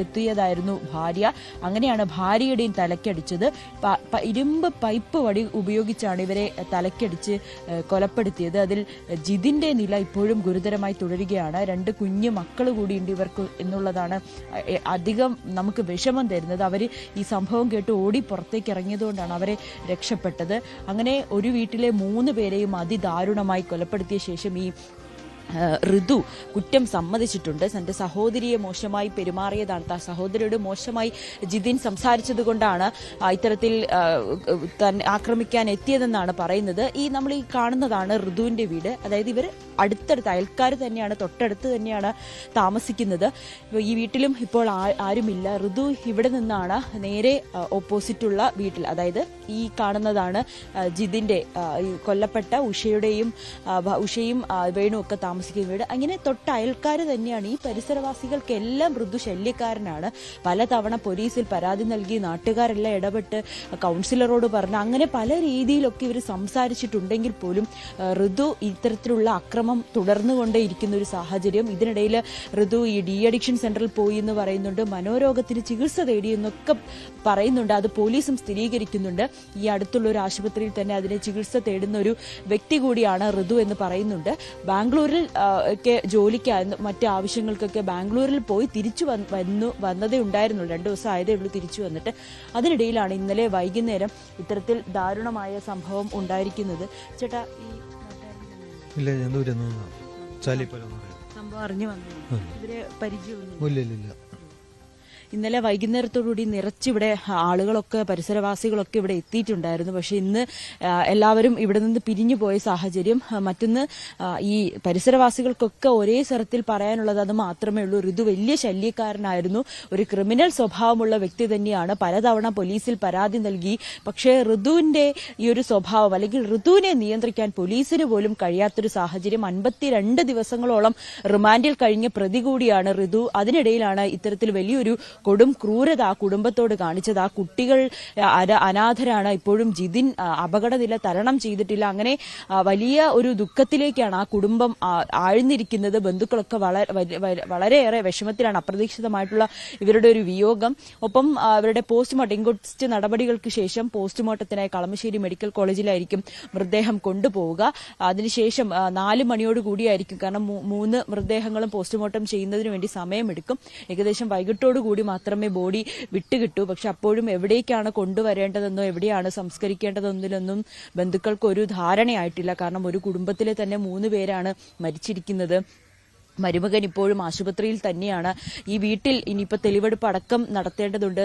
എത്തിയതായിരുന്നു ഭാര്യ. അങ്ങനെയാണ് ഭാര്യയുടെയും തലക്കടിച്ചത്. ഇരുമ്പ് പൈപ്പ് വടി ഉപയോഗിച്ചാണ് ഇവരെ തലക്കടിച്ച് കൊലപ്പെടുത്തിയത്. അതിൽ ജിതിന്റെ നില ഇപ്പോഴും ഗുരുതരമായി തുടരുകയാണ്. 2 കുഞ്ഞു മക്കൾ കൂടിയുണ്ട് ഇവർക്ക് എന്നുള്ളതാണ് അധികം നമുക്ക് വിഷമം തരുന്നത്. അവർ ഈ സംഭവം കേട്ട് ഓടി പുറത്തേക്ക് ഇറങ്ങിയതുകൊണ്ടാണ് അവരെ രക്ഷപ്പെട്ടത്. അങ്ങനെ ഒരു വീട്ടിലെ 3 പേരെയും അതിദാരുണമായി കൊലപ്പെടുത്തിയ ശേഷം ഈ ഋതു കുറ്റം സമ്മതിച്ചിട്ടുണ്ട്. തന്റെ സഹോദരിയെ മോശമായി പെരുമാറിയതാണ്, സഹോദരിയോട് മോശമായി ജിതിൻ സംസാരിച്ചത് കൊണ്ടാണ് ഇത്തരത്തിൽ ആക്രമിക്കാൻ എത്തിയതെന്നാണ് പറയുന്നത്. നമ്മൾ ഈ കാണുന്നതാണ് ഋതുവിന്റെ വീട്. അതായത് ഇവർ അടുത്തടുത്ത് അയൽക്കാർ തന്നെയാണ്, തൊട്ടടുത്ത് തന്നെയാണ് താമസിക്കുന്നത്. ഈ വീട്ടിലും ഇപ്പോൾ ആരുമില്ല. ഋതു ഇവിടെ നിന്നാണ് നേരെ ഓപ്പോസിറ്റുള്ള വീട്ടിൽ, അതായത് ഈ കാണുന്നതാണ് ജിതിന്റെ കൊല്ലപ്പെട്ട ഉഷയും വേണു ഒക്കെ താമസിക്കുന്ന വീട്. അങ്ങനെ തൊട്ട അയൽക്കാർ തന്നെയാണ്. ഈ പരിസരവാസികൾക്കെല്ലാം ഋതു ശല്യക്കാരനാണ്. പലതവണ പോലീസിൽ പരാതി നൽകി, നാട്ടുകാരെല്ലാം ഇടപെട്ട് കൗൺസിലറോട് പറഞ്ഞ് അങ്ങനെ പല രീതിയിലൊക്കെ ഇവർ സംസാരിച്ചിട്ടുണ്ടെങ്കിൽ പോലും ഋതു ഇത്തരത്തിലുള്ള അക്രമം തുടർന്നുകൊണ്ടേയിരിക്കുന്ന ഒരു സാഹചര്യം. ഇതിനിടയിൽ ഋതു ഈ ഡി അഡിക്ഷൻ സെന്ററിൽ പോയി എന്ന് പറയുന്നുണ്ട്, മനോരോഗത്തിന് ചികിത്സ തേടിയെന്നൊക്കെ പറയുന്നുണ്ട്. അത് പോലീസും സ്ഥിരീകരിക്കുന്നുണ്ട്. ഈ അടുത്തുള്ള ഒരു ആശുപത്രിയിൽ തന്നെ അതിനെ ചികിത്സ തേടുന്ന ഒരു വ്യക്തി കൂടിയാണ് ഋതു എന്ന് പറയുന്നുണ്ട്. ബാംഗ്ലൂരിൽ ഒക്കെ ജോലിക്കായിരുന്നു, മറ്റ് ആവശ്യങ്ങൾക്കൊക്കെ ബാംഗ്ലൂരിൽ പോയി തിരിച്ചു വന്നതേ ഉണ്ടായിരുന്നുള്ളൂ. 2 ദിവസം ആയതേ ഉള്ളൂ തിരിച്ചു വന്നിട്ട്. അതിനിടയിലാണ് ഇന്നലെ വൈകുന്നേരം ഇത്തരത്തിൽ ദാരുണമായ സംഭവം ഉണ്ടായിരിക്കുന്നത്. ചേട്ടാ, സംഭവം അറിഞ്ഞു വന്നു, ഇവരെ പരിചയമൊന്നും ഇന്നലെ വൈകുന്നേരത്തോടുകൂടി നിറച്ചിവിടെ ആളുകളൊക്കെ പരിസരവാസികളൊക്കെ ഇവിടെ എത്തിയിട്ടുണ്ടായിരുന്നു. പക്ഷെ ഇന്ന് എല്ലാവരും ഇവിടെ നിന്ന് പിരിഞ്ഞു പോയ സാഹചര്യം. മറ്റൊന്ന്, ഈ പരിസരവാസികൾക്കൊക്കെ ഒരേ സ്വരത്തിൽ പറയാനുള്ളത് അത് മാത്രമേ ഉള്ളൂ. ഋതു വലിയ ശല്യക്കാരനായിരുന്നു, ഒരു ക്രിമിനൽ സ്വഭാവമുള്ള വ്യക്തി തന്നെയാണ്. പലതവണ പോലീസിൽ പരാതി നൽകി. പക്ഷേ ഋതുവിന്റെ ഈ ഒരു സ്വഭാവം, അല്ലെങ്കിൽ ഋതുവിനെ നിയന്ത്രിക്കാൻ പോലീസിന് പോലും കഴിയാത്തൊരു സാഹചര്യം. 52 ദിവസങ്ങളോളം റിമാൻഡിൽ കഴിഞ്ഞ പ്രതി കൂടിയാണ് ഋതു. അതിനിടയിലാണ് ഇത്തരത്തിൽ വലിയൊരു കൊടും ക്രൂരത ആ കുടുംബത്തോട് കാണിച്ചത്. ആ കുട്ടികൾ അനാഥരാണ്. ഇപ്പോഴും ജിതിൻ അപകടനില തരണം ചെയ്തിട്ടില്ല. അങ്ങനെ വലിയ ഒരു ദുഃഖത്തിലേക്കാണ് ആ കുടുംബം ആഴ്ന്നിരിക്കുന്നത്. ബന്ധുക്കളൊക്കെ വളരെയേറെ വിഷമത്തിലാണ്. അപ്രതീക്ഷിതമായിട്ടുള്ള ഇവരുടെ ഒരു വിയോഗം. ഒപ്പം അവരുടെ പോസ്റ്റ്മോർട്ടം, ഇൻക്വസ്റ്റ് നടപടികൾക്ക് ശേഷം പോസ്റ്റ്മോർട്ടത്തിനായി കളമശ്ശേരി മെഡിക്കൽ കോളേജിലായിരിക്കും മൃതദേഹം കൊണ്ടുപോവുക. അതിനുശേഷം 4 മണിയോടുകൂടിയായിരിക്കും, കാരണം 3 മൃതദേഹങ്ങളും പോസ്റ്റ്മോർട്ടം ചെയ്യുന്നതിന് വേണ്ടി സമയമെടുക്കും. ഏകദേശം വൈകിട്ടോടുകൂടി മാത്രമേ ബോഡി വിട്ടുകിട്ടൂ. പക്ഷെ അപ്പോഴും എവിടേക്കാണ് കൊണ്ടുവരേണ്ടതെന്നോ എവിടെയാണ് സംസ്കരിക്കേണ്ടതെന്നൊന്നും ബന്ധുക്കൾക്ക് ഒരു ധാരണയായിട്ടില്ല. കാരണം ഒരു കുടുംബത്തിലെ തന്നെ 3 പേരാണ് മരിച്ചിരിക്കുന്നത്. മരുമകൻ ഇപ്പോഴും ആശുപത്രിയിൽ തന്നെയാണ്. ഈ വീട്ടിൽ ഇനിയിപ്പോൾ തെളിവെടുപ്പ് അടക്കം നടത്തേണ്ടതുണ്ട്.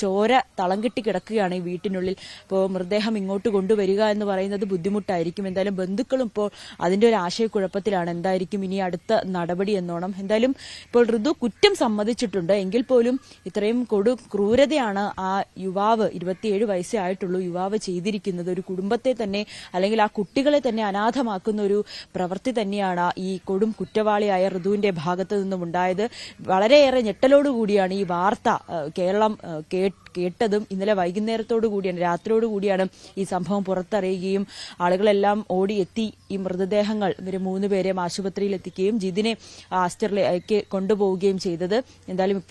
ചോര തളം കെട്ടി കിടക്കുകയാണ് ഈ വീട്ടിനുള്ളിൽ. ഇപ്പോൾ മൃതദേഹം ഇങ്ങോട്ട് കൊണ്ടുവരിക എന്ന് പറയുന്നത് ബുദ്ധിമുട്ടായിരിക്കും. എന്തായാലും ബന്ധുക്കളും ഇപ്പോൾ അതിന്റെ ഒരു ആശയക്കുഴപ്പത്തിലാണ്. എന്തായിരിക്കും ഇനി അടുത്ത നടപടി എന്നോണം. എന്തായാലും ഇപ്പോൾ ഋതു കുറ്റം സമ്മതിച്ചിട്ടുണ്ട്. എങ്കിൽ പോലും ഇത്രയും ക്രൂരതയാണ് ആ യുവാവ്, 27 വയസ്സേ ആയിട്ടുള്ളൂ യുവാവ് ചെയ്തിരിക്കുന്നത്. ഒരു കുടുംബത്തെ തന്നെ, അല്ലെങ്കിൽ ആ കുട്ടികളെ തന്നെ അനാഥമാക്കുന്ന ഒരു പ്രവൃത്തി തന്നെയാണ് ഈ കൊടും കുറ്റവാളിയായ ഋതുവിന്റെ ഭാഗത്ത് നിന്നും ഉണ്ടായത്. വളരെയേറെ ഞെട്ടലോടുകൂടിയാണ് ഈ വാർത്ത കേരളം കേട്ടതും. ഇന്നലെ വൈകുന്നേരത്തോടു കൂടിയാണ്, രാത്രിയോടുകൂടിയാണ് ഈ സംഭവം പുറത്തറിയുകയും ആളുകളെല്ലാം ഓടിയെത്തി ഈ മൃതദേഹങ്ങൾ ഇവർ 3 പേരെയും ആശുപത്രിയിൽ എത്തിക്കുകയും ജിതിനെ ആസ്റ്ററിലേക്ക് കൊണ്ടുപോവുകയും ചെയ്തത്. എന്തായാലും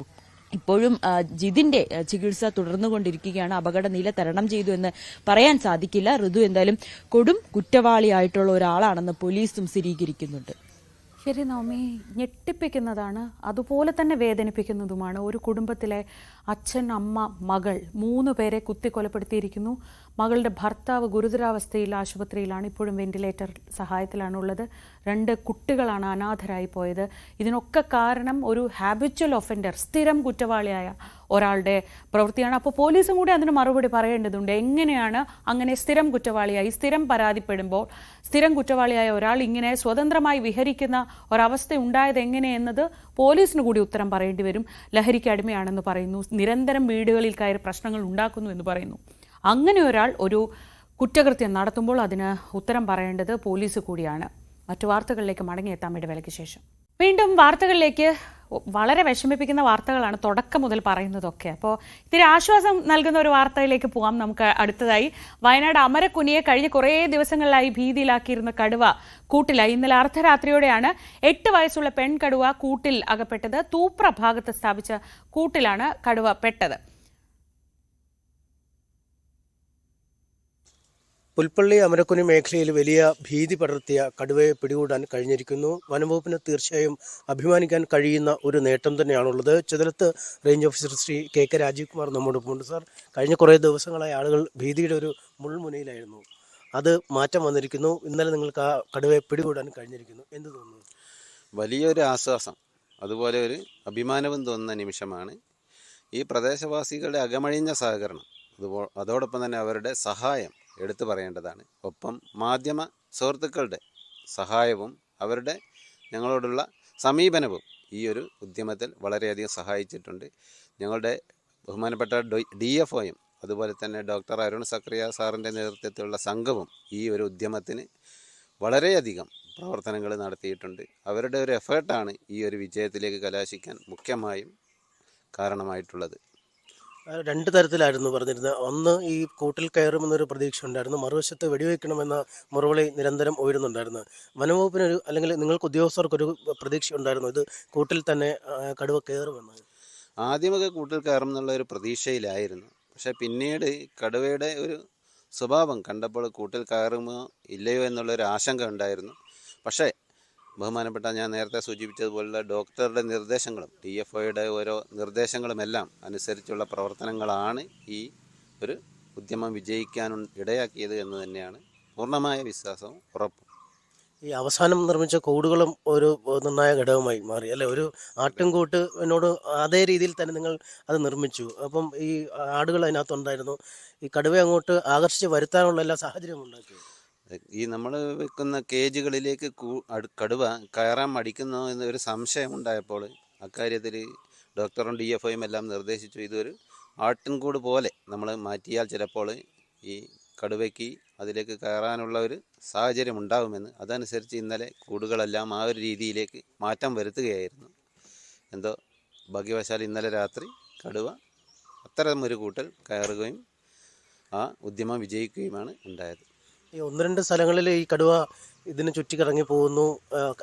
ഇപ്പോഴും ജിതിന്റെ ചികിത്സ തുടർന്നുകൊണ്ടിരിക്കുകയാണ്. അപകടനില തരണം ചെയ്തു എന്ന് പറയാൻ സാധിക്കില്ല. ഋതു എന്തായാലും കൊടും കുറ്റവാളിയായിട്ടുള്ള ഒരാളാണെന്ന് പോലീസും സ്ഥിരീകരിക്കുന്നുണ്ട്. ശരി നവമി, ഞെട്ടിപ്പിക്കുന്നതാണ്, അതുപോലെ തന്നെ വേദനിപ്പിക്കുന്നതുമാണ്. ഒരു കുടുംബത്തിലെ അച്ഛൻ, അമ്മ, മകൾ 3 പേരെ കുത്തിക്കൊലപ്പെടുത്തിയിരിക്കുന്നു. മകളുടെ ഭർത്താവ് ഗുരുതരാവസ്ഥയിൽ ആശുപത്രിയിലാണ്, ഇപ്പോഴും വെന്റിലേറ്റർ സഹായത്തിലാണുള്ളത്. 2 കുട്ടികളാണ് അനാഥരായി പോയത്. ഇതിനൊക്കെ കാരണം ഒരു ഹാബിച്വൽ ഒഫൻഡർ, സ്ഥിരം കുറ്റവാളിയായ ഒരാളുടെ പ്രവൃത്തിയാണ്. അപ്പോൾ പോലീസും കൂടി അതിന് മറുപടി പറയേണ്ടതുണ്ട്. എങ്ങനെയാണ് അങ്ങനെ സ്ഥിരം കുറ്റവാളിയായി, സ്ഥിരം പരാതിപ്പെടുമ്പോൾ സ്ഥിരം കുറ്റവാളിയായ ഒരാൾ ഇങ്ങനെ സ്വതന്ത്രമായി വിഹരിക്കുന്ന ഒരവസ്ഥ ഉണ്ടായത് എങ്ങനെയെന്നത് പോലീസിന് കൂടി ഉത്തരം പറയേണ്ടി വരും. ലഹരിക്ക് അടിമയാണെന്ന് പറയുന്നു, നിരന്തരം വീടുകളിൽ കയറി പ്രശ്നങ്ങൾ ഉണ്ടാക്കുന്നു എന്ന് പറയുന്നു. അങ്ങനെ ഒരാൾ ഒരു കുറ്റകൃത്യം നടത്തുമ്പോൾ അതിന് ഉത്തരം പറയേണ്ടത് പോലീസ് കൂടിയാണ്. മറ്റു വാർത്തകളിലേക്ക് മടങ്ങിയെത്താം ഇടവേളയ്ക്ക് ശേഷം. വീണ്ടും വാർത്തകളിലേക്ക്. വളരെ വിഷമിപ്പിക്കുന്ന വാർത്തകളാണ് തുടക്കം മുതൽ പറയുന്നതൊക്കെ. അപ്പോൾ ഇത്തിരി ആശ്വാസം നൽകുന്ന ഒരു വാർത്തയിലേക്ക് പോകാം നമുക്ക് അടുത്തതായി. വയനാട് അമരക്കുനിയെ കഴിഞ്ഞ കുറേ ദിവസങ്ങളിലായി ഭീതിയിലാക്കിയിരുന്ന കടുവ കൂട്ടിലായി. ഇന്നലെ അർദ്ധരാത്രിയോടെയാണ് 8 വയസ്സുള്ള പെൺകടുവ കൂട്ടിൽ അകപ്പെട്ടത്. തൂപ്ര ഭാഗത്ത് സ്ഥാപിച്ച കൂട്ടിലാണ് കടുവ പെട്ടത്. പുൽപ്പള്ളി അമരക്കുനി മേഖലയിൽ വലിയ ഭീതി പടർത്തിയ കടുവയെ പിടികൂടാൻ കഴിഞ്ഞിരിക്കുന്നു. വനംവകുപ്പിന് തീർച്ചയായും അഭിമാനിക്കാൻ കഴിയുന്ന ഒരു നേട്ടം തന്നെയാണുള്ളത്. ചുതലത്ത് range officer Sri K Rajeev Kumar നമ്മോടൊപ്പമുണ്ട്. സാർ, കഴിഞ്ഞ കുറേ ദിവസങ്ങളായി ആളുകൾ ഭീതിയുടെ ഒരു മുൾമുനയിലായിരുന്നു. അത് മാറ്റം വന്നിരിക്കുന്നു. ഇന്നലെ നിങ്ങൾക്ക് ആ കടുവയെ പിടികൂടാൻ കഴിഞ്ഞിരിക്കുന്നു. എന്ത് തോന്നുന്നു? വലിയൊരു ആശ്വാസം, അതുപോലെ ഒരു അഭിമാനവും തോന്നുന്ന നിമിഷമാണ്. ഈ പ്രദേശവാസികളുടെ അകമഴിഞ്ഞ സഹകരണം, അതോടൊപ്പം തന്നെ അവരുടെ സഹായം എടുത്തു പറയേണ്ടതാണ്. ഒപ്പം മാധ്യമ സുഹൃത്തുക്കളുടെ സഹായവും അവരുടെ ഞങ്ങളോടുള്ള സമീപനവും ഈ ഒരു ഉദ്യമത്തിൽ വളരെയധികം സഹായിച്ചിട്ടുണ്ട്. ഞങ്ങളുടെ ബഹുമാനപ്പെട്ട DFOയും അതുപോലെ തന്നെ ഡോക്ടർ അരുൺ സക്രിയ സാറിൻ്റെ നേതൃത്വത്തിലുള്ള സംഘവും ഈ ഒരു ഉദ്യമത്തിന് വളരെയധികം പ്രവർത്തനങ്ങൾ നടത്തിയിട്ടുണ്ട്. അവരുടെ ഒരു എഫേർട്ടാണ് ഈ ഒരു വിജയത്തിലേക്ക് കലാശിക്കാൻ മുഖ്യമായും കാരണമായിട്ടുള്ളത്. രണ്ട് തരത്തിലായിരുന്നു പറഞ്ഞിരുന്നത്. ഒന്ന്, ഈ കൂട്ടിൽ കയറുമെന്നൊരു പ്രതീക്ഷ ഉണ്ടായിരുന്നു. മറുവശത്ത് വെടിവെക്കണമെന്ന മുറവിളി നിരന്തരം ഉയരുന്നുണ്ടായിരുന്നു. വനംവകുപ്പിനൊരു, അല്ലെങ്കിൽ നിങ്ങൾക്ക് ഉദ്യോഗസ്ഥർക്കൊരു പ്രതീക്ഷ ഉണ്ടായിരുന്നു ഇത് കൂട്ടിൽ തന്നെ കടുവ കയറുമെന്ന്? ആദ്യമൊക്കെ കൂട്ടിൽ കയറും എന്നുള്ള ഒരു പ്രതീക്ഷയിലായിരുന്നു. പക്ഷേ പിന്നീട് കടുവയുടെ ഒരു സ്വഭാവം കണ്ടപ്പോൾ കൂട്ടിൽ കയറുമോ ഇല്ലയോ എന്നുള്ളൊരു ആശങ്ക ഉണ്ടായിരുന്നു. പക്ഷേ ബഹുമാനപ്പെട്ട ഞാൻ നേരത്തെ സൂചിപ്പിച്ചതുപോലുള്ള ഡോക്ടറുടെ നിർദ്ദേശങ്ങളും DFOയുടെ ഓരോ നിർദ്ദേശങ്ങളുമെല്ലാം അനുസരിച്ചുള്ള പ്രവർത്തനങ്ങളാണ് ഈ ഒരു ഉദ്യമം വിജയിക്കാൻ ഇടയാക്കിയത് എന്ന് തന്നെയാണ് പൂർണ്ണമായ വിശ്വാസവും ഉറപ്പും. ഈ അവസാനം നിർമ്മിച്ച കൂടുകളും ഒരു നിർണായക ഘടകമായി മാറി അല്ലേ? ഒരു ആട്ടിൻകൂട്ടിനോട് അതേ രീതിയിൽ തന്നെ നിങ്ങൾ അത് നിർമ്മിച്ചു. അപ്പം ഈ ആടുകൾ അതിനകത്തുണ്ടായിരുന്നു. ഈ കടുവ അങ്ങോട്ട് ആകർഷിച്ച് വരുത്താനുള്ള എല്ലാ സാഹചര്യവും ഉണ്ടാക്കി. ഈ നമ്മൾ വെക്കുന്ന കേജുകളിലേക്ക് കടുവ കയറാൻ മടിക്കുന്നു എന്നൊരു സംശയം ഉണ്ടായപ്പോൾ അക്കാര്യത്തിൽ ഡോക്ടറും DFOയും എല്ലാം നിർദ്ദേശിച്ചു. ഇതൊരു ആട്ടിൻകൂട് പോലെ നമ്മൾ മാറ്റിയാൽ ചിലപ്പോൾ ഈ കടുവയ്ക്ക് അതിലേക്ക് കയറാനുള്ള ഒരു സാഹചര്യം ഉണ്ടാകുമെന്ന്. അതനുസരിച്ച് ഇന്നലെ കൂടുകളെല്ലാം ആ ഒരു രീതിയിലേക്ക് മാറ്റം വരുത്തുകയായിരുന്നു. എന്തോ ഭാഗ്യവശാൽ ഇന്നലെ രാത്രി കടുവ അത്തരമൊരു കൂട്ടിൽ കയറുകയും ആ ഉദ്യമം വിജയിക്കുകയുമാണ് ഉണ്ടായത്. ഈ 1-2 സ്ഥലങ്ങളിൽ ഈ കടുവ ഇതിന് ചുറ്റിക്കിറങ്ങി പോകുന്നു,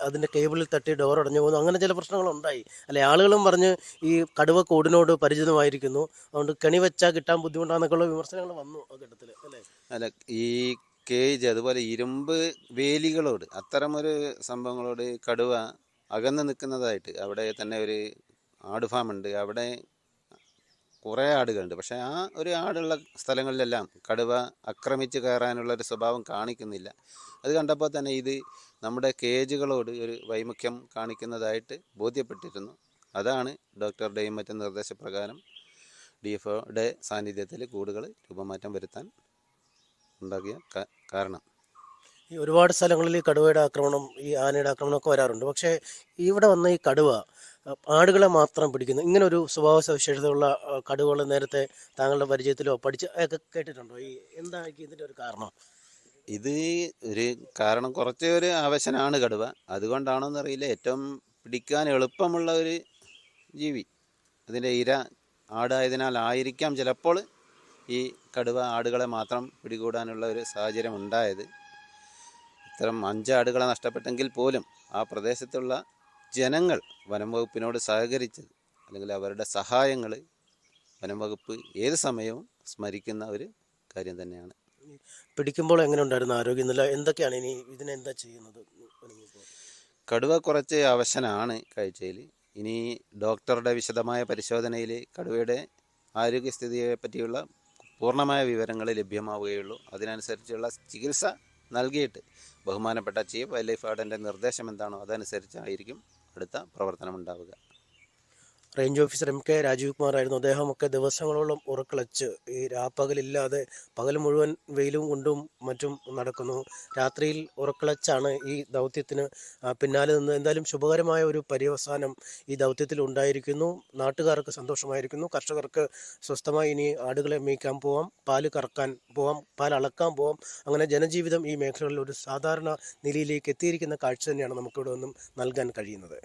അതിൻ്റെ കേബിളിൽ തട്ടി ഡോർ അടഞ്ഞു പോകുന്നു, അങ്ങനെ ചില പ്രശ്നങ്ങളുണ്ടായി അല്ലെ? ആളുകളും പറഞ്ഞ് ഈ കടുവ കൂടിനോട് പരിചിതമായിരിക്കുന്നു, അതുകൊണ്ട് കെണി വെച്ചാൽ കിട്ടാൻ ബുദ്ധിമുട്ടാണെന്നൊക്കെയുള്ള വിമർശനങ്ങൾ വന്നു ആ ഘട്ടത്തിൽ അല്ലേ? അല്ല, ഈ കേജ് അതുപോലെ ഇരുമ്പ് വേലികളോട് അത്തരമൊരു സംഭവങ്ങളോട് കടുവ അകന്ന് നിൽക്കുന്നതായിട്ട്, അവിടെ തന്നെ ഒരു ആട് ഫാമുണ്ട്, അവിടെ കുറേ ആടുകളുണ്ട്. പക്ഷേ ആ ഒരു ആടുള്ള സ്ഥലങ്ങളിലെല്ലാം കടുവ ആക്രമിച്ച് കയറാനുള്ള ഒരു സ്വഭാവം കാണിക്കുന്നില്ല. അത് കണ്ടപ്പോൾ തന്നെ ഇത് നമ്മുടെ കേജുകളോട് ഒരു വൈമുഖ്യം കാണിക്കുന്നതായിട്ട് ബോധ്യപ്പെട്ടിരുന്നു. അതാണ് ഡോക്ടറുടെയും മറ്റു നിർദ്ദേശപ്രകാരം DFOയുടെ സാന്നിധ്യത്തിൽ കൂടുകൾ രൂപമാറ്റം വരുത്താൻ ഉണ്ടാക്കിയ കാരണം. ഈ ഒരുപാട് സ്ഥലങ്ങളിൽ ഈ കടുവയുടെ ആക്രമണം, ഈ ആനയുടെ ആക്രമണമൊക്കെ വരാറുണ്ട്. പക്ഷേ ഇവിടെ വന്ന ഈ കടുവ ആടുകളെ മാത്രം പിടിക്കുന്നു. ഇങ്ങനെ ഒരു സ്വഭാവ സവിശേഷതയുള്ള കടുവകൾ നേരത്തെ താങ്കളുടെ പരിചയത്തിലോ ഒക്കെ കേട്ടിട്ടുണ്ടോ? ഈ എന്തായിരിക്കും ഇതിൻ്റെ ഒരു കാരണം? ഇത് ഒരു കാരണം, കുറച്ച് ഒരു ആവശ്യനാണ് കടുവ. അതുകൊണ്ടാണോ എന്നറിയില്ല, ഏറ്റവും പിടിക്കാൻ എളുപ്പമുള്ള ഒരു ജീവി, അതിൻ്റെ ഇര ആടായതിനാലായിരിക്കാം ചിലപ്പോൾ ഈ കടുവ ആടുകളെ മാത്രം പിടികൂടാനുള്ള ഒരു സാഹചര്യം ഉണ്ടായത്. ഇത്തരം 5 ആടുകളെ നഷ്ടപ്പെട്ടെങ്കിൽ പോലും ആ പ്രദേശത്തുള്ള ജനങ്ങൾ വനം വകുപ്പിനോട് സഹകരിച്ചത്, അല്ലെങ്കിൽ അവരുടെ സഹായങ്ങൾ വനം വകുപ്പ് ഏത് സമയവും സ്മരിക്കുന്ന ഒരു കാര്യം തന്നെയാണ്. പിടിക്കുമ്പോൾ എങ്ങനെ ഉണ്ടായിരുന്നു ആരോഗ്യനില? എന്തൊക്കെയാണ് ഇനി ഇതിനെന്താ ചെയ്യുന്നത്? കടുവ കുറച്ച് അവശനാണ് കാഴ്ചയിൽ. ഇനി ഡോക്ടറുടെ വിശദമായ പരിശോധനയിൽ കടുവയുടെ ആരോഗ്യസ്ഥിതിയെ പറ്റിയുള്ള പൂർണ്ണമായ വിവരങ്ങൾ ലഭ്യമാവുകയുള്ളൂ. അതിനനുസരിച്ചുള്ള ചികിത്സ നൽകിയിട്ട് ബഹുമാനപ്പെട്ട ചീഫ് വൈൽഡ് ലൈഫ് വാർഡൻ്റെ നിർദ്ദേശം എന്താണോ അതനുസരിച്ചായിരിക്കും അടുത്ത പ്രവർത്തനം ഉണ്ടാവുക. Range officer MK Rajeev Kumar ആയിരുന്നു. അദ്ദേഹമൊക്കെ ദിവസങ്ങളോളം ഉറക്കളച്ച് ഈ രാപ്പകലില്ലാതെ പകൽ മുഴുവൻ വെയിലും കൊണ്ടും മറ്റും നടക്കുന്നു. രാത്രിയിൽ ഉറക്കളച്ചാണ് ഈ ദൗത്യത്തിന് പിന്നാലെ നിന്ന്. എന്തായാലും ശുഭകരമായ ഒരു പര്യവസാനം ഈ ദൗത്യത്തിൽ ഉണ്ടായിരിക്കുന്നു. നാട്ടുകാർക്ക് സന്തോഷമായിരിക്കുന്നു. കർഷകർക്ക് സ്വസ്ഥമായി ഇനി ആടുകളെ മേയ്ക്കാൻ പോവാം, പാല് കറക്കാൻ പോവാം, പാൽ അളക്കാൻ പോവാം. അങ്ങനെ ജനജീവിതം ഈ മേഖലകളിൽ ഒരു സാധാരണ നിലയിലേക്ക് എത്തിയിരിക്കുന്ന കാഴ്ച തന്നെയാണ് നമുക്കിവിടെ നിന്നും നൽകാൻ കഴിയുന്നത്.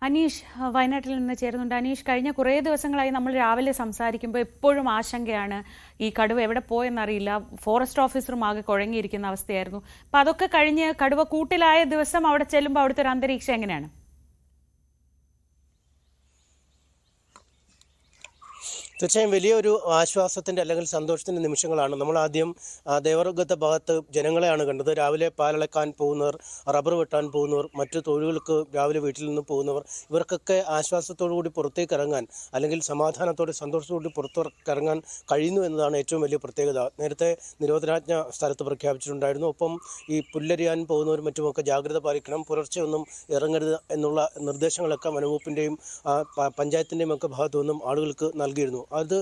അനീഷ് വയനാട്ടിൽ നിന്ന് ചേരുന്നുണ്ട്. അനീഷ്, കഴിഞ്ഞ കുറേ ദിവസങ്ങളായി നമ്മൾ രാവിലെ സംസാരിക്കുമ്പോൾ എപ്പോഴും ആശങ്കയാണ്. ഈ കടുവ എവിടെ പോയെന്നറിയില്ല. ഫോറസ്റ്റ് ഓഫീസറും ആകെ കുഴങ്ങിയിരിക്കുന്ന അവസ്ഥയായിരുന്നു. അപ്പം അതൊക്കെ കഴിഞ്ഞ് കടുവ കൂട്ടിലായ ദിവസം അവിടെ ചെല്ലുമ്പോൾ അവിടുത്തെ ഒരു അന്തരീക്ഷം എങ്ങനെയാണ്? തീർച്ചയായും വലിയൊരു ആശ്വാസത്തിൻ്റെ അല്ലെങ്കിൽ സന്തോഷത്തിൻ്റെ നിമിഷങ്ങളാണ്. നമ്മൾ ആദ്യം ദേവറുഗത്തെ ഭാഗത്ത് ജനങ്ങളെയാണ് കണ്ടത്. രാവിലെ പാലളക്കാൻ പോകുന്നവർ, റബ്ബർ വെട്ടാൻ പോകുന്നവർ, മറ്റു തൊഴിലുകൾക്ക് രാവിലെ വീട്ടിൽ നിന്ന് പോകുന്നവർ, ഇവർക്കൊക്കെ ആശ്വാസത്തോടു കൂടി പുറത്തേക്ക് ഇറങ്ങാൻ അല്ലെങ്കിൽ സമാധാനത്തോടെ സന്തോഷത്തോടെ പുറത്തിറങ്ങാൻ കഴിയുന്നു എന്നതാണ് ഏറ്റവും വലിയ പ്രത്യേകത. നേരത്തെ നിരോധനാജ്ഞ സ്ഥലത്ത് പ്രഖ്യാപിച്ചിട്ടുണ്ടായിരുന്നു. ഒപ്പം ഈ പുല്ലരിയാൻ പോകുന്നവരും മറ്റുമൊക്കെ ജാഗ്രത പാലിക്കണം, പുലർച്ചെ ഒന്നും ഇറങ്ങരുത് എന്നുള്ള നിർദ്ദേശങ്ങളൊക്കെ വനംവകുപ്പിൻ്റെയും പഞ്ചായത്തിൻ്റെയും ഒക്കെ ഭാഗത്തു നിന്നും ആളുകൾക്ക് നൽകിയിരുന്നു. അത്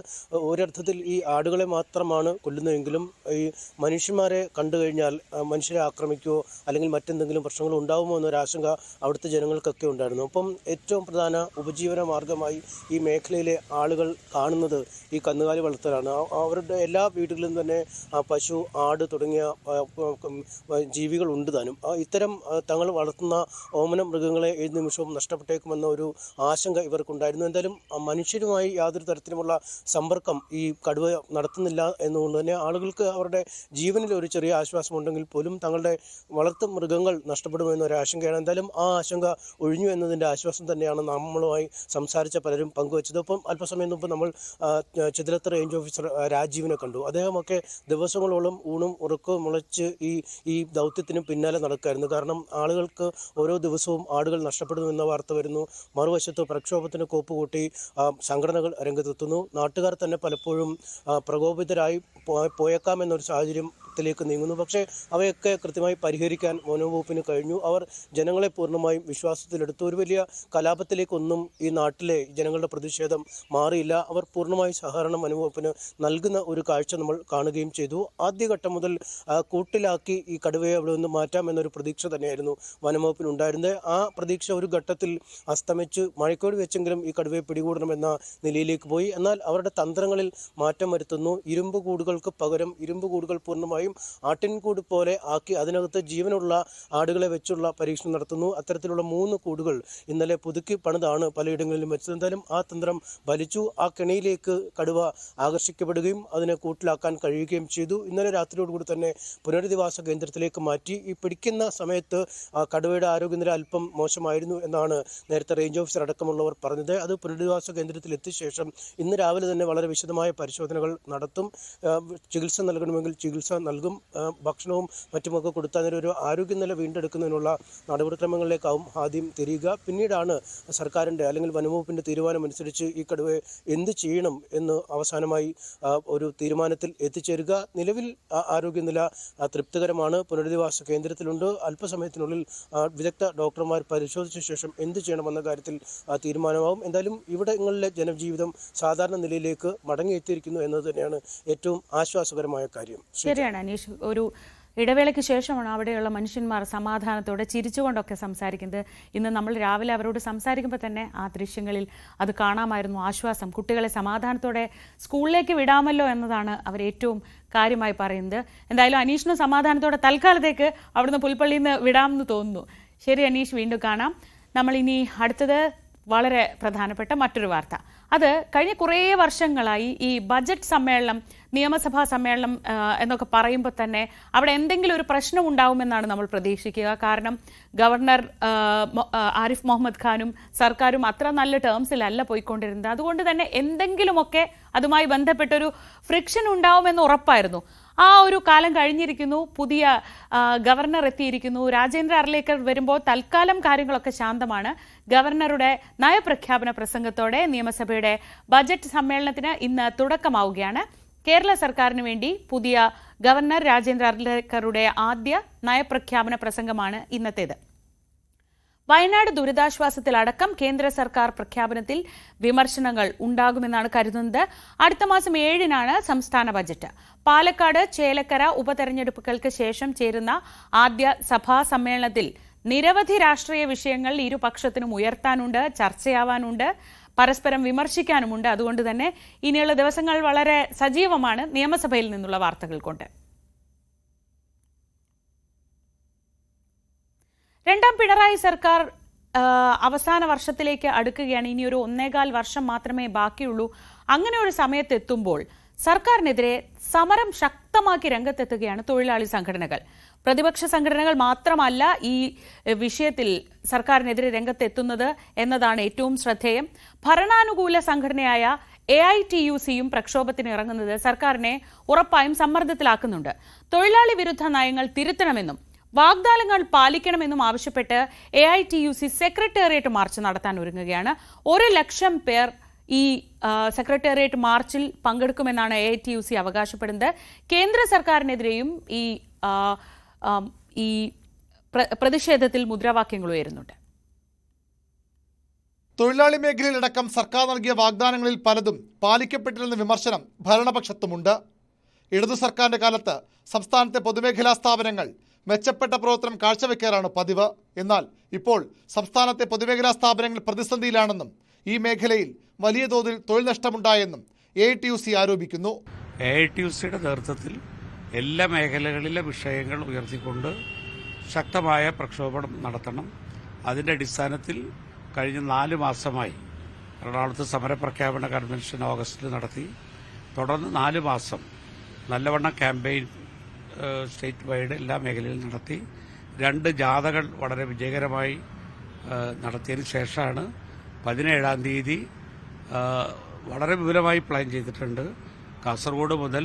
ഒരർത്ഥത്തിൽ ഈ ആടുകളെ മാത്രമാണ് കൊല്ലുന്നതെങ്കിലും ഈ മനുഷ്യന്മാരെ കണ്ടു കഴിഞ്ഞാൽ മനുഷ്യരെ ആക്രമിക്കുകയോ അല്ലെങ്കിൽ മറ്റെന്തെങ്കിലും പ്രശ്നങ്ങൾ ഉണ്ടാകുമോ എന്നൊരാശങ്ക അവിടുത്തെ ജനങ്ങൾക്കൊക്കെ ഉണ്ടായിരുന്നു. ഒപ്പം ഏറ്റവും പ്രധാന ഉപജീവന മാർഗമായി ഈ മേഖലയിലെ ആളുകൾ കാണുന്നത് ഈ കന്നുകാലി വളർത്തലാണ്. അവരുടെ എല്ലാ വീടുകളിലും തന്നെ പശു, ആട് തുടങ്ങിയ ജീവികൾ ഉണ്ട് താനും. ഇത്തരം തങ്ങൾ വളർത്തുന്ന ഓമന മൃഗങ്ങളെ ഏത് നിമിഷവും നഷ്ടപ്പെട്ടേക്കുമെന്ന ഒരു ആശങ്ക ഇവർക്കുണ്ടായിരുന്നു. എന്തായാലും മനുഷ്യരുമായി യാതൊരു തരത്തിലുമുള്ള സമ്പർക്കം ഈ കടുവ നടത്തുന്നില്ല എന്നുകൊണ്ട് തന്നെ ആളുകൾക്ക് അവരുടെ ജീവനിൽ ഒരു ചെറിയ ആശ്വാസമുണ്ടെങ്കിൽ പോലും തങ്ങളുടെ വളർത്തു മൃഗങ്ങൾ നഷ്ടപ്പെടുമെന്നൊരു ആശങ്കയാണ്. എന്തായാലും ആ ആശങ്ക ഒഴിഞ്ഞു എന്നതിൻ്റെ ആശ്വാസം തന്നെയാണ് നമ്മളുമായി സംസാരിച്ച പലരും പങ്കുവച്ചത്. ഒപ്പം അല്പസമയം മുമ്പ് നമ്മൾ ചിതലത്ത് റേഞ്ച് ഓഫീസർ രാജീവിനെ കണ്ടു. അദ്ദേഹമൊക്കെ ദിവസങ്ങളോളം ഊണും ഉറക്കവും മുളച്ച് ഈ ദൗത്യത്തിന് പിന്നാലെ നടക്കായിരുന്നു. കാരണം ആളുകൾക്ക് ഓരോ ദിവസവും ആടുകൾ നഷ്ടപ്പെടുന്നു എന്ന വാർത്ത വരുന്നു. മറുവശത്ത് പ്രക്ഷോഭത്തിന് കോപ്പുകൂട്ടി സംഘടനകൾ രംഗത്തെത്തുന്നു. നാട്ടുകാർ തന്നെ പലപ്പോഴും പ്രകോപിതരായി പോയേക്കാമെന്നൊരു സാഹചര്യത്തിലേക്ക് നീങ്ങുന്നു. പക്ഷേ അവയൊക്കെ കൃത്യമായി പരിഹരിക്കാൻ വനംവകുപ്പിന് കഴിഞ്ഞു. അവർ ജനങ്ങളെ പൂർണ്ണമായും വിശ്വാസത്തിലെടുത്തു. ഒരു വലിയ കലാപത്തിലേക്കൊന്നും ഈ നാട്ടിലെ ജനങ്ങളുടെ പ്രതിഷേധം മാറിയില്ല. അവർ പൂർണ്ണമായി സഹകരണം വനംവകുപ്പിന് നൽകുന്ന ഒരു കാഴ്ച നമ്മൾ കാണുകയും ചെയ്തു. ആദ്യഘട്ടം മുതൽ കൂട്ടിലാക്കി ഈ കടുവയെ അവിടെ നിന്ന് മാറ്റാമെന്നൊരു പ്രതീക്ഷ തന്നെയായിരുന്നു വനംവകുപ്പിനുണ്ടായിരുന്നത്. ആ പ്രതീക്ഷ ഒരു ഘട്ടത്തിൽ അസ്തമിച്ച് മഴക്കോട് വെച്ചെങ്കിലും ഈ കടുവയെ പിടികൂടണമെന്ന നിലയിലേക്ക് പോയി. എന്നാൽ അവരുടെ തന്ത്രങ്ങളിൽ മാറ്റം വരുത്തുന്നു. ഇരുമ്പ് കൂടുകൾക്ക് പകരം ഇരുമ്പ് കൂടുകൾ പൂർണ്ണമായും ആട്ടിൻകൂട് പോലെ ആക്കി അതിനകത്ത് ജീവനുള്ള ആടുകളെ വെച്ചുള്ള പരീക്ഷണം നടത്തുന്നു. അത്തരത്തിലുള്ള 3 കൂടുകൾ ഇന്നലെ പുതുക്കി പണിതാണ് പലയിടങ്ങളിലും വെച്ചത്. എന്തായാലും ആ തന്ത്രം ഫലിച്ചു. ആ കെണിയിലേക്ക് കടുവ ആകർഷിക്കപ്പെടുകയും അതിനെ കൂട്ടിലാക്കാൻ കഴിയുകയും ചെയ്തു. ഇന്നലെ രാത്രിയോടുകൂടി തന്നെ പുനരധിവാസ കേന്ദ്രത്തിലേക്ക് മാറ്റി. ഈ പിടിക്കുന്ന സമയത്ത് കടുവയുടെ ആരോഗ്യനില അല്പം മോശമായിരുന്നു എന്നാണ് നേരത്തെ റേഞ്ച് ഓഫീസർ അടക്കമുള്ളവർ പറഞ്ഞത്. അത് പുനരധിവാസ കേന്ദ്രത്തിൽ എത്തിയ ശേഷം ഇന്ന് രാവിലെ തന്നെ വളരെ വിശദമായ പരിശോധനകൾ നടത്തും. ചികിത്സ നൽകണമെങ്കിൽ ചികിത്സ നൽകും. ഭക്ഷണവും മറ്റുമൊക്കെ കൊടുത്താൽ ഒരു ആരോഗ്യനില വീണ്ടെടുക്കുന്നതിനുള്ള നടപടിക്രമങ്ങളിലേക്കാവും ആദ്യം തിരിയുക. പിന്നീടാണ് സർക്കാരിൻ്റെ അല്ലെങ്കിൽ വനംവകുപ്പിൻ്റെ തീരുമാനമനുസരിച്ച് ഈ കടുവയെ എന്ത് ചെയ്യണം എന്ന് അവസാനമായി ഒരു തീരുമാനത്തിൽ എത്തിച്ചേരുക. നിലവിൽ ആരോഗ്യനില തൃപ്തികരമാണ്. പുനരധിവാസ കേന്ദ്രത്തിലുണ്ട്. അല്പസമയത്തിനുള്ളിൽ വിദഗ്ധ ഡോക്ടർമാർ പരിശോധിച്ച ശേഷം എന്ത് ചെയ്യണമെന്ന കാര്യത്തിൽ തീരുമാനമാവും. എന്തായാലും ഇവിടങ്ങളിലെ ജനജീവിതം സാധാരണ നിലയിലേക്ക് മടങ്ങിയെത്തിയിരിക്കുന്നു എന്നത് തന്നെയാണ് ഏറ്റവും ആശ്വാസകരമായ കാര്യം. ശരിയാണ് അനീഷ്. ഒരു ഇടവേളയ്ക്ക് ശേഷമാണ് അവിടെയുള്ള മനുഷ്യന്മാർ സമാധാനത്തോടെ ചിരിച്ചുകൊണ്ടൊക്കെ സംസാരിക്കുന്നത്. ഇന്ന് നമ്മൾ രാവിലെ അവരോട് സംസാരിക്കുമ്പോൾ തന്നെ ആ ദൃശ്യങ്ങളിൽ അത് കാണാമായിരുന്നു. ആശ്വാസം. കുട്ടികളെ സമാധാനത്തോടെ സ്കൂളിലേക്ക് വിടാമല്ലോ എന്നതാണ് അവർ ഏറ്റവും കാര്യമായി പറയുന്നത്. എന്തായാലും അനീഷിന് സമാധാനത്തോടെ തൽക്കാലത്തേക്ക് അവിടുന്ന് പുൽപ്പള്ളിയിൽ നിന്ന് വിടാമെന്ന് തോന്നുന്നു. ശരി അനീഷ്, വീണ്ടും കാണാം. നമ്മളിനി അടുത്തത് വളരെ പ്രധാനപ്പെട്ട മറ്റൊരു വാർത്ത. അത് കഴിഞ്ഞ കുറേ വർഷങ്ങളായി ഈ ബജറ്റ് സമ്മേളനം, നിയമസഭാ സമ്മേളനം എന്നൊക്കെ പറയുമ്പോൾ തന്നെ അവിടെ എന്തെങ്കിലും ഒരു പ്രശ്നം ഉണ്ടാവുമെന്നാണ് നമ്മൾ പ്രതീക്ഷിക്കുക. കാരണം ഗവർണർ ആരിഫ് മുഹമ്മദ് ഖാനും സർക്കാരും അത്ര നല്ല ടേംസിലല്ല പോയിക്കൊണ്ടിരുന്നത്. അതുകൊണ്ട് തന്നെ എന്തെങ്കിലുമൊക്കെ അതുമായി ബന്ധപ്പെട്ടൊരു ഫ്രിക്ഷൻ ഉണ്ടാവുമെന്ന് ഉറപ്പായിരുന്നു. ആ ഒരു കാലം കഴിഞ്ഞിരിക്കുന്നു. പുതിയ ഗവർണർ എത്തിയിരിക്കുന്നു. രാജേന്ദ്ര അർലേക്കർ വരുമ്പോൾ തൽക്കാലം കാര്യങ്ങളൊക്കെ ശാന്തമാണ്. ഗവർണറുടെ നയപ്രഖ്യാപന പ്രസംഗത്തോടെ നിയമസഭയുടെ ബജറ്റ് സമ്മേളനത്തിന് ഇന്ന് തുടക്കമാവുകയാണ്. കേരള സർക്കാരിന് വേണ്ടി പുതിയ ഗവർണർ രാജേന്ദ്ര അർലേക്കറുടെ ആദ്യ നയപ്രഖ്യാപന പ്രസംഗമാണ് ഇന്നത്തേത്. വയനാട് ദുരിതാശ്വാസത്തിലടക്കം കേന്ദ്ര സർക്കാർ പ്രഖ്യാപനത്തിൽ വിമർശനങ്ങൾ ഉണ്ടാകുമെന്നാണ് കരുതുന്നത്. അടുത്ത മാസം 7-നാണ് സംസ്ഥാന ബജറ്റ്. പാലക്കാട് ചേലക്കര ഉപതെരഞ്ഞെടുപ്പുകൾക്ക് ശേഷം ചേരുന്ന ആദ്യ സഭാ സമ്മേളനത്തിൽ നിരവധി രാഷ്ട്രീയ വിഷയങ്ങൾ ഇരുപക്ഷത്തിനും ഉയർത്താനുണ്ട്, ചർച്ചയാവാനുണ്ട്, പരസ്പരം വിമർശിക്കാനുമുണ്ട്. അതുകൊണ്ട് തന്നെ ഇനിയുള്ള ദിവസങ്ങൾ വളരെ സജീവമാണ് നിയമസഭയിൽ നിന്നുള്ള വാർത്തകൾ കൊണ്ട്. രണ്ടാം പിണറായി സർക്കാർ അവസാന വർഷത്തിലേക്ക് അടുക്കുകയാണ്. ഇനി ഒരു 1.25 വർഷം മാത്രമേ ബാക്കിയുള്ളൂ. അങ്ങനെ ഒരു സമയത്തെത്തുമ്പോൾ സർക്കാരിനെതിരെ സമരം ശക്തമാക്കി രംഗത്തെത്തുകയാണ് തൊഴിലാളി സംഘടനകൾ. പ്രതിപക്ഷ സംഘടനകൾ മാത്രമല്ല ഈ വിഷയത്തിൽ സർക്കാരിനെതിരെ രംഗത്തെത്തുന്നത് എന്നതാണ് ഏറ്റവും ശ്രദ്ധേയം. ഭരണാനുകൂല സംഘടനയായ AITUCയും പ്രക്ഷോഭത്തിന് ഇറങ്ങുന്നത് സർക്കാരിനെ ഉറപ്പായും സമ്മർദ്ദത്തിലാക്കുന്നുണ്ട്. തൊഴിലാളി വിരുദ്ധ നയങ്ങൾ തിരുത്തണമെന്നും വാഗ്ദാനങ്ങൾ പാലിക്കണമെന്നും ആവശ്യപ്പെട്ട് AITUC സെക്രട്ടേറിയറ്റ് മാർച്ച് നടത്താൻ ഒരുങ്ങുകയാണ്. 1 ലക്ഷം പേർ ഈ സെക്രട്ടേറിയറ്റ് മാർച്ചിൽ പങ്കെടുക്കുമെന്നാണ് AITUC അവകാശപ്പെടുന്നത്. കേന്ദ്ര സർക്കാരിനെതിരെയും ഈ പ്രതിഷേധത്തിൽ മുദ്രാവാക്യങ്ങൾ ഉയരുന്നുണ്ട്. തൊഴിലാളി മേഖലയിലടക്കം സർക്കാർ നൽകിയ വാഗ്ദാനങ്ങളിൽ പലതും പാലിക്കപ്പെട്ടില്ലെന്ന വിമർശനം ഭരണപക്ഷത്തുമുണ്ട്. ഇടതു സർക്കാരിന്റെ കാലത്ത് സംസ്ഥാനത്തെ പൊതുമേഖലാ സ്ഥാപനങ്ങൾ മെച്ചപ്പെട്ട പ്രവർത്തനം കാഴ്ചവെക്കാറാണ് പതിവ്. എന്നാൽ ഇപ്പോൾ സംസ്ഥാനത്തെ പൊതുമേഖലാ സ്ഥാപനങ്ങൾ പ്രതിസന്ധിയിലാണെന്നും ഈ മേഖലയിൽ വലിയ തോതിൽ തൊഴിൽ നഷ്ടമുണ്ടായെന്നും AITUC ആരോപിക്കുന്നു. AITUCയുടെ നേതൃത്വത്തിൽ എല്ലാ മേഖലകളിലെ വിഷയങ്ങൾ ഉയർത്തിക്കൊണ്ട് ശക്തമായ പ്രക്ഷോഭം നടത്തണം. അതിൻ്റെ അടിസ്ഥാനത്തിൽ കഴിഞ്ഞ 4 മാസമായി എറണാകുളത്ത് സമരപ്രഖ്യാപന കൺവെൻഷൻ ഓഗസ്റ്റിൽ നടത്തി. തുടർന്ന് 4 മാസം നല്ലവണ്ണം ക്യാമ്പയിൻ സ്റ്റേറ്റ് വൈഡ് എല്ലാ മേഖലയിലും നടത്തി. 2 ജാഥകൾ വളരെ വിജയകരമായി നടത്തിയതിന് ശേഷമാണ് 17-ാം തീയതി വളരെ വിപുലമായി പ്ലാൻ ചെയ്തിട്ടുണ്ട്. കാസർഗോഡ് മുതൽ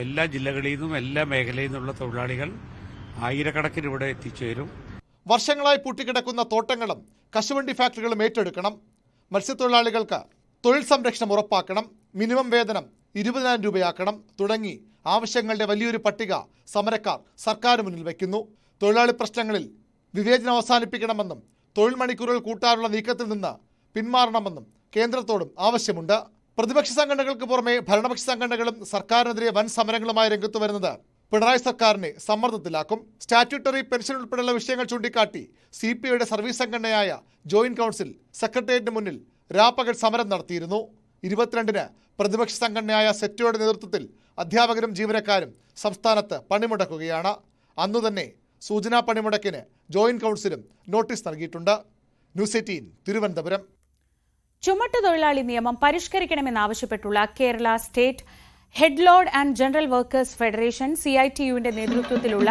എല്ലാ ജില്ലകളിൽ നിന്നും എല്ലാ മേഖലയിൽ നിന്നുള്ള തൊഴിലാളികൾ ആയിരക്കണക്കിന് ഇവിടെ എത്തിച്ചേരും. വർഷങ്ങളായി പൂട്ടിക്കിടക്കുന്ന തോട്ടങ്ങളും കശുവണ്ടി ഫാക്ടറികളും ഏറ്റെടുക്കണം. മത്സ്യത്തൊഴിലാളികൾക്ക് തൊഴിൽ സംരക്ഷണം ഉറപ്പാക്കണം. മിനിമം വേതനം 20,000 രൂപയാക്കണം. തുടങ്ങി ആവശ്യങ്ങളുടെ വലിയൊരു പട്ടിക സമരക്കാർ സർക്കാർ മുന്നിൽ വയ്ക്കുന്നു. തൊഴിലാളി പ്രശ്നങ്ങളിൽ വിവേചനം അവസാനിപ്പിക്കണമെന്നും തൊഴിൽ മണിക്കൂറുകൾ കൂട്ടാനുള്ള നീക്കത്തിൽ നിന്ന് പിന്മാറണമെന്നും കേന്ദ്രത്തോടും ആവശ്യമുണ്ട്. പ്രതിപക്ഷ സംഘടനകൾക്ക് പുറമെ ഭരണപക്ഷ സംഘടനകളും സർക്കാരിനെതിരെ വൻ സമരങ്ങളുമായി രംഗത്തു വരുന്നത് പിണറായി സർക്കാരിനെ സമ്മർദ്ദത്തിലാക്കും. സ്റ്റാറ്റ്യൂട്ടറി പെൻഷൻ ഉൾപ്പെടെയുള്ള വിഷയങ്ങൾ ചൂണ്ടിക്കാട്ടി CPIയുടെ സർവീസ് സംഘടനയായ ജോയിന്റ് കൗൺസിൽ സെക്രട്ടേറിയറ്റിന് മുന്നിൽ രാപ്പകൽ സമരം നടത്തിയിരുന്നു. 22-ന് പ്രതിപക്ഷ സംഘടനയായ സെറ്റോയുടെ നേതൃത്വത്തിൽ അധ്യാപകരും ജീവനക്കാരും സംസ്ഥാനത്ത് പണിമുടക്കുകയാണ്. അന്നുതന്നെ സൂചനാ പണിമുടക്കിന് ജോയിന്റ് കൗൺസിലും നോട്ടീസ് നൽകിയിട്ടുണ്ട്. ന്യൂസ് 18 തിരുവനന്തപുരം. ചുമട്ടുതൊഴിലാളി നിയമം പരിഷ്കരിക്കണമെന്നാവശ്യപ്പെട്ടുള്ള Kerala state headload and general workers federation CITUവിന്റെ നേതൃത്വത്തിലുള്ള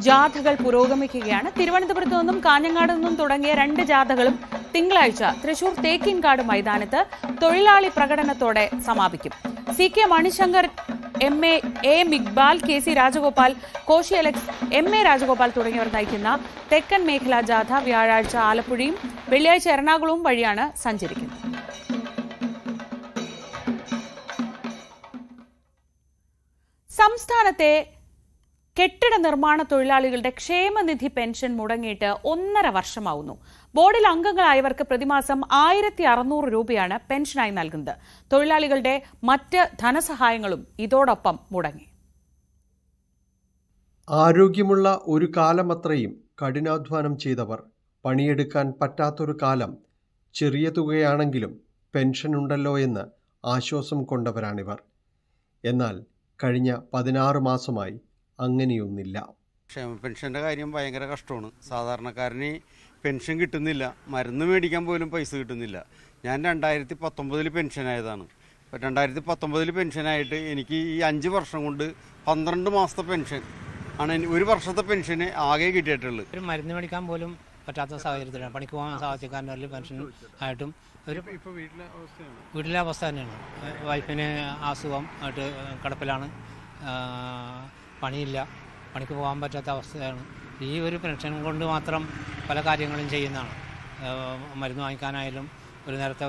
ജാഥകൾ പുരോഗമിക്കുകയാണ്. തിരുവനന്തപുരത്തു നിന്നും കാഞ്ഞങ്ങാട് നിന്നും തുടങ്ങിയ 2 ജാഥകളും തിങ്കളാഴ്ച തൃശൂർ തേക്കിൻകാട് മൈതാനത്ത് തൊഴിലാളി പ്രകടനത്തോടെ സമാപിക്കും. CK Manishankar, MA Iqbal, KC Rajagopal, Koshy Alex, MA Rajagopal തുടങ്ങിയവർ നയിക്കുന്ന തെക്കൻ മേഖലാ ജാഥ വ്യാഴാഴ്ച ആലപ്പുഴയും വെള്ളിയാഴ്ച എറണാകുളവും വഴിയാണ് സഞ്ചരിക്കുന്നത്. സംസ്ഥാനത്തെ കെട്ടിട നിർമ്മാണ തൊഴിലാളികളുടെ ക്ഷേമനിധി പെൻഷൻ മുടങ്ങിയിട്ട് 1.5 വർഷമാവുന്നു. ബോർഡിൽ അംഗങ്ങളായവർക്ക് പ്രതിമാസം 1,600 രൂപയാണ് പെൻഷനായി നൽകുന്നത്. തൊഴിലാളികളുടെ മറ്റ് ധനസഹായങ്ങളും ഇതോടൊപ്പം മുടങ്ങി. ആരോഗ്യമുള്ള ഒരു കാലമത്രയും കഠിനാധ്വാനം ചെയ്തവർ, പണിയെടുക്കാൻ പറ്റാത്തൊരു കാലം, ചെറിയ തുകയാണെങ്കിലും പെൻഷനുണ്ടല്ലോ എന്ന് ആശ്വാസം കൊണ്ടവരാണിവർ. എന്നാൽ കഴിഞ്ഞ 16 മാസമായി അങ്ങനെയൊന്നില്ല. ക്ഷേമ പെൻഷൻ്റെ കാര്യം ഭയങ്കര കഷ്ടമാണ്. സാധാരണക്കാരന് പെൻഷൻ കിട്ടുന്നില്ല, മരുന്ന് മേടിക്കാൻ പോലും പൈസ കിട്ടുന്നില്ല. ഞാൻ 2019 പെൻഷനായതാണ്. അപ്പോൾ 2019 പെൻഷനായിട്ട് എനിക്ക് ഈ 5 വർഷം കൊണ്ട് 12 മാസത്തെ പെൻഷൻ ആണ്, ഒരു വർഷത്തെ പെൻഷന് ആകെ കിട്ടിയിട്ടുള്ളത്. ഒരു മരുന്ന് മേടിക്കാൻ പോലും പറ്റാത്ത സാഹചര്യത്തിലാണ്. പണിക്ക് പോകാൻ സാഹചര്യക്കാരൻ്റെ പെൻഷൻ ആയിട്ടും ഒരു വീട്ടിലെ അവസ്ഥ തന്നെയാണ്. വൈഫിന് അസുഖം ആയിട്ട് കിടപ്പിലാണ്, പണിയില്ല, പണിക്ക് പോകാൻ പറ്റാത്ത അവസ്ഥയാണ്. ഈ ഒരു പെൻഷൻ കൊണ്ട് മാത്രം പല കാര്യങ്ങളും ചെയ്യുന്നതാണ്. മരുന്ന് വാങ്ങിക്കാനായാലും ഒരു നേരത്തെ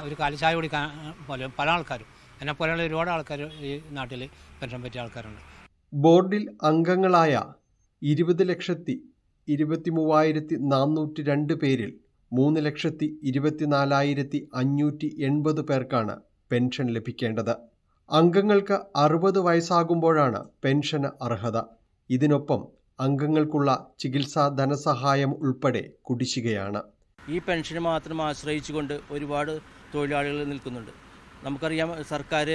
ഒരു കാലി ചായ കുടിക്കാൻ പോലും പല ആൾക്കാരും, എന്നെ പോലെയുള്ള ഒരുപാട് ആൾക്കാർ ഈ നാട്ടിൽ പെൻഷൻ പറ്റിയ ആൾക്കാരുണ്ട്. ബോർഡിൽ അംഗങ്ങളായ 20,20,000 23,402 പേരിൽ 3,24,580 പേർക്കാണ് പെൻഷൻ ലഭിക്കേണ്ടത്. അംഗങ്ങൾക്ക് 60 വയസ്സാകുമ്പോഴാണ് പെൻഷന് അർഹത. ഇതിനൊപ്പം അംഗങ്ങൾക്കുള്ള ചികിത്സാ ധനസഹായം ഉൾപ്പെടെ കുടിശ്ശികയാണ്. ഈ പെൻഷന് മാത്രം ആശ്രയിച്ചുകൊണ്ട് ഒരുപാട് തൊഴിലാളികൾ നിൽക്കുന്നുണ്ട്. നമുക്കറിയാം, സർക്കാർ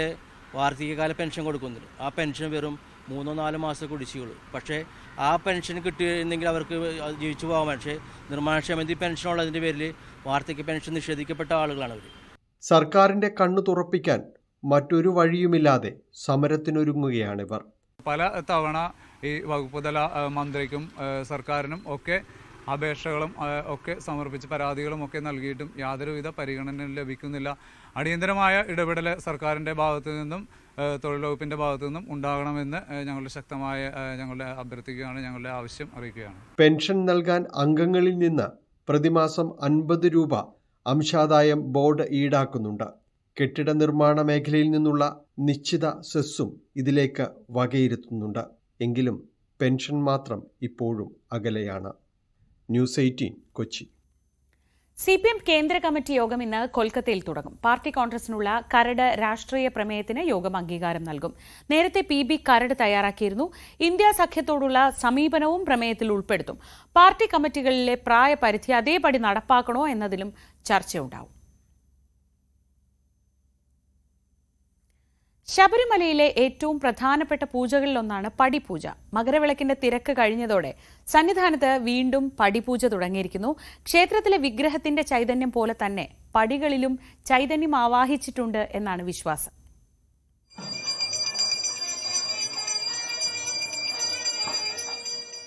വാർഷികകാല പെൻഷൻ കൊടുക്കുന്നുണ്ട്. ആ പെൻഷൻ വെറും 3-4 മാസം കുടിശ്ശികയുള്ളൂ. പക്ഷേ ആ പെൻഷൻ കിട്ടിയിരുന്നെങ്കിൽ അവർക്ക് ജീവിച്ചു പോകാൻ. പക്ഷേ നിർമ്മാണക്ഷേമനിധി പെൻഷൻ ഉള്ളതിൻ്റെ പേരിൽ വാർഷിക പെൻഷൻ നിഷേധിക്കപ്പെട്ട ആളുകളാണ് അവർ. സർക്കാരിന്റെ കണ്ണു തുറപ്പിക്കാൻ മറ്റൊരു വഴിയുമില്ലാതെ സമരത്തിനൊരുങ്ങുകയാണിവർ. പല തവണ ഈ വകുപ്പ് തല മന്ത്രിക്കും സർക്കാരിനും ഒക്കെ അപേക്ഷകളും ഒക്കെ സമർപ്പിച്ച് പരാതികളും ഒക്കെ നൽകിയിട്ടും യാതൊരുവിധ പരിഗണനയും ലഭിക്കുന്നില്ല. അടിയന്തരമായ ഇടപെടൽ സർക്കാരിൻ്റെ ഭാഗത്തു നിന്നും തൊഴിൽ വകുപ്പിൻ്റെ ഭാഗത്തു നിന്നും ഉണ്ടാകണമെന്ന് ഞങ്ങളുടെ അഭ്യർത്ഥിക്കുകയാണ്, ഞങ്ങളുടെ ആവശ്യം അറിയിക്കുകയാണ്. പെൻഷൻ നൽകാൻ അംഗങ്ങളിൽ നിന്ന് പ്രതിമാസം 50 രൂപ അംശാദായം ബോർഡ് ഈടാക്കുന്നുണ്ട്. കെട്ടിട നിർമ്മാണ മേഖലയിൽ നിന്നുള്ള നിശ്ചിത സെസ്സും ഇതിലേക്ക് വകയിരുത്തുന്നുണ്ട്. എങ്കിലും പെൻഷൻ മാത്രം ഇപ്പോഴും അകലെയാണ്. ന്യൂസ് 18 കൊച്ചി. CPM കേന്ദ്ര കമ്മിറ്റി യോഗം ഇന്ന് കൊൽക്കത്തയിൽ തുടങ്ങും. പാർട്ടി കോൺഗ്രസിനുള്ള കരട് രാഷ്ട്രീയ പ്രമേയത്തിന് യോഗം അംഗീകാരം നൽകും. നേരത്തെ PB കരട് തയ്യാറാക്കിയിരുന്നു. ഇന്ത്യ സഖ്യത്തോടുള്ള സമീപനവും പ്രമേയത്തിൽ ഉൾപ്പെടുത്തും. പാർട്ടി കമ്മിറ്റികളിലെ പ്രായപരിധി അതേപടി നടപ്പാക്കണോ എന്നതിലും ചർച്ചയുണ്ടാവും. ശബരിമലയിലെ ഏറ്റവും പ്രധാനപ്പെട്ട പൂജകളിലൊന്നാണ് പടിപൂജ. മകരവിളക്കിന്റെ തിരക്ക് കഴിഞ്ഞതോടെ സന്നിധാനത്ത് വീണ്ടും പടിപൂജ തുടങ്ങിയിരിക്കുന്നു. ക്ഷേത്രത്തിലെ വിഗ്രഹത്തിന്റെ ചൈതന്യം പോലെ തന്നെ പടികളിലും ചൈതന്യം ആവാഹിച്ചിട്ടുണ്ട് എന്നാണ് വിശ്വാസം.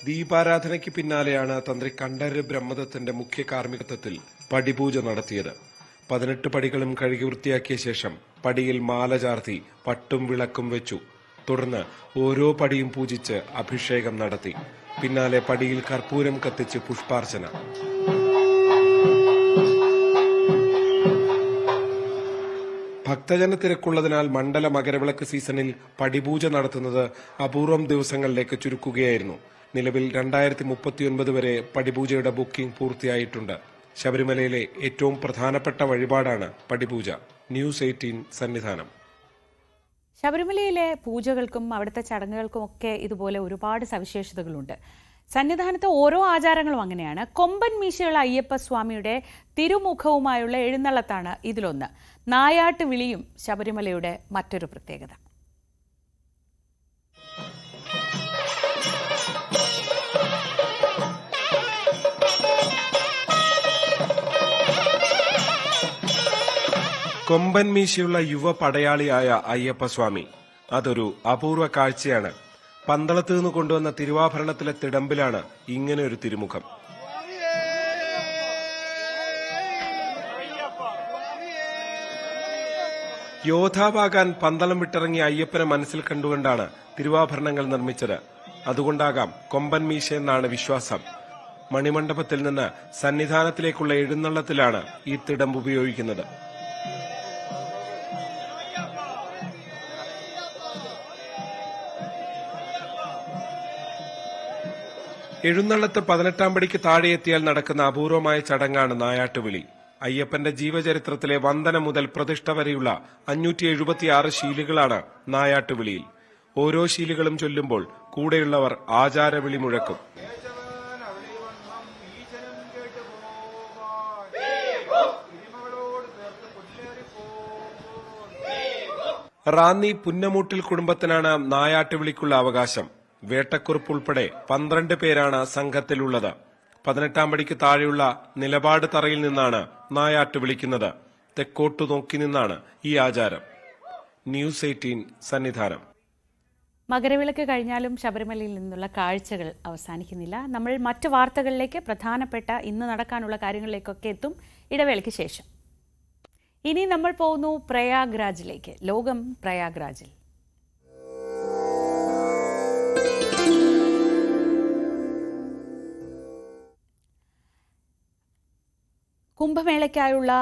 ദീപാരാധനയ്ക്ക് പിന്നാലെയാണ് തന്ത്രി കണ്ഠരര് ബ്രഹ്മദത്തിന്റെ മുഖ്യ കാർമ്മികത്വത്തിൽ പടിപൂജ നടത്തിയത്. 18 പടികളും കഴുകി വൃത്തിയാക്കിയ ശേഷം പടിയിൽ മാല ചാർത്തി പട്ടും വിളക്കും വെച്ചു. തുടർന്ന് ഓരോ പടിയും പൂജിച്ച് അഭിഷേകം നടത്തി. പിന്നാലെ പടിയിൽ കർപ്പൂരം കത്തിച്ച് പുഷ്പാർച്ചന. ഭക്തജന തിരക്കുള്ളതിനാൽ മണ്ഡല മകരവിളക്ക് സീസണിൽ പടിപൂജ നടത്തുന്നത് അപൂർവം ദിവസങ്ങളിലേക്ക് ചുരുക്കുകയായിരുന്നു. നിലവിൽ 2039 വരെ പടിപൂജയുടെ ബുക്കിംഗ് പൂർത്തിയായിട്ടുണ്ട്. ശബരിമലയിലെ ഏറ്റവും പ്രധാനപ്പെട്ട വഴിപാടാണ് പടിപൂജ. ന്യൂസ് 18 സന്നിധാനം. ശബരിമലയിലെ പൂജകൾക്കും അവിടുത്തെ ചടങ്ങുകൾക്കും ഒക്കെ ഇതുപോലെ ഒരുപാട് സവിശേഷതകളുണ്ട്. സന്നിധാനത്തെ ഓരോ ആചാരങ്ങളും അങ്ങനെയാണ്. കൊമ്പൻ മീശയുള്ള അയ്യപ്പസ്വാമിയുടെ തിരുമുഖവുമായുള്ള എഴുന്നള്ളത്താണ് ഇതിലൊന്ന്. നായാട്ട് വിളിയും ശബരിമലയുടെ മറ്റൊരു പ്രത്യേകത. കൊമ്പൻ മീശയുള്ള യുവ പടയാളിയായ അയ്യപ്പസ്വാമി അതൊരു അപൂർവ കാഴ്ചയാണ്. പന്തളത്ത് നിന്ന് കൊണ്ടുവന്ന തിരുവാഭരണത്തിലെ തിടമ്പിലാണ് ഇങ്ങനെ ഒരു തിരുമുഖം. യോദ്ധാവാകാൻ പന്തളം വിട്ടിറങ്ങിയ അയ്യപ്പനെ മനസ്സിൽ കണ്ടുകൊണ്ടാണ് തിരുവാഭരണങ്ങൾ നിർമ്മിച്ചത്. അതുകൊണ്ടാകാം കൊമ്പൻ മീശ എന്നാണ് വിശ്വാസം. മണിമണ്ഡപത്തിൽ നിന്ന് സന്നിധാനത്തിലേക്കുള്ള എഴുന്നള്ളത്തിലാണ് ഈ തിടമ്പ് ഉപയോഗിക്കുന്നത്. എഴുന്നള്ളത്ത് 18-ാം പടിക്ക് താഴെ എത്തിയാൽ നടക്കുന്ന അപൂർവമായ ചടങ്ങാണ് നായാട്ടുവിളി. അയ്യപ്പന്റെ ജീവചരിത്രത്തിലെ വന്ദനം മുതൽ പ്രതിഷ്ഠ വരെയുള്ള 576 ശീലുകളാണ് നായാട്ടുവിളിയിൽ. ഓരോ ശീലുകളും ചൊല്ലുമ്പോൾ കൂടെയുള്ളവർ ആചാരവിളി മുഴക്കും. റാന്നി പുന്നമൂട്ടിൽ കുടുംബത്തിനാണ് നായാട്ടുവിളിക്കുള്ള അവകാശം. വേട്ടക്കുറുപ്പ് ഉൾപ്പെടെ 12 പേരാണ് സംഘത്തിലുള്ളത്. 18-ാം പടിക്ക് താഴെയുള്ള നിലപാട് തറയിൽ നിന്നാണ് നായാട്ട് വിളിക്കുന്നത്. തെക്കോട്ടു നോക്കി നിന്നാണ് ഈ ആചാരം. ന്യൂസ് 18 സന്നിധാനം. മകരവിളക്ക് കഴിഞ്ഞാലും ശബരിമലയിൽ നിന്നുള്ള കാഴ്ചകൾ അവസാനിക്കുന്നില്ല. നമ്മൾ മറ്റു വാർത്തകളിലേക്ക്, പ്രധാനപ്പെട്ട ഇന്ന് നടക്കാനുള്ള കാര്യങ്ങളിലേക്കൊക്കെ എത്തും ഇടവേളയ്ക്ക് ശേഷം. ഇനി നമ്മൾ പോകുന്നു പ്രയാഗ്രാജിലേക്ക്. ലോകം പ്രയാഗ്രാജിൽ. കുംഭമേളയ്ക്കായുള്ള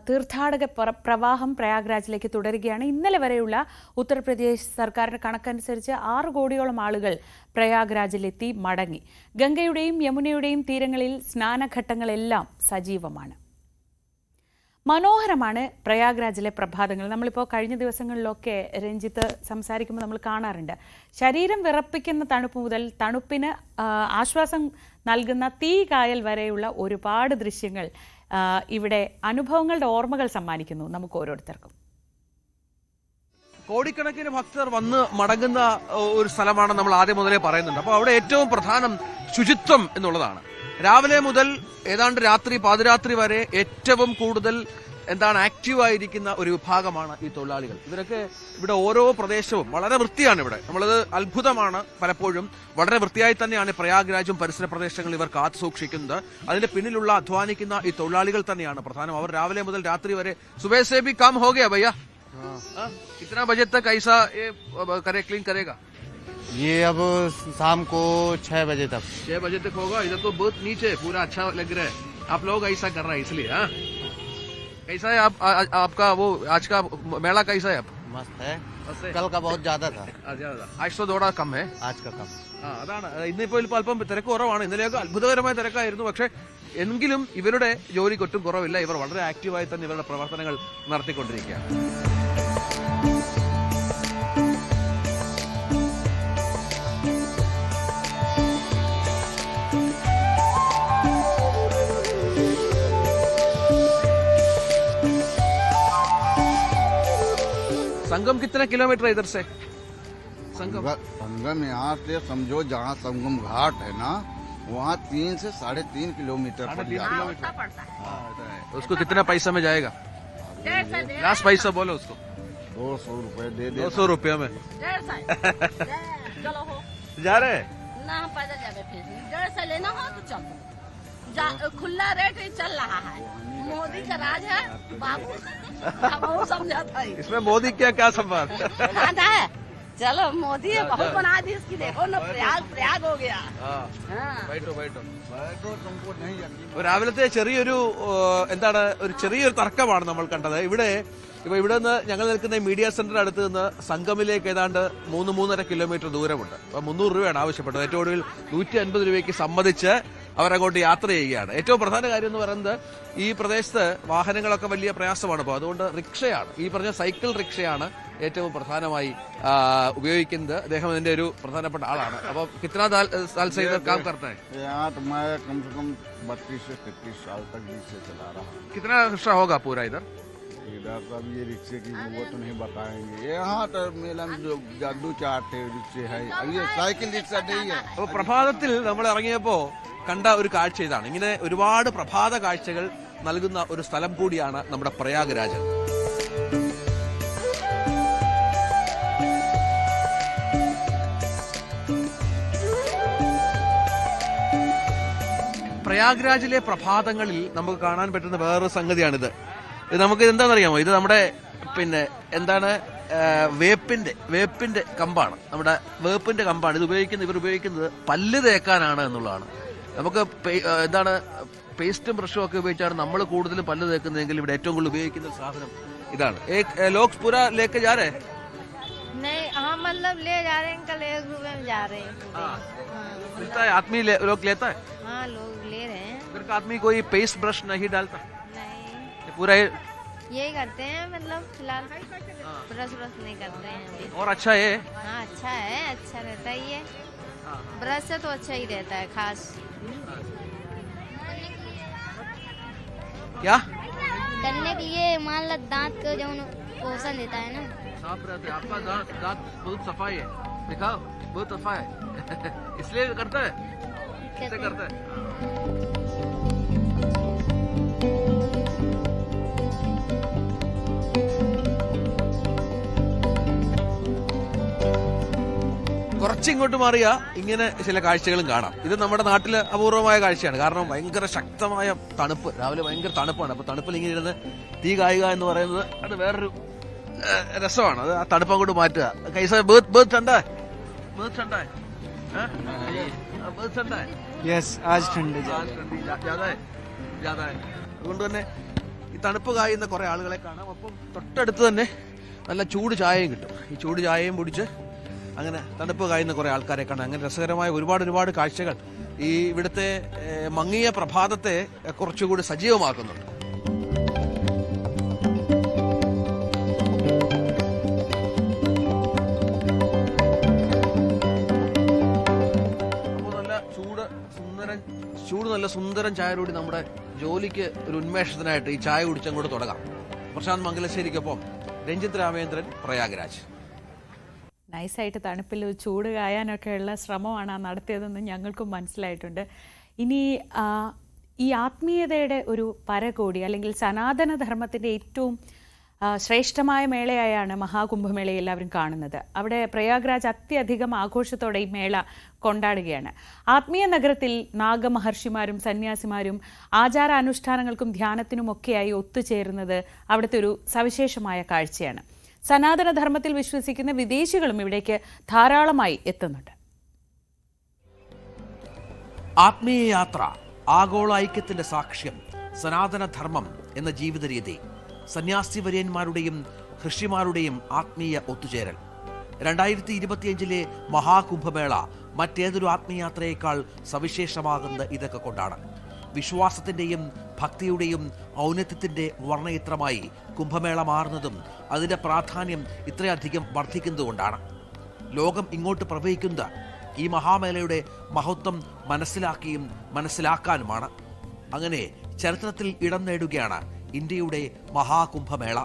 തീർത്ഥാടക പ്രവാഹം പ്രയാഗ്രാജിലേക്ക് തുടരുകയാണ്. ഇന്നലെ വരെയുള്ള ഉത്തർപ്രദേശ് സർക്കാരിന്റെ കണക്കനുസരിച്ച് 6 കോടിയോളം ആളുകൾ പ്രയാഗ്രാജിലെത്തി മടങ്ങി. ഗംഗയുടെയും യമുനയുടെയും തീരങ്ങളിൽ സ്നാനഘട്ടങ്ങളെല്ലാം സജീവമാണ്. മനോഹരമാണ് പ്രയാഗ്രാജിലെ പ്രഭാതങ്ങൾ. നമ്മളിപ്പോൾ കഴിഞ്ഞ ദിവസങ്ങളിലൊക്കെ രഞ്ജിത്ത് സംസാരിക്കുമ്പോൾ നമ്മൾ കാണാറുണ്ട്. ശരീരം വിറപ്പിക്കുന്ന തണുപ്പ് മുതൽ തണുപ്പിന് ആശ്വാസം നൽകുന്ന തീ കായൽ വരെയുള്ള ഒരുപാട് ദൃശ്യങ്ങൾ ഇവിടെ അനുഭവങ്ങളുടെ ഓർമ്മകൾ സമ്മാനിക്കുന്നു നമുക്ക് ഓരോരുത്തർക്കും. കോടിക്കണക്കിന് ഭക്തർ വന്ന് മടങ്ങുന്ന ഒരു സ്ഥലമാണ് നമ്മൾ ആദ്യം മുതലേ പറയുന്നുണ്ട്. അപ്പോൾ അവിടെ ഏറ്റവും പ്രധാനം ശുചിത്വം എന്നുള്ളതാണ്. രാവിലെ മുതൽ ഏതാണ്ട് രാത്രി പാതിരാത്രി വരെ ഏറ്റവും കൂടുതൽ ആക്റ്റീവായിരിക്കുന്ന ഒരു വിഭാഗമാണ് ഈ തൊഴിലാളികൾ. ഇവരൊക്കെ ഇവിടെ ഓരോ പ്രദേശവും വളരെ വൃത്തിയാണ്. ഇവിടെ നമ്മളത് അത്ഭുതമാണ്. പലപ്പോഴും വളരെ വൃത്തിയായി തന്നെയാണ് പ്രയാഗ്രാജും പരിസര പ്രദേശങ്ങളും ഇവർ കാത്തു സൂക്ഷിക്കുന്നത്. അതിന്റെ പിന്നിലുള്ള അധ്വാനിക്കുന്ന ഈ തൊഴിലാളികൾ തന്നെയാണ് പ്രധാനം. അവർ രാവിലെ മുതൽ രാത്രി വരെ സുബह से भी काम हो गया भैया? कितना बजे तक ऐसा ये क्लीन करेगा? ये अब शाम को 6 बजे तक 6 बजे तक होगा. इधर तो बहुत नीचे पूरा अच्छा लग रहा है. आप लोग ऐसा कर रहे हैं इसलिए. हाँ, कैसा है आपका वो आज का मेला कैसा है? मस्त है. कल का बहुत ज्यादा था. आज तो थोड़ा कम है. आज का कम. അതാണ് ഇന്നിപ്പോൾ അല്പം തിരക്ക് കുറവാണ്. ഇന്നലെയൊക്കെ അത്ഭുതകരമായ തിരക്കായിരുന്നു. പക്ഷേ എങ്കിലും ഇവരുടെ ജോലിക്കൊട്ടും കുറവില്ല. ഇവർ വളരെ ആക്റ്റീവായി തന്നെ ഇവരുടെ പ്രവർത്തനങ്ങൾ നടത്തിക്കൊണ്ടിരിക്കുകയാണ്. संगम कितने किलोमीटर है इधर से? संगम यहाँ से समझो जहाँ संगम घाट है ना, वहाँ 3 से 3.5 किलोमीटर पड़ता है. उसको कितना पैसा में जाएगा? लास्ट पैसा बोलो उसको. 200 रुपए दे दे. 200 रुपया में जा रहे हैं ना. हम पैदल जावे फिर 150 लेना हो तो चलो. खुला रेट चल रहा है. मोदी का राज है बाबू. हम समझाता है इसमें मोदी क्या संवाद है. चलो मोदी बहुत बना दी इसकी. देखो ना प्रयाग हो गया. तुमको नहीं രാവിലത്തെ ചെറിയൊരു ചെറിയൊരു തർക്കമാണ് നമ്മൾ കണ്ടത്. ഇവിടെ നിന്ന് ഞങ്ങൾ നിൽക്കുന്ന മീഡിയ സെന്റർ അടുത്ത് നിന്ന് സംഗമിലേക്ക് ഏതാണ്ട് 3-3.5 കിലോമീറ്റർ ദൂരമുണ്ട്. അപ്പോൾ 300 രൂപയാണ് ആവശ്യപ്പെട്ടത്. ഏറ്റവും ഒടുവിൽ 150 രൂപയ്ക്ക് സമ്മതിച്ച് അവരങ്ങോട്ട് യാത്ര ചെയ്യുകയാണ്. ഏറ്റവും പ്രധാന കാര്യം എന്ന് പറയുന്നത് ഈ പ്രദേശത്ത് വാഹനങ്ങളൊക്കെ വലിയ പ്രയാസമാണ്. അപ്പോൾ അതുകൊണ്ട് റിക്ഷയാണ്, ഈ പറഞ്ഞ സൈക്കിൾ റിക്ഷയാണ് ഏറ്റവും പ്രധാനമായി ഉപയോഗിക്കുന്നത്. അദ്ദേഹം ഇതിന്റെ ഒരു പ്രധാനപ്പെട്ട ആളാണ്. അപ്പോൾ कितना साल से इधर काम करता है? यहाँ तो मैं कम से कम 32 से 33 साल तक रिक्शे चला रहा हूँ. कितना रिक्शा होगा पूरा इधर? इधर तो अब ये रिक्शे की वो तो नहीं बताएंगे. यहाँ तो मेला में जो जादू चाटे रिक्शे है. अब ये साइकिल रिक्शा नहीं है. അപ്പോൾ പ്രഭാതത്തിൽ നമ്മൾ ഇറങ്ങിയപ്പോൾ കണ്ട ഒരു കാഴ്ച ഇതാണ്. ഇങ്ങനെ ഒരുപാട് പ്രഭാത കാഴ്ചകൾ നൽകുന്ന ഒരു സ്ഥലം കൂടിയാണ് നമ്മുടെ പ്രയാഗ്രാജ്. പ്രയാഗ്രാജിലെ പ്രഭാതങ്ങളിൽ നമുക്ക് കാണാൻ പറ്റുന്ന വേറൊരു സംഗതിയാണിത്. ഇത് നമുക്ക് എന്താണെന്നറിയാമോ? ഇത് നമ്മുടെ വേപ്പിന്റെ കമ്പാണ്. നമ്മുടെ വേപ്പിന്റെ കമ്പാണ് ഇത് ഇവർ ഉപയോഗിക്കുന്നത് പല്ല് തേക്കാനാണ് എന്നുള്ളതാണ്. നമുക്ക് പേസ്റ്റും ബ്രഷും ഒക്കെ ഉപയോഗിച്ചാണ് നമ്മൾ കൂടുതലും പല്ല് തേക്കുന്നതെങ്കിൽ ഇവിടെ ഏറ്റവും കൂടുതൽ ഉപയോഗിക്കുന്ന സാധനം ഇതാണ്. ലോക്സ് പൂര ലേക്ക് जा रहे हैं? नहीं, हाँ मतलब ले जा रहे हैं. कल 1 रुपए में जा रहे हैं. मिलता है आदमी लोग लेता है. हाँ लोग ले रहे हैं. इधर का आदमी कोई पेस्ट ब्रश नहीं डालता? नहीं, पूरा यही करते हैं. मतलब फिलहाल ब्रश नहीं करते हैं. और अच्छा है. हाँ अच्छा है, अच्छा रहता है. ये ब्रश से तो अच्छा ही रहता है. खास क्या करने के लिए मान लो दांत को जो पोषण देता है ना, साफ रहता है. आपका दांत बहुत सफाई है. दिखाओ, बहुत सफाई है. इसलिए करता है. कैसे करता है? കുറച്ചിങ്ങോട്ട് മാറിയ ഇങ്ങനെ ചില കാഴ്ചകളും കാണാം. ഇത് നമ്മുടെ നാട്ടിൽ അപൂർവമായ കാഴ്ചയാണ്. കാരണം ഭയങ്കര ശക്തമായ തണുപ്പ്. രാവിലെ ഭയങ്കര തണുപ്പാണ്. അപ്പോൾ തണുപ്പിൽ ഇങ്ങനെ ഇരുന്ന് തീ കായുക എന്ന് പറയുന്നത് അത് വേറൊരു രസമാണ്. അത് ആ തണുപ്പ് അങ്ങോട്ട് മാറ്റുക. കൈസ ബേത് ठंडा है? യെസ് ആജ് ठंडी ज़्यादा है. അതുകൊണ്ട് തന്നെ തണുപ്പ് കായുന്ന കുറേ ആളുകളെ കാണാം. അപ്പം തൊട്ടടുത്ത് തന്നെ നല്ല ചൂട് ചായയും കിട്ടും. ഈ ചൂട് ചായയും കുടിച്ച് അങ്ങനെ തണുപ്പ് കായുന്ന കുറേ ആൾക്കാരെ കാണാം. അങ്ങനെ രസകരമായ ഒരുപാട് കാഴ്ചകൾ ഈ ഇവിടുത്തെ മങ്ങിയ പ്രഭാതത്തെ കുറച്ചുകൂടി സജീവമാക്കുന്നുണ്ട്. നല്ല സുന്ദരൻ ചായയോടി നമ്മുടെ ജോലിക്ക് ഒരു ഉന്മേഷത്തിനായിട്ട് ഈ ചായ കുടിച്ചങ്ങോട്ട് തുടങ്ങാം. പ്രശാന്ത് മംഗലശ്ശേരിക്കൊപ്പം രഞ്ജിത്ത് രാമേന്ദ്രൻ, പ്രയാഗ്രാജ്. നൈസായിട്ട് തണുപ്പിൽ ചൂട് കായാനൊക്കെയുള്ള ശ്രമമാണ് നടത്തിയതെന്ന് ഞങ്ങൾക്കും മനസ്സിലായിട്ടുണ്ട്. ഇനി ഈ ആത്മീയതയുടെ ഒരു പരകോടി അല്ലെങ്കിൽ സനാതന ധർമ്മത്തിൻ്റെ ഏറ്റവും ശ്രേഷ്ഠമായ മേളയായാണ് മഹാകുംഭമേളയെ എല്ലാവരും കാണുന്നത്. അവിടെ പ്രയാഗ്രാജ് അത്യധികം ആഘോഷത്തോടെ ഈ മേള കൊണ്ടാടുകയാണ്. ആത്മീയ നഗരത്തിൽ നാഗമഹർഷിമാരും സന്യാസിമാരും ആചാരാനുഷ്ഠാനങ്ങൾക്കും ധ്യാനത്തിനുമൊക്കെയായി ഒത്തുചേരുന്നത് അവിടുത്തെ ഒരു സവിശേഷമായ കാഴ്ചയാണ്. സനാതനധർമ്മത്തിൽ വിശ്വസിക്കുന്ന വിദേശികളും ഇവിടേക്ക് ധാരാളമായി എത്തുന്നുണ്ട്. ആത്മീയ യാത്ര, ആഗോള ഐക്യത്തിന്റെ സാക്ഷ്യം, സനാതനധർമ്മം എന്ന ജീവിത രീതി, സന്യാസി വര്യന്മാരുടെയും ഋഷിമാരുടെയും ആത്മീയ ഒത്തുചേരൽ. 2025 മഹാകുംഭമേള മറ്റേതൊരു ആത്മീയാത്രയേക്കാൾ സവിശേഷമാകുന്നത് ഇതൊക്കെ കൊണ്ടാണ്. വിശ്വാസത്തിന്റെയും ഭക്തിയുടെയും ഔന്നത്യത്തിന്റെ വർണ്ണയിത്രമായി കുംഭമേള മാറുന്നതും അതിന്റെ പ്രാധാന്യം ഇത്രയധികം വർദ്ധിക്കുന്നതുകൊണ്ടാണ്. ലോകം ഇങ്ങോട്ട് പ്രവഹിക്കുന്നത് ഈ മഹാമേളയുടെ മഹത്വം മനസ്സിലാക്കിയും മനസ്സിലാക്കാനുമാണ്. അങ്ങനെ ചരിത്രത്തിൽ ഇടം നേടുകയാണ് ഇന്ത്യയുടെ മഹാകുംഭമേള.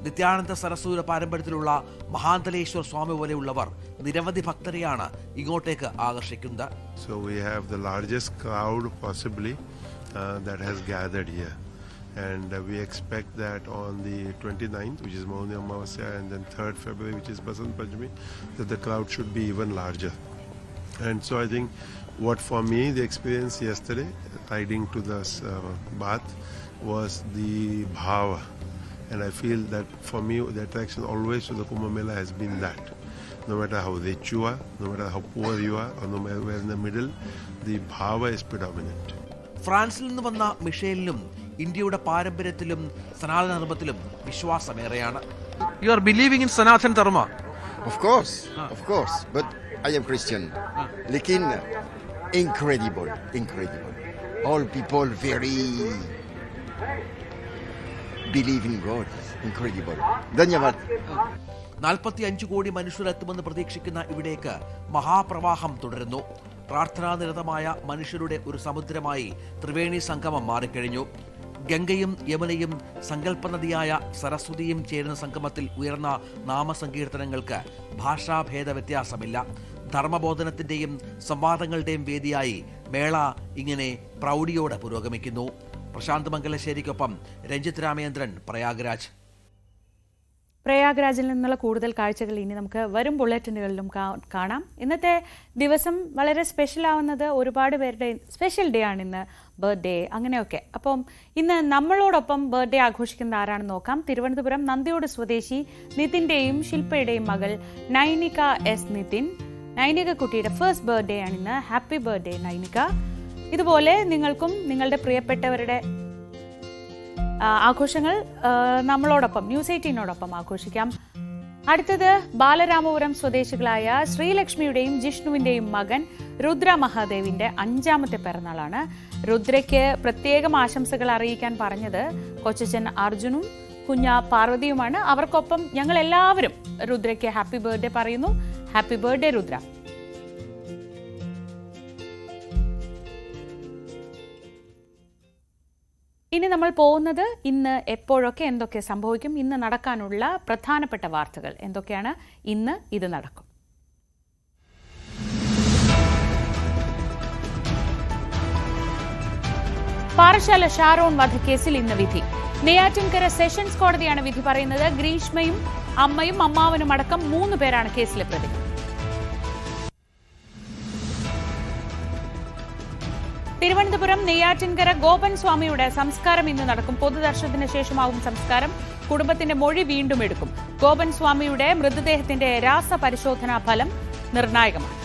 നിത്യാനന്ദ സരസ്വതിയുടെ പാരമ്പര്യത്തിലുള്ള മഹാന്തലേശ്വർ സ്വാമി പോലെയുള്ളവർ നിരവധി ഭക്തരെയാണ് ഇങ്ങോട്ടേക്ക് ആകർഷിക്കുന്നത്. So we have the largest crowd possibly that has gathered here, and we expect that on the 29th, which is Mauni Amavasya, and then 3rd February, which is Basant Panchami, that the crowd should be even larger. And so I think what for me the experience yesterday riding to this bath was the bhava, and I feel that for me the attraction always to the Kumbh Mela has been that no matter how rich you are, no matter how poor you are, or no matter where in the middle, the bhava is predominant. ഫ്രാൻസിൽ നിന്ന് വന്ന മിഷേലിനും ഇന്ത്യയുടെ പാരമ്പര്യത്തിലും സനാതന ധർമ്മത്തിലും വിശ്വാസമേറെയാണ്. You are believing in Sanatana Dharma? Of course, but I am Christian. Lekin incredible. All people very believe in God. Incredible. Dhanyavad. 45 കോടി മനുഷ്യരെത്തുമെന്ന് പ്രതീക്ഷിക്കുന്ന ഇവിടേക്ക് മഹാപ്രവാഹം തുടരുന്നു. പ്രാർത്ഥനാനിരതമായ മനുഷ്യരുടെ ഒരു സമുദ്രമായി ത്രിവേണി സംഗമം മാറിക്കഴിഞ്ഞു. ഗംഗയും യമുനയും സങ്കല്പനദിയായ സരസ്വതിയും ചേരുന്ന സംഗമത്തിൽ ഉയർന്ന നാമസങ്കീർത്തനങ്ങൾക്ക് ഭാഷാഭേദ വ്യത്യാസമില്ല. ധർമ്മബോധനത്തിന്റെയും സംവാദങ്ങളുടെയും വേദിയായി മേള ഇങ്ങനെ പ്രൗഢിയോടെ പുരോഗമിക്കുന്നു. പ്രശാന്ത് മംഗലശ്ശേരിക്കൊപ്പം രഞ്ജിത്ത് രാമേന്ദ്രൻ, പ്രയാഗ്രാജ്. പ്രയാഗ്രാജിൽ നിന്നുള്ള കൂടുതൽ കാഴ്ചകൾ ഇനി നമുക്ക് വരും ബുള്ളറ്റിനുകളിലും കാണാം. ഇന്നത്തെ ദിവസം വളരെ സ്പെഷ്യൽ ആവുന്നത് ഒരുപാട് പേരുടെ സ്പെഷ്യൽ ഡേ ആണ് ഇന്ന്, ബർത്ത്ഡേ അങ്ങനെയൊക്കെ. അപ്പം ഇന്ന് നമ്മളോടൊപ്പം ബർത്ത്ഡേ ആഘോഷിക്കുന്ന ആരാണെന്ന് നോക്കാം. തിരുവനന്തപുരം നന്ദിയോട് സ്വദേശി നിതിൻ്റെയും ശില്പയുടെയും മകൾ നൈനിക എസ് നിതിൻ. നൈനിക കുട്ടിയുടെ ഫസ്റ്റ് ബർത്ത്ഡേ ആണ് ഇന്ന്. Happy birthday Nainika. ഇതുപോലെ നിങ്ങൾക്കും നിങ്ങളുടെ പ്രിയപ്പെട്ടവരുടെ ആഘോഷങ്ങൾ നമ്മളോടൊപ്പം ന്യൂസ് 18നോടൊപ്പം ആഘോഷിക്കാം. അടുത്തത് ബാലരാമപുരം സ്വദേശികളായ ശ്രീലക്ഷ്മിയുടെയും ജിഷ്ണുവിന്റെയും മകൻ രുദ്ര മഹാദേവിന്റെ 5ാമത്തെ പിറന്നാളാണ്. രുദ്രയ്ക്ക് പ്രത്യേകം ആശംസകൾ അറിയിക്കാൻ പറഞ്ഞത് കൊച്ചച്ഛൻ അർജുനും കുഞ്ഞ പാർവതിയുമാണ്. അവർക്കൊപ്പം ഞങ്ങൾ എല്ലാവരും രുദ്രയ്ക്ക് ഹാപ്പി ബർത്ത്ഡേ പറയുന്നു. Happy birthday Rudra. ഇനി നമ്മൾ പോകുന്നത് ഇന്ന് എപ്പോഴൊക്കെ എന്തൊക്കെ സംഭവിക്കും, ഇന്ന് നടക്കാനുള്ള പ്രധാനപ്പെട്ട വാർത്തകൾ എന്തൊക്കെയാണ്. ഇന്ന് ഇത് നടക്കും. പാറശാല ഷാരോൺ വധക്കേസിൽ ഇന്ന് വിധി. നെയ്യാറ്റിൻകര സെഷൻസ് കോടതിയാണ് വിധി പറയുന്നത്. ഗ്രീഷ്മയും അമ്മയും അമ്മാവനും അടക്കം 3 പേരാണ് കേസിലെ പ്രതികൾ. തിരുവനന്തപുരം നെയ്യാറ്റിൻകര ഗോപൻ സ്വാമിയുടെ സംസ്കാരം ഇന്ന് നടക്കും. പൊതുദർശനത്തിന് ശേഷമാകും സംസ്കാരം. കുടുംബത്തിന്റെ മൊഴി വീണ്ടും എടുക്കും. ഗോപൻ സ്വാമിയുടെ മൃതദേഹത്തിന്റെ രാസപരിശോധനാ ഫലം നിർണായകമാണ്.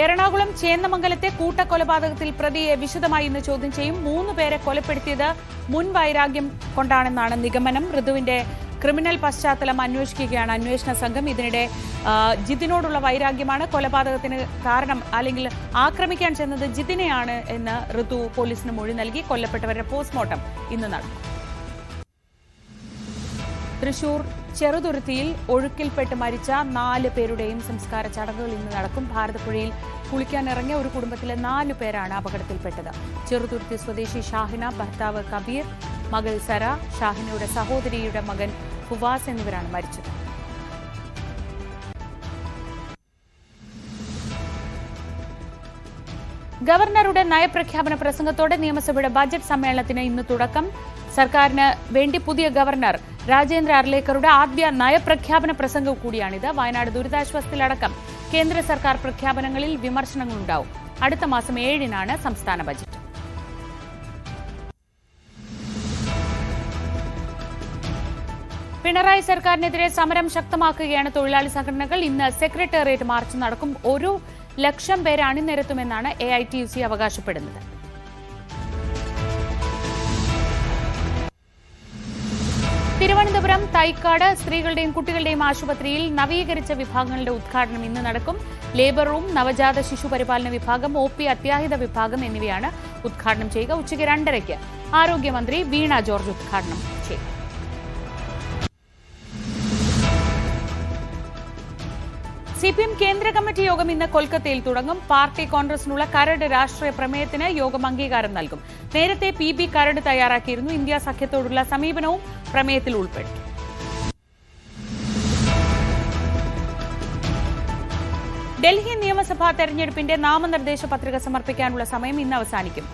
എറണാകുളം ചേന്നമംഗലത്തെ കൂട്ടക്കൊലപാതകത്തിൽ പ്രതിയെ വിശദമായി ഇന്ന് ചോദ്യം ചെയ്യും. 3 പേരെ കൊലപ്പെടുത്തിയത് മുൻവൈരാഗ്യം കൊണ്ടാണെന്നാണ് നിഗമനം. ഋതുവിന്റെ ക്രിമിനൽ പശ്ചാത്തലം അന്വേഷിക്കുകയാണ് അന്വേഷണ സംഘം. ഇതിനിടെ ജിതിനോടുള്ള വൈരാഗ്യമാണ് കൊലപാതകത്തിന് കാരണം, അല്ലെങ്കിൽ ആക്രമിക്കാൻ ചെന്നത് ജിതിനെയാണ് എന്ന് ഋതു പോലീസിന് മൊഴി നൽകി. കൊല്ലപ്പെട്ടവരുടെ പോസ്റ്റ്മോർട്ടം ഇന്ന് നടക്കും. തൃശൂർ ചെറുതുരുത്തിയിൽ ഒഴുക്കിൽപ്പെട്ട് മരിച്ച 4 പേരുടെയും സംസ്കാര ചടങ്ങുകൾ ഇന്ന് നടക്കും. ഭാരതപ്പുഴയിൽ കുളിക്കാനിറങ്ങിയ ഒരു കുടുംബത്തിലെ 4 പേരാണ് അപകടത്തിൽപ്പെട്ടത്. ചെറുതുരുത്തി സ്വദേശി ഷാഹിന, ഭർത്താവ് കബീർ, മകൾ സര, ഷാഹിനയുടെ സഹോദരിയുടെ മകൻ ഫുവാസ് എന്നിവരാണ് മരിച്ചത്. ഗവർണറുടെ നയപ്രഖ്യാപന പ്രസംഗത്തോടെ നിയമസഭയുടെ ബജറ്റ് സമ്മേളനത്തിന് ഇന്ന് തുടക്കം. സർക്കാരിന് വേണ്ടി പുതിയ ഗവർണർ രാജേന്ദ്ര അർലേക്കറുടെ ആദ്യ നയപ്രഖ്യാപന പ്രസംഗം കൂടിയാണിത്. വയനാട് ദുരിതാശ്വാസത്തിലടക്കം കേന്ദ്ര സർക്കാർ പ്രഖ്യാപനങ്ങളിൽ വിമർശനങ്ങളുണ്ടാവും. അടുത്ത മാസം 7-നാണ് സംസ്ഥാന ബജറ്റ്. പിണറായി സർക്കാരിനെതിരെ സമരം ശക്തമാക്കുകയാണ് തൊഴിലാളി സംഘടനകൾ. ഇന്ന് സെക്രട്ടേറിയറ്റ് മാർച്ച് നടക്കും. 1 ലക്ഷം പേരെ അണിനിരത്തുമെന്നാണ് AITUC അവകാശപ്പെടുന്നത്. തിരുവനന്തപുരം തൈക്കാട് സ്ത്രീകളുടെയും കുട്ടികളുടെയും ആശുപത്രിയിൽ നവീകരിച്ച വിഭാഗങ്ങളുടെ ഉദ്ഘാടനം ഇന്ന് നടക്കും. ലേബർ റൂം, നവജാത ശിശു പരിപാലന വിഭാഗം, OP അത്യാഹിത വിഭാഗം എന്നിവയാണ് ഉദ്ഘാടനം ചെയ്യുക. ഉച്ചയ്ക്ക് 2:30-ക്ക് ആരോഗ്യമന്ത്രി വീണ ജോർജ് ഉദ്ഘാടനം ചെയ്യും. CPM കേന്ദ്ര കമ്മിറ്റി യോഗം ഇന്ന് കൊൽക്കത്തയിൽ തുടങ്ങും. പാർട്ടി കോൺഗ്രസിനുള്ള കരട് രാഷ്ട്രീയ പ്രമേയത്തിന് യോഗം അംഗീകാരം നൽകും. നേരത്തെ PB കരട് തയ്യാറാക്കിയിരുന്നു. ഇന്ത്യ സഖ്യത്തോടുള്ള സമീപനവും പ്രമേയത്തിൽ ഉൾപ്പെടുത്തി. ഡൽഹി നിയമസഭാ തെരഞ്ഞെടുപ്പിന്റെ നാമനിർദ്ദേശ പത്രിക സമർപ്പിക്കാനുള്ള സമയം ഇന്ന് അവസാനിക്കും.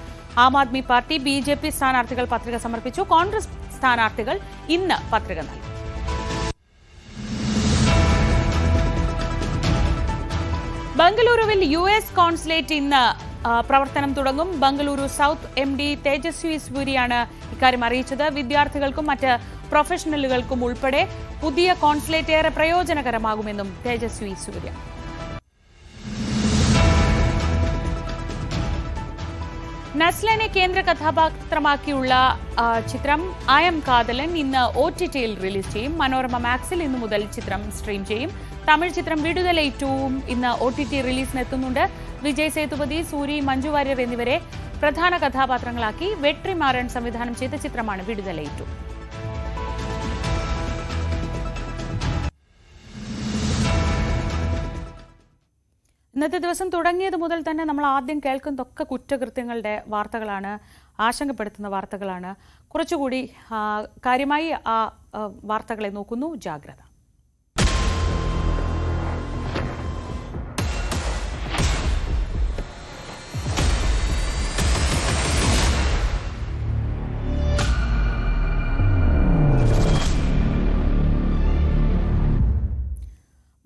ആം ആദ്മി പാർട്ടി, BJP സ്ഥാനാർത്ഥികൾ പത്രിക സമർപ്പിച്ചു. കോൺഗ്രസ് സ്ഥാനാർത്ഥികൾ ഇന്ന് പത്രിക നൽകും. ബംഗളൂരുവിൽ US കോൺസുലേറ്റ് ഇന്ന് പ്രവർത്തനം തുടങ്ങും. ബംഗളൂരു സൗത്ത് MD തേജസ്വി സൂരിയാണ് ഇക്കാര്യം അറിയിച്ചത്. വിദ്യാർത്ഥികൾക്കും മറ്റ് പ്രൊഫഷണലുകൾക്കും ഉൾപ്പെടെ പുതിയ കോൺസുലേറ്റ് ഏറെ പ്രയോജനകരമാകുമെന്നും തേജസ്വി സൂര്യ. നസ്ലനെ കേന്ദ്ര കഥാപാത്രമാക്കിയുള്ള ചിത്രം I Am കാതലൻ ഇന്ന് OTTയിൽ റിലീസ് ചെയ്യും. മനോരമ മാക്സിൽ ഇന്നു മുതൽ ചിത്രം സ്ട്രീം ചെയ്യും. തമിഴ് ചിത്രം വിടുതലൈ 2-ഉം ഇന്ന് OTT റിലീസിനെത്തുന്നുണ്ട്. വിജയ് സേതുപതി, സൂരി, മഞ്ജു വാര്യർ എന്നിവരെ പ്രധാന കഥാപാത്രങ്ങളാക്കി വെട്രിമാരൻ സംവിധാനം ചെയ്ത ചിത്രമാണ് വിടുതലൈ 2. ഇന്നത്തെ ദിവസം തുടങ്ങിയത് മുതൽ തന്നെ നമ്മൾ ആദ്യം കേൾക്കുന്നതൊക്കെ കുറ്റകൃത്യങ്ങളുടെ വാർത്തകളാണ്, ആശങ്കപ്പെടുത്തുന്ന വാർത്തകളാണ്. കുറച്ചുകൂടി കാര്യമായി ആ വാർത്തകളെ നോക്കുന്നു. ജാഗ്രത.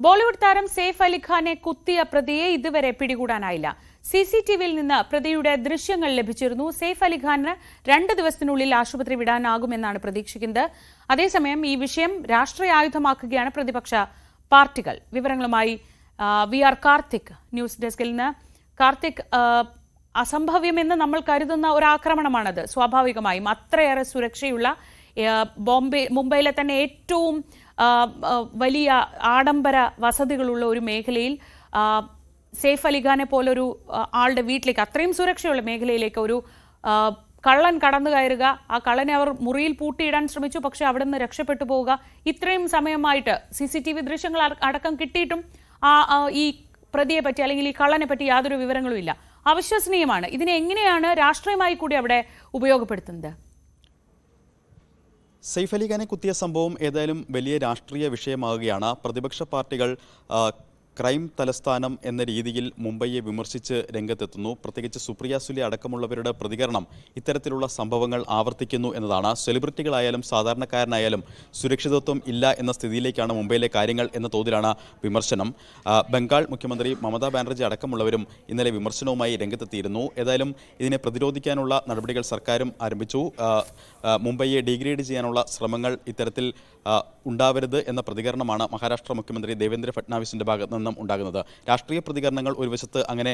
ബോളിവുഡ് താരം സെയ്ഫ് അലിഖാനെ കുത്തിയ പ്രതിയെ ഇതുവരെ പിടികൂടാനായില്ല. CCTVയിൽ നിന്ന് പ്രതിയുടെ ദൃശ്യങ്ങൾ ലഭിച്ചിരുന്നു. സെയ്ഫ് അലിഖാന് 2 ദിവസത്തിനുള്ളിൽ ആശുപത്രി വിടാനാകുമെന്നാണ് പ്രതീക്ഷിക്കുന്നത്. അതേസമയം ഈ വിഷയം രാഷ്ട്രീയ ആയുധമാക്കുകയാണ് പ്രതിപക്ഷ പാർട്ടികൾ. വിവരങ്ങളുമായി VR കാർത്തിക് ന്യൂസ് ഡെസ്കിൽ നിന്ന്. കാർത്തിക്, അസംഭവ്യമെന്ന് നമ്മൾ കരുതുന്ന ഒരു ആക്രമണമാണത്. സ്വാഭാവികമായും അത്രയേറെ സുരക്ഷയുള്ള മുംബൈയിലെ തന്നെ ഏറ്റവും വലിയ ആഡംബര വസതികളുള്ള ഒരു മേഖലയിൽ സെയ്ഫ് അലിഖാനെ പോലൊരു ആളുടെ വീട്ടിലേക്ക്, അത്രയും സുരക്ഷയുള്ള മേഖലയിലേക്ക് ഒരു കള്ളൻ കടന്നു കയറുക. ആ കള്ളനെ അവർ മുറിയിൽ പൂട്ടിയിടാൻ ശ്രമിച്ചു, പക്ഷെ അവിടെ നിന്ന് രക്ഷപ്പെട്ടു പോവുക. ഇത്രയും സമയമായിട്ട് CCTV ദൃശ്യങ്ങൾ അടക്കം കിട്ടിയിട്ടും ഈ പ്രതിയെ പറ്റി അല്ലെങ്കിൽ ഈ കള്ളനെ പറ്റി യാതൊരു വിവരങ്ങളും ഇല്ല. അവിശ്വസനീയമാണ്. ഇതിനെ എങ്ങനെയാണ് രാഷ്ട്രീയമായി കൂടി അവിടെ ഉപയോഗപ്പെടുത്തുന്നത്? സെയ്ഫ് അലിഖാനെ കുത്തിയ സംഭവം ഏതായാലും വലിയ രാഷ്ട്രീയ വിഷയമാവുകയാണ്. പ്രതിപക്ഷ പാർട്ടികൾ ക്രൈം തലസ്ഥാനം എന്ന രീതിയിൽ മുംബൈയെ വിമർശിച്ച് രംഗത്തെത്തുന്നു. പ്രത്യേകിച്ച് സുപ്രിയ സുലെ അടക്കമുള്ളവരുടെ പ്രതികരണം ഇത്തരത്തിലുള്ള സംഭവങ്ങൾ ആവർത്തിക്കുന്നു എന്നതാണ്. സെലിബ്രിറ്റികളായാലും സാധാരണക്കാരനായാലും സുരക്ഷിതത്വം ഇല്ല എന്ന സ്ഥിതിയിലേക്കാണ് മുംബൈയിലെ കാര്യങ്ങൾ എന്ന തോതിലാണ് വിമർശനം. ബംഗാൾ മുഖ്യമന്ത്രി മമതാ ബാനർജി അടക്കമുള്ളവരും ഇന്നലെ വിമർശനവുമായി രംഗത്തെത്തിയിരുന്നു. ഏതായാലും ഇതിനെ പ്രതിരോധിക്കാനുള്ള നടപടികൾ സർക്കാരും ആരംഭിച്ചു. മുംബൈയെ ഡീഗ്രേഡ് ചെയ്യാനുള്ള ശ്രമങ്ങൾ ഇത്തരത്തിൽ ഉണ്ടാവരുത് എന്ന പ്രതികരണമാണ് മഹാരാഷ്ട്ര മുഖ്യമന്ത്രി ദേവേന്ദ്ര ഫട്നാവിസിന്റെ ഭാഗത്ത് നിന്നും ആരോപണം ഉണ്ടാകുന്നത്. രാഷ്ട്രീയ പ്രതികരണങ്ങൾ ഒരു വശത്ത് അങ്ങനെ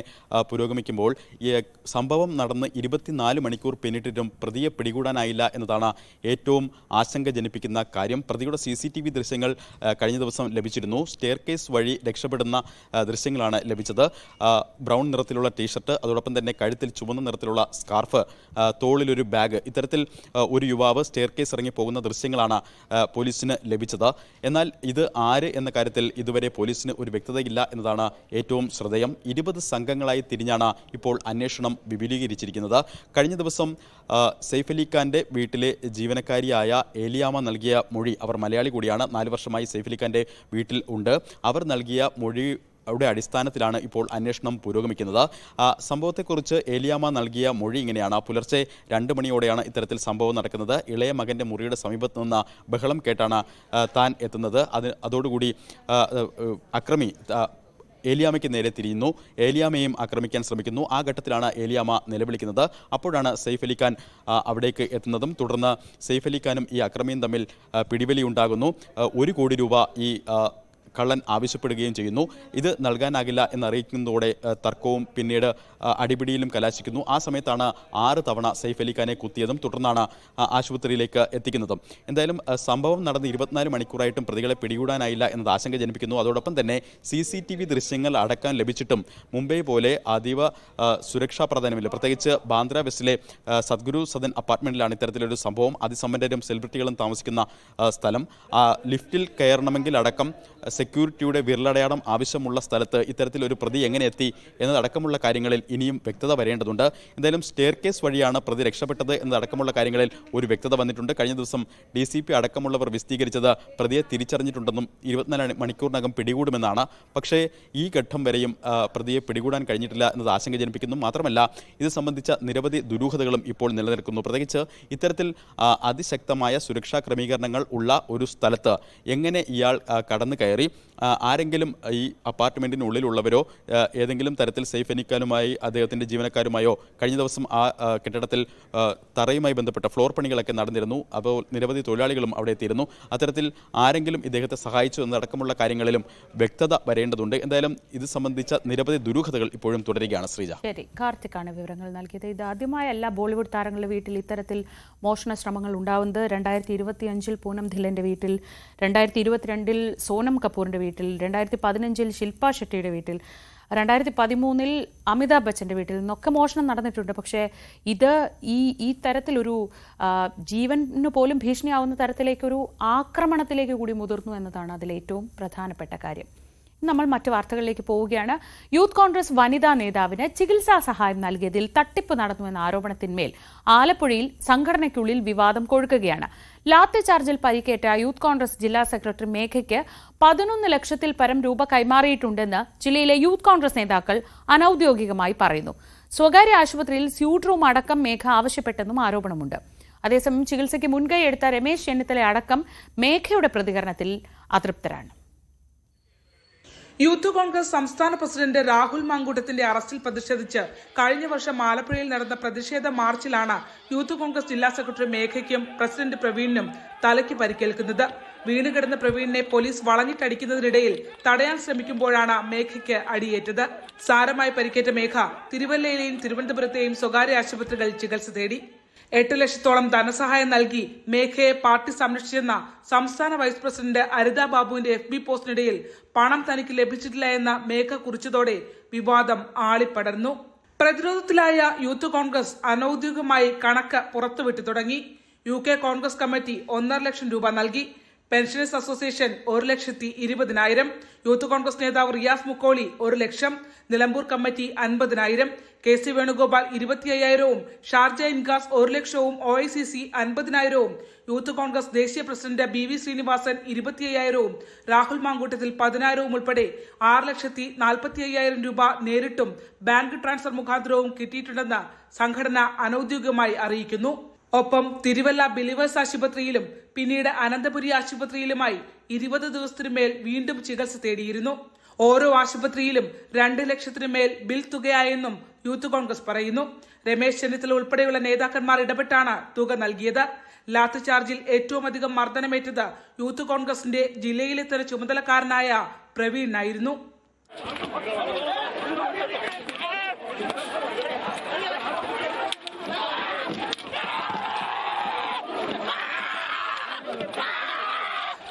പുരോഗമിക്കുമ്പോൾ ഈ സംഭവം നടന്ന് 24 മണിക്കൂർ പിന്നിട്ടിട്ടും പ്രതിയെ പിടികൂടാനായില്ല എന്നതാണ് ഏറ്റവും ആശങ്ക ജനിപ്പിക്കുന്ന കാര്യം. പ്രതിയുടെ CCTV ദൃശ്യങ്ങൾ കഴിഞ്ഞ ദിവസം ലഭിച്ചിരുന്നു. സ്റ്റെയർ കേസ് വഴി രക്ഷപ്പെടുന്ന ദൃശ്യങ്ങളാണ് ലഭിച്ചത്. ബ്രൗൺ നിറത്തിലുള്ള ടീഷർട്ട്, അതോടൊപ്പം തന്നെ കഴുത്തിൽ ചുവന്ന നിറത്തിലുള്ള സ്കാർഫ്, തോളിലൊരു ബാഗ്, ഇത്തരത്തിൽ ഒരു യുവാവ് സ്റ്റെയർ കേസ് ഇറങ്ങി പോകുന്ന ദൃശ്യങ്ങളാണ് പോലീസിന് ലഭിച്ചത്. എന്നാൽ ഇത് ആര് എന്ന കാര്യത്തിൽ ഇതുവരെ പോലീസിന് ഒരു വ്യക്തതയില്ല എന്നതാണ് ഏറ്റവും ശ്രദ്ധേയം. 20 സംഘങ്ങളായി തിരിഞ്ഞാണ് ഇപ്പോൾ അന്വേഷണം വിപുലീകരിച്ചിരിക്കുന്നത്. കഴിഞ്ഞ ദിവസം സെയ്ഫ് അലി ഖാന്റെ വീട്ടിലെ ജീവനക്കാരിയായ ഏലിയാമ്മ നൽകിയ മൊഴി, അവർ മലയാളി കൂടിയാണ്, 4 വർഷമായി സെയ്ഫ് അലി ഖാന്റെ വീട്ടിൽ ഉണ്ട്. അവർ നൽകിയ മൊഴിയുടെ അടിസ്ഥാനത്തിലാണ് ഇപ്പോൾ അന്വേഷണം പുരോഗമിക്കുന്നത്. സംഭവത്തെക്കുറിച്ച് ഏലിയാമ്മ നൽകിയ മൊഴി ഇങ്ങനെയാണ്. പുലർച്ചെ 2 മണിയോടെയാണ് ഇത്തരത്തിൽ സംഭവം നടക്കുന്നത്. ഇളയ മകൻ്റെ മുറിയുടെ സമീപത്ത് നിന്ന് ബഹളം കേട്ടാണ് താൻ എത്തുന്നത്. അതോടുകൂടി അക്രമി ഏലിയാമ്മയ്ക്ക് നേരെ തിരിയുന്നു. ഏലിയാമ്മയും ആക്രമിക്കാൻ ശ്രമിക്കുന്നു. ആ ഘട്ടത്തിലാണ് ഏലിയാമ്മ നിലവിളിക്കുന്നത്. അപ്പോഴാണ് സെയ്ഫ് അലി ഖാൻ അവിടേക്ക് എത്തുന്നതും തുടർന്ന് സെയ്ഫ് അലി ഖാനും ഈ അക്രമിയും തമ്മിൽ പിടിവലി ഉണ്ടാകുന്നു. 1 കോടി രൂപ ഈ കള്ളൻ ആവശ്യപ്പെടുകയും ചെയ്യുന്നു. ഇത് നൽകാനാകില്ല എന്നറിയിക്കുന്നതോടെ തർക്കവും പിന്നീട് അടിപിടിയിലും കലാശിക്കുന്നു. ആ സമയത്താണ് 6 തവണ സെയ്ഫ് അലി ഖാനെ കുത്തിയതും തുടർന്നാണ് ആശുപത്രിയിലേക്ക് എത്തിക്കുന്നതും. എന്തായാലും സംഭവം നടന്ന് 24 മണിക്കൂറായിട്ടും പ്രതികളെ പിടികൂടാനായില്ല എന്നത് ആശങ്ക ജനിപ്പിക്കുന്നു. അതോടൊപ്പം തന്നെ CCTV ദൃശ്യങ്ങൾ അടക്കാൻ ലഭിച്ചിട്ടും മുംബൈ പോലെ അതീവ സുരക്ഷാ പ്രാധാന്യമില്ല. പ്രത്യേകിച്ച് ബാന്ദ്ര വെസ്റ്റിലെ സദ്ഗുരു സദൻ അപ്പാർട്ട്മെന്റിലാണ് ഇത്തരത്തിലൊരു സംഭവം. അതിസമ്പന്നരും സെലിബ്രിറ്റികളും താമസിക്കുന്ന സ്ഥലം. ലിഫ്റ്റിൽ കയറണമെങ്കിൽ അടക്കം സെക്യൂരിറ്റിയുടെ വിരലടയാളം ആവശ്യമുള്ള സ്ഥലത്ത് ഇത്തരത്തിലൊരു പ്രതി എങ്ങനെ എത്തി എന്നതടക്കമുള്ള കാര്യങ്ങളിൽ ഇനിയും വ്യക്തത വരേണ്ടതുണ്ട്. എന്തായാലും സ്റ്റെയർ കേസ് വഴിയാണ് പ്രതി രക്ഷപ്പെട്ടത് എന്നതടക്കമുള്ള കാര്യങ്ങളിൽ ഒരു വ്യക്തത വന്നിട്ടുണ്ട്. കഴിഞ്ഞ ദിവസം DCP അടക്കമുള്ളവർ വിശദീകരിച്ചത് പ്രതിയെ തിരിച്ചറിഞ്ഞിട്ടുണ്ടെന്നും 24 മണിക്കൂറിനകം പിടികൂടുമെന്നാണ്. പക്ഷേ ഈ ഘട്ടം വരെയും പ്രതിയെ പിടികൂടാൻ കഴിഞ്ഞിട്ടില്ല എന്നത് ആശങ്ക ജനിപ്പിക്കുന്നു. മാത്രമല്ല ഇത് സംബന്ധിച്ച നിരവധി ദുരൂഹതകളും ഇപ്പോൾ നിലനിൽക്കുന്നു. പ്രത്യേകിച്ച് ഇത്തരത്തിൽ അതിശക്തമായ സുരക്ഷാ ക്രമീകരണങ്ങൾ ഉള്ള ഒരു സ്ഥലത്ത് എങ്ങനെ ഇയാൾ കടന്നു കയറി? ആരെങ്കിലും ഈ അപ്പാർട്ട്മെൻറ്റിനുള്ളിലുള്ളവരോ ഏതെങ്കിലും തരത്തിൽ സെയ്ഫ് അലി ഖാനുമായി അദ്ദേഹത്തിൻ്റെ ജീവനക്കാരുമായോ കഴിഞ്ഞ ദിവസം ആ കെട്ടിടത്തിൽ തറയുമായി ബന്ധപ്പെട്ട ഫ്ലോർ പണികളൊക്കെ നടന്നിരുന്നു. അപ്പോൾ നിരവധി തൊഴിലാളികളും അവിടെ എത്തിയിരുന്നു. അത്തരത്തിൽ ആരെങ്കിലും ഇദ്ദേഹത്തെ സഹായിച്ചു എന്നടക്കമുള്ള കാര്യങ്ങളിലും വ്യക്തത വരേണ്ടതുണ്ട്. എന്തായാലും ഇത് സംബന്ധിച്ച നിരവധി ദുരൂഹതകൾ ഇപ്പോഴും തുടരുകയാണ്. ശ്രീജ. ശരി, കാർത്തിക്കാണ് വിവരങ്ങൾ നൽകിയത്. ഇത് ആദ്യമായല്ല ബോളിവുഡ് താരങ്ങളുടെ വീട്ടിൽ ഇത്തരത്തിൽ മോഷണ ശ്രമങ്ങൾ ഉണ്ടാവുന്നത്. 2025 പൂനം ധില്ലന്റെ വീട്ടിൽ, 2022 സോനം കപൂറിന്റെ വീട്ടിൽ, 2015 ശില്പ ഷെട്ടിയുടെ വീട്ടിൽ, 2013 അമിതാഭ് ബച്ചൻ്റെ വീട്ടിൽ നിന്നൊക്കെ മോഷണം നടന്നിട്ടുണ്ട്. പക്ഷേ ഇത് ഈ തരത്തിലൊരു ജീവന് പോലും ഭീഷണിയാവുന്ന തരത്തിലേക്കൊരു ആക്രമണത്തിലേക്ക് കൂടി മുതിർന്നു എന്നതാണ് അതിലേറ്റവും പ്രധാനപ്പെട്ട കാര്യം. നമ്മൾ മറ്റു വാർത്തകളിലേക്ക് പോവുകയാണ്. യൂത്ത് കോൺഗ്രസ് വനിതാ നേതാവിന് ചികിത്സാ സഹായം നൽകിയതിൽ തട്ടിപ്പ് നടന്നുവെന്ന ആരോപണത്തിന്മേൽ ആലപ്പുഴയിൽ സംഘടനയ്ക്കുള്ളിൽ വിവാദം കൊഴുക്കുകയാണ്. ലാത്തി ചാർജിൽ പരിക്കേറ്റ യൂത്ത് കോൺഗ്രസ് ജില്ലാ സെക്രട്ടറി മേഘയ്ക്ക് 11 ലക്ഷത്തിൽ പരം രൂപ കൈമാറിയിട്ടുണ്ടെന്ന് ജില്ലയിലെ യൂത്ത് കോൺഗ്രസ് നേതാക്കൾ അനൌദ്യോഗികമായി പറയുന്നു. സ്വകാര്യ ആശുപത്രിയിൽ സ്യൂട്ട് റൂം അടക്കം മേഘ ആവശ്യപ്പെട്ടെന്നും ആരോപണമുണ്ട്. അതേസമയം ചികിത്സയ്ക്ക് മുൻകൈ എടുത്ത രമേശ് ചെന്നിത്തല അടക്കം മേഘയുടെ പ്രതികരണത്തിൽ അതൃപ്തരാണ്. യൂത്ത് കോൺഗ്രസ് സംസ്ഥാന പ്രസിഡന്റ് രാഹുൽ മാങ്കൂട്ടത്തിന്റെ അറസ്റ്റിൽ പ്രതിഷേധിച്ച് കഴിഞ്ഞ വർഷം ആലപ്പുഴയിൽ നടന്ന പ്രതിഷേധ മാർച്ചിലാണ് യൂത്ത് കോൺഗ്രസ് ജില്ലാ സെക്രട്ടറി മേഘയ്ക്കും പ്രസിഡന്റ് പ്രവീണിനും തലയ്ക്ക് പരിക്കേൽക്കുന്നത്. വീണുകിടന്ന പ്രവീണിനെ പോലീസ് വളഞ്ഞിട്ടടിക്കുന്നതിനിടയിൽ തടയാൻ ശ്രമിക്കുമ്പോഴാണ് മേഘയ്ക്ക് അടിയേറ്റത്. സാരമായി പരിക്കേറ്റ മേഘ തിരുവല്ലയിലെയും തിരുവനന്തപുരത്തെയും സ്വകാര്യ ആശുപത്രികളിൽ ചികിത്സ തേടി. 8 ലക്ഷത്തോളം ധനസഹായം നൽകി മേഘയെ പാർട്ടി സംരക്ഷിച്ചെന്ന സംസ്ഥാന വൈസ് പ്രസിഡന്റ് അരിത ബാബുവിന്റെ FB പോസ്റ്റിനിടയിൽ പണം തനിക്ക് ലഭിച്ചിട്ടില്ല എന്ന മേഘ കുറിച്ചതോടെ വിവാദം ആളിപ്പടർന്നു. പ്രതിരോധത്തിലായ യൂത്ത് കോൺഗ്രസ് അനൌദ്യോഗികമായി കണക്ക് പുറത്തുവിട്ടു തുടങ്ങി. UK കോൺഗ്രസ് കമ്മിറ്റി 1.5 ലക്ഷം രൂപ നൽകി. പെൻഷനേഴ്സ് അസോസിയേഷൻ 1,20,000, യൂത്ത് കോൺഗ്രസ് നേതാവ് റിയാസ് മുക്കോളി 1 ലക്ഷം, Nilambur committee 50,000, KC Venugopal 25,000, Sharjah ഇൻഗാസ് 1 ലക്ഷവും, OICC 50,000, യൂത്ത് കോൺഗ്രസ് ദേശീയ പ്രസിഡന്റ് BV ശ്രീനിവാസൻ 25,000, രാഹുൽ മാങ്കൂട്ടത്തിൽ 10,000 ഉൾപ്പെടെ 6,45,000 രൂപ നേരിട്ടും ബാങ്ക് ട്രാൻസ്ഫർ മുഖാന്തരവും കിട്ടിയിട്ടുണ്ടെന്ന് സംഘടന അനൌദ്യോഗികമായി അറിയിക്കുന്നു. ഒപ്പം തിരുവല്ല ബിലീവേഴ്സ് ആശുപത്രിയിലും പിന്നീട് അനന്തപുരി ആശുപത്രിയിലുമായി 20 ദിവസത്തിനുമേൽ വീണ്ടും ചികിത്സ തേടിയിരുന്നു. ഓരോ ആശുപത്രിയിലും 2 ലക്ഷത്തിനു മേൽ ബിൽ തുകയായെന്നും യൂത്ത് കോൺഗ്രസ് പറയുന്നു. രമേശ് ചെന്നിത്തല ഉൾപ്പെടെയുള്ള നേതാക്കന്മാർ ഇടപെട്ടാണ് തുക നൽകിയത്. ലാത്തി ചാർജിൽ ഏറ്റവും അധികം മർദ്ദനമേറ്റത് യൂത്ത് കോൺഗ്രസിന്റെ ജില്ലയിലെ തന്നെ ചുമതലക്കാരനായ പ്രവീണായിരുന്നു.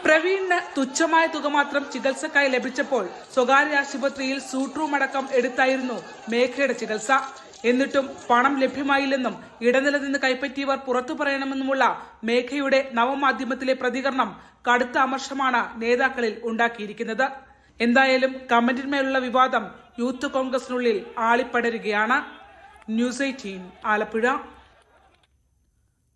പ്രവീണിന് തുച്ഛമായ തുക മാത്രം ചികിത്സക്കായി ലഭിച്ചപ്പോൾ സ്വകാര്യ ആശുപത്രിയിൽ സൂട്ട് റൂം അടക്കം എടുത്തായിരുന്നു മേഘയുടെ ചികിത്സ. എന്നിട്ടും പണം ലഭ്യമായില്ലെന്നും ഇടനില നിന്ന് കൈപ്പറ്റിയവർ പുറത്തു പറയണമെന്നുമുള്ള മേഘയുടെ നവമാധ്യമത്തിലെ പ്രതികരണം കടുത്ത അമർഷമാണ് നേതാക്കളിൽ ഉണ്ടാക്കിയിരിക്കുന്നത്. എന്തായാലും കമന്റിന്മേലുള്ള വിവാദം യൂത്ത് കോൺഗ്രസിനുള്ളിൽ ആളിപ്പടരുകയാണ്. ന്യൂസ് 18 ആലപ്പുഴ.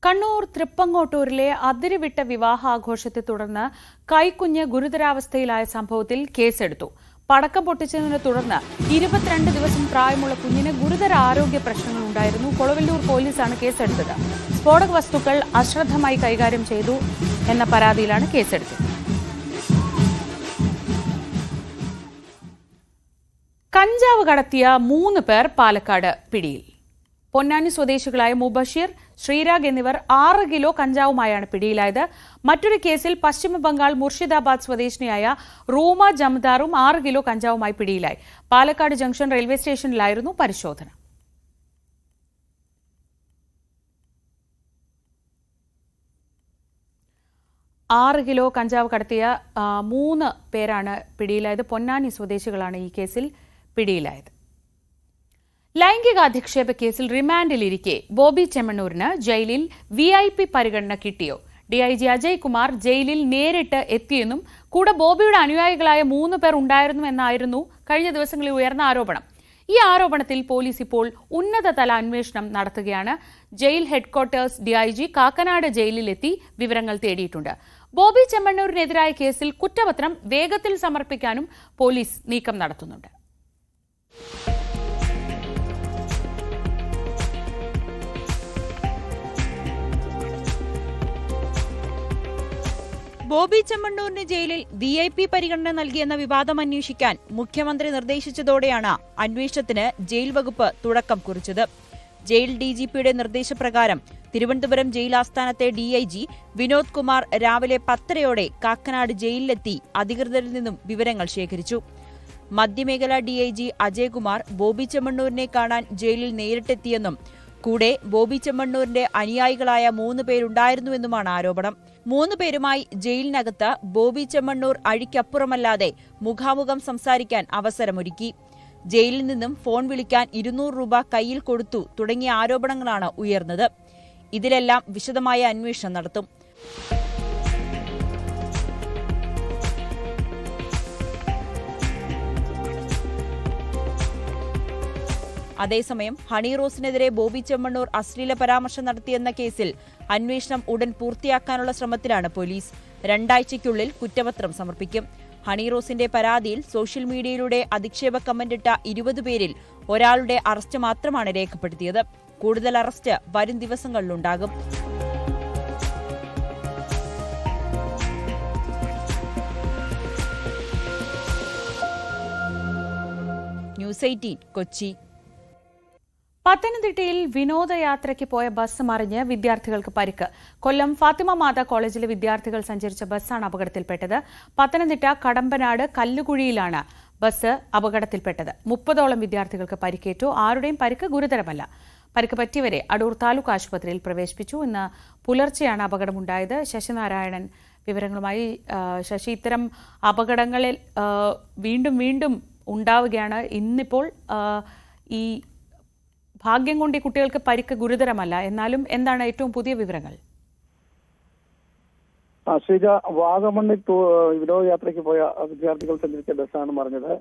കണ്ണൂർ തൃപ്പങ്ങോട്ടൂരിലെ അതിരുവിട്ട വിവാഹാഘോഷത്തെ തുടർന്ന് കൈക്കുഞ്ഞ് ഗുരുതരാവസ്ഥയിലായ സംഭവത്തിൽ കേസെടുത്തു. പടക്കം പൊട്ടിച്ചതിനെ തുടർന്ന് 22 ദിവസം പ്രായമുള്ള കുഞ്ഞിന് ഗുരുതര ആരോഗ്യ പ്രശ്നങ്ങൾ ഉണ്ടായിരുന്നു. കൊളവല്ലൂർ പോലീസാണ് കേസെടുത്തത്. സ്ഫോടക വസ്തുക്കൾ അശ്രദ്ധമായി കൈകാര്യം ചെയ്തു എന്ന പരാതിയിലാണ് കേസെടുത്തത്. കഞ്ചാവ് കടത്തിയ 3 പേർ പാലക്കാട് പിടിയിൽ. പൊന്നാനി സ്വദേശികളായ മുബഷീർ, ശ്രീരാഗ് എന്നിവർ 6 കിലോ കഞ്ചാവുമായാണ് പിടിയിലായത്. മറ്റൊരു കേസിൽ പശ്ചിമബംഗാൾ മുർഷിദാബാദ് സ്വദേശിനിയായ റൂമ ജമദാറും 6 കിലോ കഞ്ചാവുമായി പിടിയിലായി. പാലക്കാട് ജംഗ്ഷൻ റെയിൽവേ സ്റ്റേഷനിലായിരുന്നു പരിശോധന. ആറ് കിലോ കഞ്ചാവ് കടത്തിയ 3 പേരാണ് പിടിയിലായത്. പൊന്നാനി സ്വദേശികളാണ് ഈ കേസിൽ പിടിയിലായത്. ലൈംഗികാധിക്ഷേപ കേസിൽ റിമാൻഡിലിരിക്കെ ബോബി ചെമ്മണ്ണൂരിന് ജയിലിൽ VIP പരിഗണന കിട്ടിയോ? DIG അജയ് കുമാർ ജയിലിൽ നേരിട്ട് എത്തിയെന്നും കൂടെ ബോബിയുടെ അനുയായികളായ 3 പേർ ഉണ്ടായിരുന്നുവെന്നായിരുന്നു കഴിഞ്ഞ ദിവസങ്ങളിൽ ഉയർന്ന ആരോപണം. ഈ ആരോപണത്തിൽ പോലീസ് ഇപ്പോൾ ഉന്നതതല അന്വേഷണം നടത്തുകയാണ്. ജയിൽ ഹെഡ്ക്വാർട്ടേഴ്സ് DIG കാക്കനാട് ജയിലിലെത്തി വിവരങ്ങൾ തേടിയിട്ടുണ്ട്. ബോബി ചെമ്മണ്ണൂരിനെതിരായ കേസിൽ കുറ്റപത്രം വേഗത്തിൽ സമർപ്പിക്കാനും പോലീസ് നീക്കം നടത്തുന്നുണ്ട്. ബോബി ചെമ്മണ്ണൂരിന് ജയിലിൽ VIP പരിഗണന നൽകിയെന്ന വിവാദം അന്വേഷിക്കാൻ മുഖ്യമന്ത്രി നിർദ്ദേശിച്ചതോടെയാണ് അന്വേഷണത്തിന് ജയിൽ വകുപ്പ് തുടക്കം കുറിച്ചത്. ജയിൽ DGPയുടെ നിർദ്ദേശപ്രകാരം തിരുവനന്തപുരം ജയിൽ ആസ്ഥാനത്തെ DIG വിനോദ് കുമാർ രാവിലെ 10:30 കാക്കനാട് ജയിലിലെത്തി അധികൃതരിൽ നിന്നും വിവരങ്ങൾ ശേഖരിച്ചു. മധ്യമേഖല DIG അജയ് കുമാർ ബോബി ചെമ്മണ്ണൂരിനെ കാണാൻ ജയിലിൽ നേരിട്ടെത്തിയെന്നും കൂടെ ബോബി ചെമ്മണ്ണൂരിന്റെ അനുയായികളായ 3 പേരുണ്ടായിരുന്നുവെന്നുമാണ് ആരോപണം. 3 പേരുമായി ജയിലിനകത്ത് ബോബി ചെമ്മണ്ണൂർ അഴിക്കപ്പുറമല്ലാതെ മുഖാമുഖം സംസാരിക്കാൻ അവസരമൊരുക്കി. ജയിലിൽ നിന്നും ഫോൺ വിളിക്കാൻ 200 രൂപ കയ്യിൽ കൊടുത്തു തുടങ്ങിയ ആരോപണങ്ങളാണ് ഉയർന്നത്. ഇതിലെല്ലാം വിശദമായ അന്വേഷണം നടത്തും. അതേസമയം ഹണി റോസിനെതിരെ ബോബി ചെമ്മണ്ണൂർ അശ്ലീല പരാമർശം നടത്തിയെന്ന കേസിൽ അന്വേഷണം ഉടൻ പൂർത്തിയാക്കാനുള്ള ശ്രമത്തിലാണ് പോലീസ്. 2 ആഴ്ചയ്ക്കുള്ളിൽ കുറ്റപത്രം സമർപ്പിക്കും. ഹണി റോസിന്റെ പരാതിയിൽ സോഷ്യൽ മീഡിയയിലൂടെ അധിക്ഷേപ കമന്റിട്ട 20 പേരിൽ ഒരാളുടെ അറസ്റ്റ് മാത്രമാണ് രേഖപ്പെടുത്തിയത്. കൂടുതൽ അറസ്റ്റ് വരും ദിവസങ്ങളിലുണ്ടാകും. ന്യൂസ് 18 കൊച്ചി. പത്തനംതിട്ടയിൽ വിനോദയാത്രയ്ക്ക് പോയ ബസ് മറിഞ്ഞ് വിദ്യാർത്ഥികൾക്ക് പരിക്ക്. കൊല്ലം ഫാത്തിമ മാതാ കോളേജിലെ വിദ്യാർത്ഥികൾ സഞ്ചരിച്ച ബസ്സാണ് അപകടത്തിൽപ്പെട്ടത്. പത്തനംതിട്ട കടമ്പനാട് കല്ലുകുഴിയിലാണ് ബസ് അപകടത്തിൽപ്പെട്ടത്. 30ഓളം വിദ്യാർത്ഥികൾക്ക് പരിക്കേറ്റു. ആരുടെയും പരിക്ക് ഗുരുതരമല്ല. പരിക്ക് പറ്റിയവരെ അടൂർ താലൂക്ക് ആശുപത്രിയിൽ പ്രവേശിപ്പിച്ചു. ഇന്ന് പുലർച്ചെയാണ് അപകടമുണ്ടായത്. ശശിനാരായണൻ വിവരങ്ങളുമായി. ശശി, ഇത്തരം അപകടങ്ങളിൽ വീണ്ടും വീണ്ടും ഉണ്ടാവുകയാണ്. ഇന്നിപ്പോൾ ഈ ഭാഗ്യം കൊണ്ട് ഈ കുട്ടികൾക്ക് പരിക്ക് ഗുരുതരമല്ല. എന്നാലും എന്താണ് ഏറ്റവും പുതിയ വിവരങ്ങൾ? ശ്രീജ, വാഗമണ്ണിൽ വിനോദയാത്രയ്ക്ക് പോയ വിദ്യാർത്ഥികൾ സഞ്ചരിച്ച ബസ്സാണ് മറിഞ്ഞത്.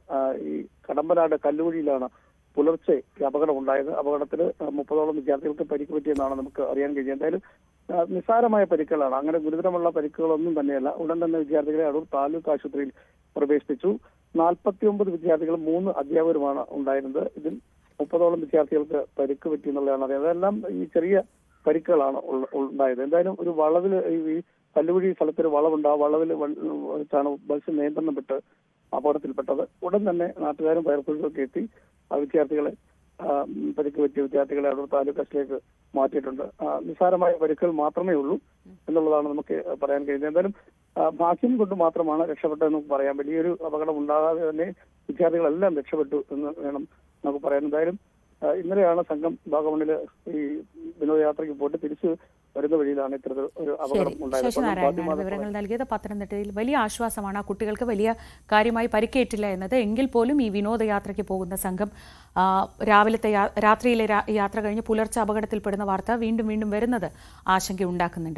ഈ കടമ്പനാട് കല്ലുകുഴിയിലാണ് പുലർച്ചെ ഈ അപകടം ഉണ്ടായത്. അപകടത്തിൽ 30ഓളം വിദ്യാർത്ഥികൾക്ക് പരിക്ക് പറ്റിയെന്നാണ് നമുക്ക് അറിയാൻ കഴിഞ്ഞത്. എന്തായാലും നിസ്സാരമായ പരിക്കുകളാണ്. അങ്ങനെ ഗുരുതരമുള്ള പരിക്കുകളൊന്നും തന്നെയല്ല. ഉടൻ തന്നെ വിദ്യാർത്ഥികളെ അടൂർ താലൂക്ക് ആശുപത്രിയിൽ പ്രവേശിപ്പിച്ചു. 49 വിദ്യാർത്ഥികളും 3 അധ്യാപകരുമാണ് ഉണ്ടായിരുന്നത്. ഇതിൽ 30ഓളം വിദ്യാർത്ഥികൾക്ക് പരിക്ക് പറ്റി എന്നുള്ളതാണ് അറിയാം. അതെല്ലാം ഈ ചെറിയ പരിക്കുകളാണ് ഉണ്ടായത്. എന്തായാലും ഒരു വളവിൽ ഈ കല്ലുകുഴി സ്ഥലത്തൊരു വളവുണ്ട്. ആ വളവിൽ വെച്ചാണ് ബസ് നിയന്ത്രണം വിട്ട് അപകടത്തിൽപ്പെട്ടത്. ഉടൻ തന്നെ നാട്ടുകാരും ഫയർഫോഴ്സും എത്തി ആ വിദ്യാർത്ഥികളെ പരിക്ക് പറ്റിയ വിദ്യാർത്ഥികളെ അടൂർ താലൂക്ക് ആശുപത്രിയിലേക്ക് മാറ്റിയിട്ടുണ്ട്. നിസ്സാരമായ പരിക്കുകൾ മാത്രമേ ഉള്ളൂ എന്നുള്ളതാണ് നമുക്ക് പറയാൻ കഴിയുന്നത്. എന്തായാലും ഭാഗ്യം കൊണ്ട് മാത്രമാണ് രക്ഷപ്പെട്ടതെന്ന് പറയാം. വലിയൊരു അപകടം ഉണ്ടാകാതെ തന്നെ വിദ്യാർത്ഥികളെല്ലാം രക്ഷപ്പെട്ടു എന്ന് വേണം നമുക്ക് പറയാൻ. എന്തായാലും ഇന്നലെയാണ് സംഘം വാഗമണ്ണിൽ ഈ വിനോദയാത്രയ്ക്ക് പോയിട്ട് തിരിച്ചു വരുന്ന വഴിയിലാണ് ഇത്തരത്തിൽ ഒരു അപകടം ഉണ്ടായത്. ശശിനാരായണനാണ് വിവരങ്ങൾ നൽകിയത്. പത്തനംതിട്ടയിൽ വലിയ ആശ്വാസമാണ്. ആ കുട്ടികൾക്ക് വലിയ കാര്യമായി പരിക്കേറ്റില്ല എന്നത്. എങ്കിൽ പോലും ഈ വിനോദയാത്രയ്ക്ക് പോകുന്ന സംഘം രാത്രിയിലെ യാത്ര കഴിഞ്ഞ് പുലർച്ചെ അപകടത്തിൽപ്പെടുന്ന വാർത്ത വീണ്ടും വരുന്നത് ആശങ്ക ഉണ്ടാക്കുന്നുണ്ട്.